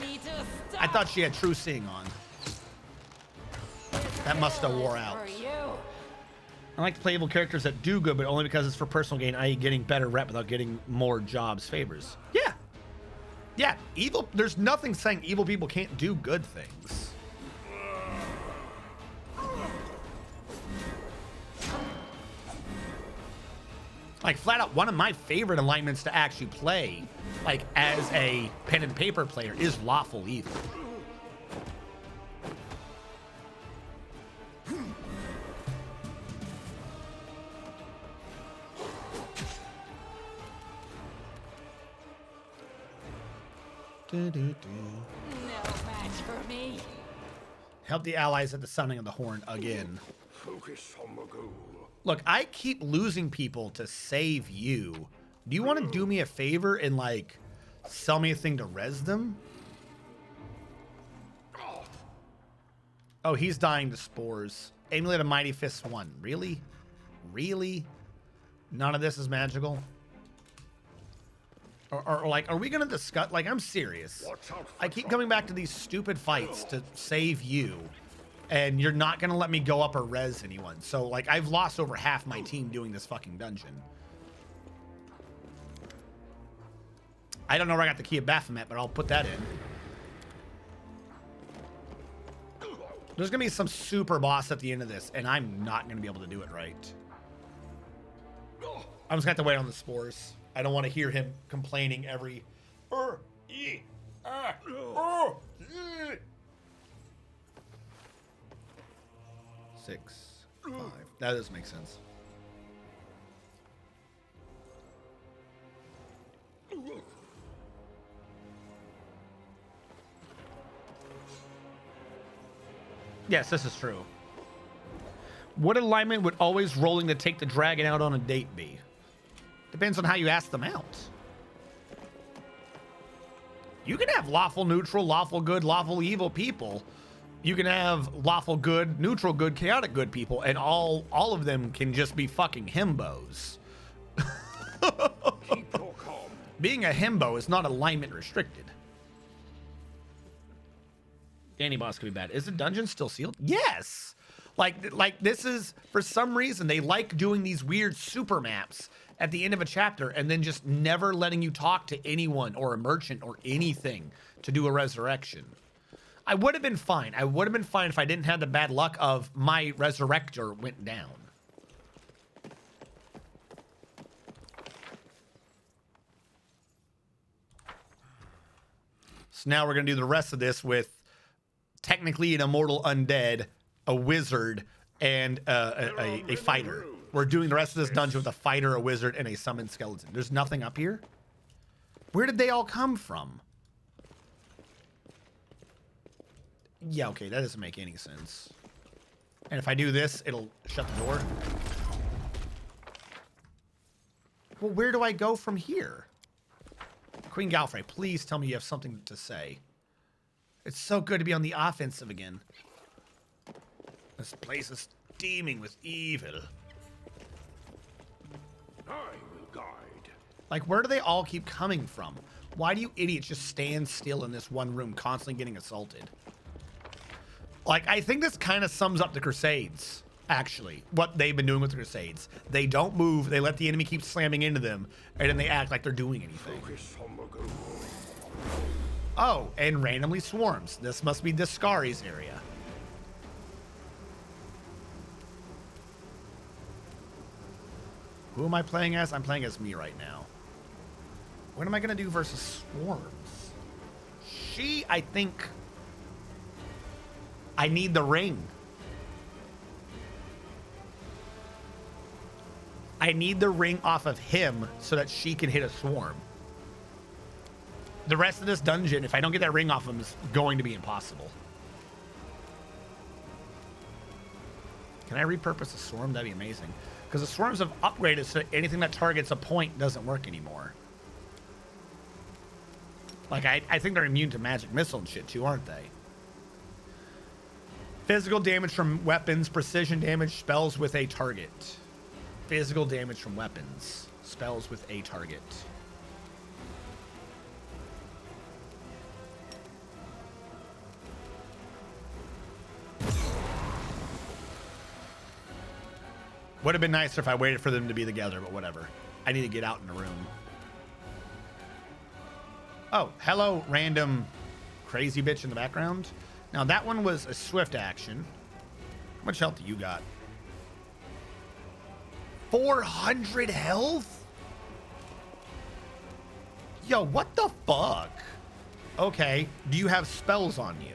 I thought she had true seeing on. That must have wore out. I like playable characters that do good, but only because it's for personal gain, i.e. getting better rep without getting more jobs, favors. Yeah. Yeah, evil, there's nothing saying evil people can't do good things. Like flat out, one of my favorite alignments to actually play, like as a pen and paper player, is lawful evil. No match for me. Help the allies at the sounding of the horn again. Focus on the goal. Look, I keep losing people to save you. Do you want to do me a favor and like sell me a thing to res them? Oh, he's dying to spores. Amulet of Mighty Fist 1. Really? Really? None of this is magical? Or like, are we going to discuss? Like, I'm serious. I keep coming back to these stupid fights to save you. And you're not going to let me go up or res anyone. So, like, I've lost over half my team doing this fucking dungeon. I don't know where I got the key of Baphomet, but I'll put that in. There's going to be some super boss at the end of this, and I'm not going to be able to do it right. I'm just going to have to wait on the spores. I don't want to hear him complaining every... 6, 5. That does make sense. Yes, this is true. What alignment would always rolling to take the dragon out on a date be? Depends on how you ask them out. You can have lawful neutral, lawful good, lawful evil people. You can have lawful good, neutral good, chaotic good people, and all of them can just be fucking himbos. Keep your calm. Being a himbo is not alignment restricted. Danny boss could be bad. Is the dungeon still sealed? Yes. Like this is, for some reason, they like doing these weird super maps at the end of a chapter and then just never letting you talk to anyone or a merchant or anything to do a resurrection. I would have been fine. I would have been fine if I didn't have the bad luck of my resurrector went down. So now we're going to do the rest of this with technically an immortal undead, a wizard, and a fighter. We're doing the rest of this dungeon with a fighter, a wizard, and a summoned skeleton. There's nothing up here? Where did they all come from? Yeah, okay, that doesn't make any sense. And if I do this, it'll shut the door. Well, where do I go from here? Queen Galfrey, please tell me you have something to say. It's so good to be on the offensive again. This place is steaming with evil. I will guide. Like, where do they all keep coming from? Why do you idiots just stand still in this one room, constantly getting assaulted? Like, I think this kind of sums up the Crusades, actually. What they've been doing with the Crusades. They don't move, they let the enemy keep slamming into them, and then they act like they're doing anything. Focus on the goal. Oh, and randomly swarms. This must be Discari's area. Who am I playing as? I'm playing as me right now. What am I going to do versus swarms? I think... I need the ring. I need the ring off of him so that she can hit a swarm. The rest of this dungeon, if I don't get that ring off him, is going to be impossible. Can I repurpose a swarm? That'd be amazing. Because the swarms have upgraded so that anything that targets a point doesn't work anymore. Like, I think they're immune to magic missile and shit too, aren't they? Physical damage from weapons, precision damage, spells with a target. Physical damage from weapons, spells with a target. Would have been nicer if I waited for them to be together, but whatever. I need to get out in the room. Oh, hello, random crazy bitch in the background. Now, that one was a swift action. How much health do you got? 400 health? Yo, what the fuck? Okay, do you have spells on you?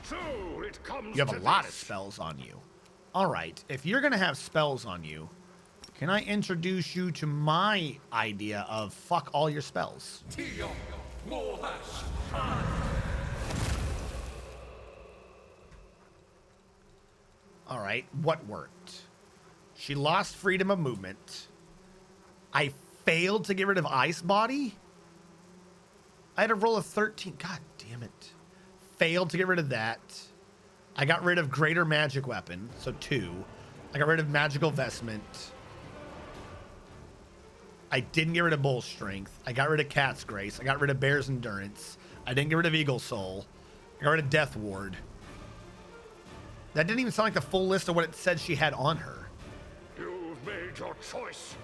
So it comes You have to a lot of this. spells on you. All right, if you're going to have spells on you, can I introduce you to my idea of fuck all your spells? All right, what worked? She lost freedom of movement. I failed to get rid of Ice Body. I had to roll a 13. God damn it. Failed to get rid of that. I got rid of Greater Magic Weapon, so 2. I got rid of Magical Vestment. I didn't get rid of Bull Strength. I got rid of Cat's Grace. I got rid of Bear's Endurance. I didn't get rid of Eagle Soul. I got rid of Death Ward. That didn't even sound like the full list of what it said she had on her. You've made your choice.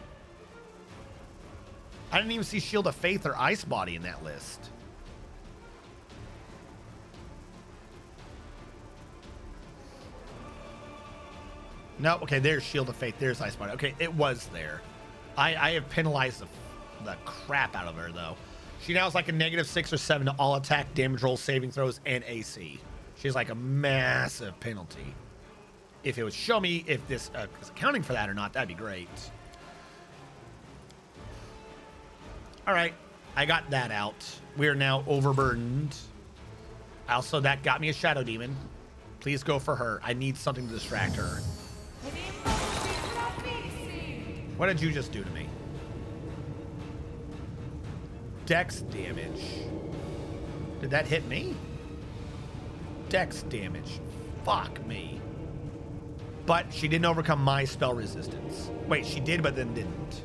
I didn't even see Shield of Faith or Ice Body in that list. No, okay, there's Shield of Faith. There's Ice Body. Okay, it was there. I have penalized the crap out of her, though. She now has like a -6 or 7 to all attack, damage rolls, saving throws, and AC. She's like a massive penalty. If it would show me if this is accounting for that or not, that'd be great. All right, I got that out. We are now overburdened. Also, that got me a Shadow Demon. Please go for her. I need something to distract her. What did you just do to me? Dex damage. Did that hit me? Dex damage. Fuck me. But she didn't overcome my spell resistance. Wait, she did, but then didn't.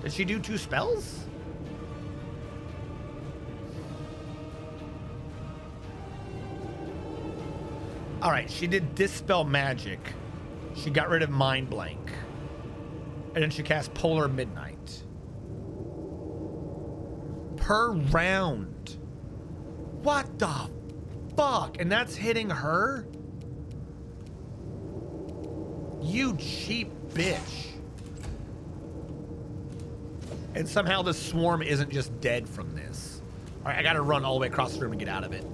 Did she do 2 spells? All right, she did Dispel Magic. She got rid of Mind Blank. And then she cast Polar Midnight. Per round. What the fuck? And that's hitting her? You cheap bitch. And somehow the swarm isn't just dead from this. All right, I gotta run all the way across the room and get out of it.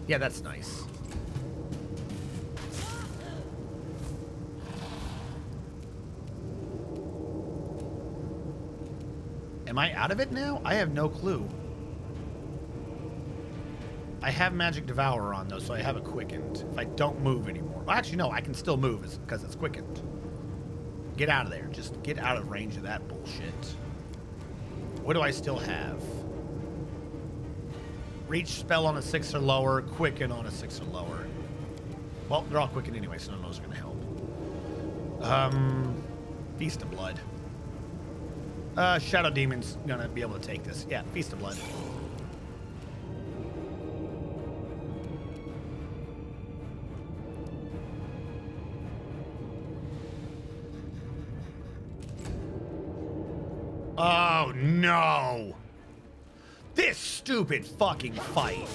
Yeah, that's nice. Am I out of it now? I have no clue. I have Magic Devourer on, though, so I have it quickened. If I don't move anymore. Well, actually, no, I can still move because it's quickened. Get out of there. Just get out of range of that bullshit. What do I still have? Reach spell on a 6 or lower. Quicken on a 6 or lower. Well, they're all quickened anyway, so none of those are going to help. Feast of Blood. Shadow Demon's going to be able to take this. Yeah, Feast of Blood. Oh, no. This stupid fucking fight.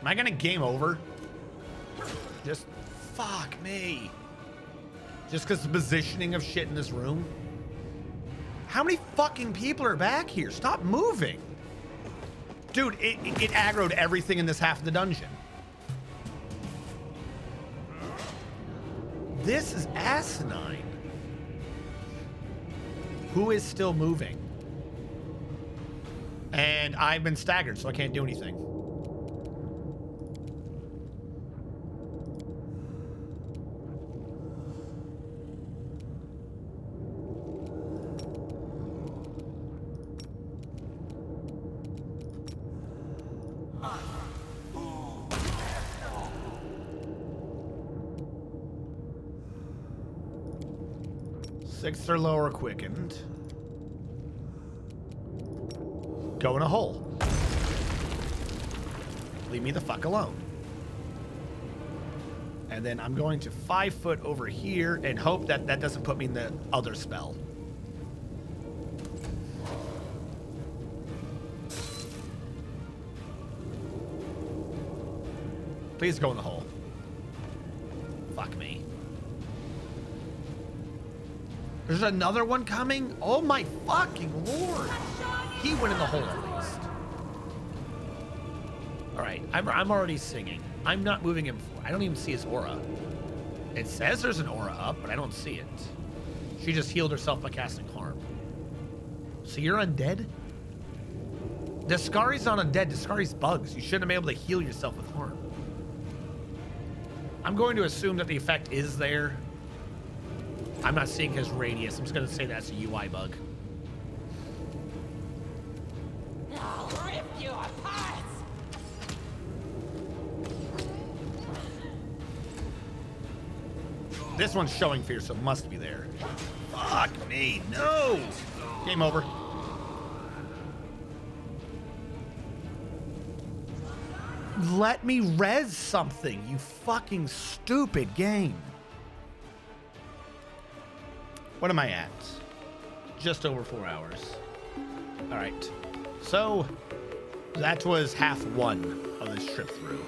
Am I gonna game over? Just fuck me. Just because the positioning of shit in this room? How many fucking people are back here? Stop moving. Dude, it aggroed everything in this half of the dungeon. This is asinine. Who is still moving? And I've been staggered, so I can't do anything. Six or lower quickened. Go in a hole. Leave me the fuck alone. And then I'm going to 5 foot over here and hope that that doesn't put me in the other spell. Please go in the hole. Fuck me. There's another one coming? Oh my fucking lord. He went in the hole at least. Alright, I'm already singing. I'm not moving him forward. I don't even see his aura. It says there's an aura up, but I don't see it. She just healed herself by casting harm. So you're undead? Discari's not undead. Discari's bugs. You shouldn't be able to heal yourself with harm. I'm going to assume that the effect is there. I'm not seeing his radius. I'm just going to say that's a UI bug. I'll rip you apart! This one's showing fear, so it must be there. Fuck me. No! Game over. Let me res something, you fucking stupid game. What am I at? Just over 4 hours. All right. So that was half one of this trip through.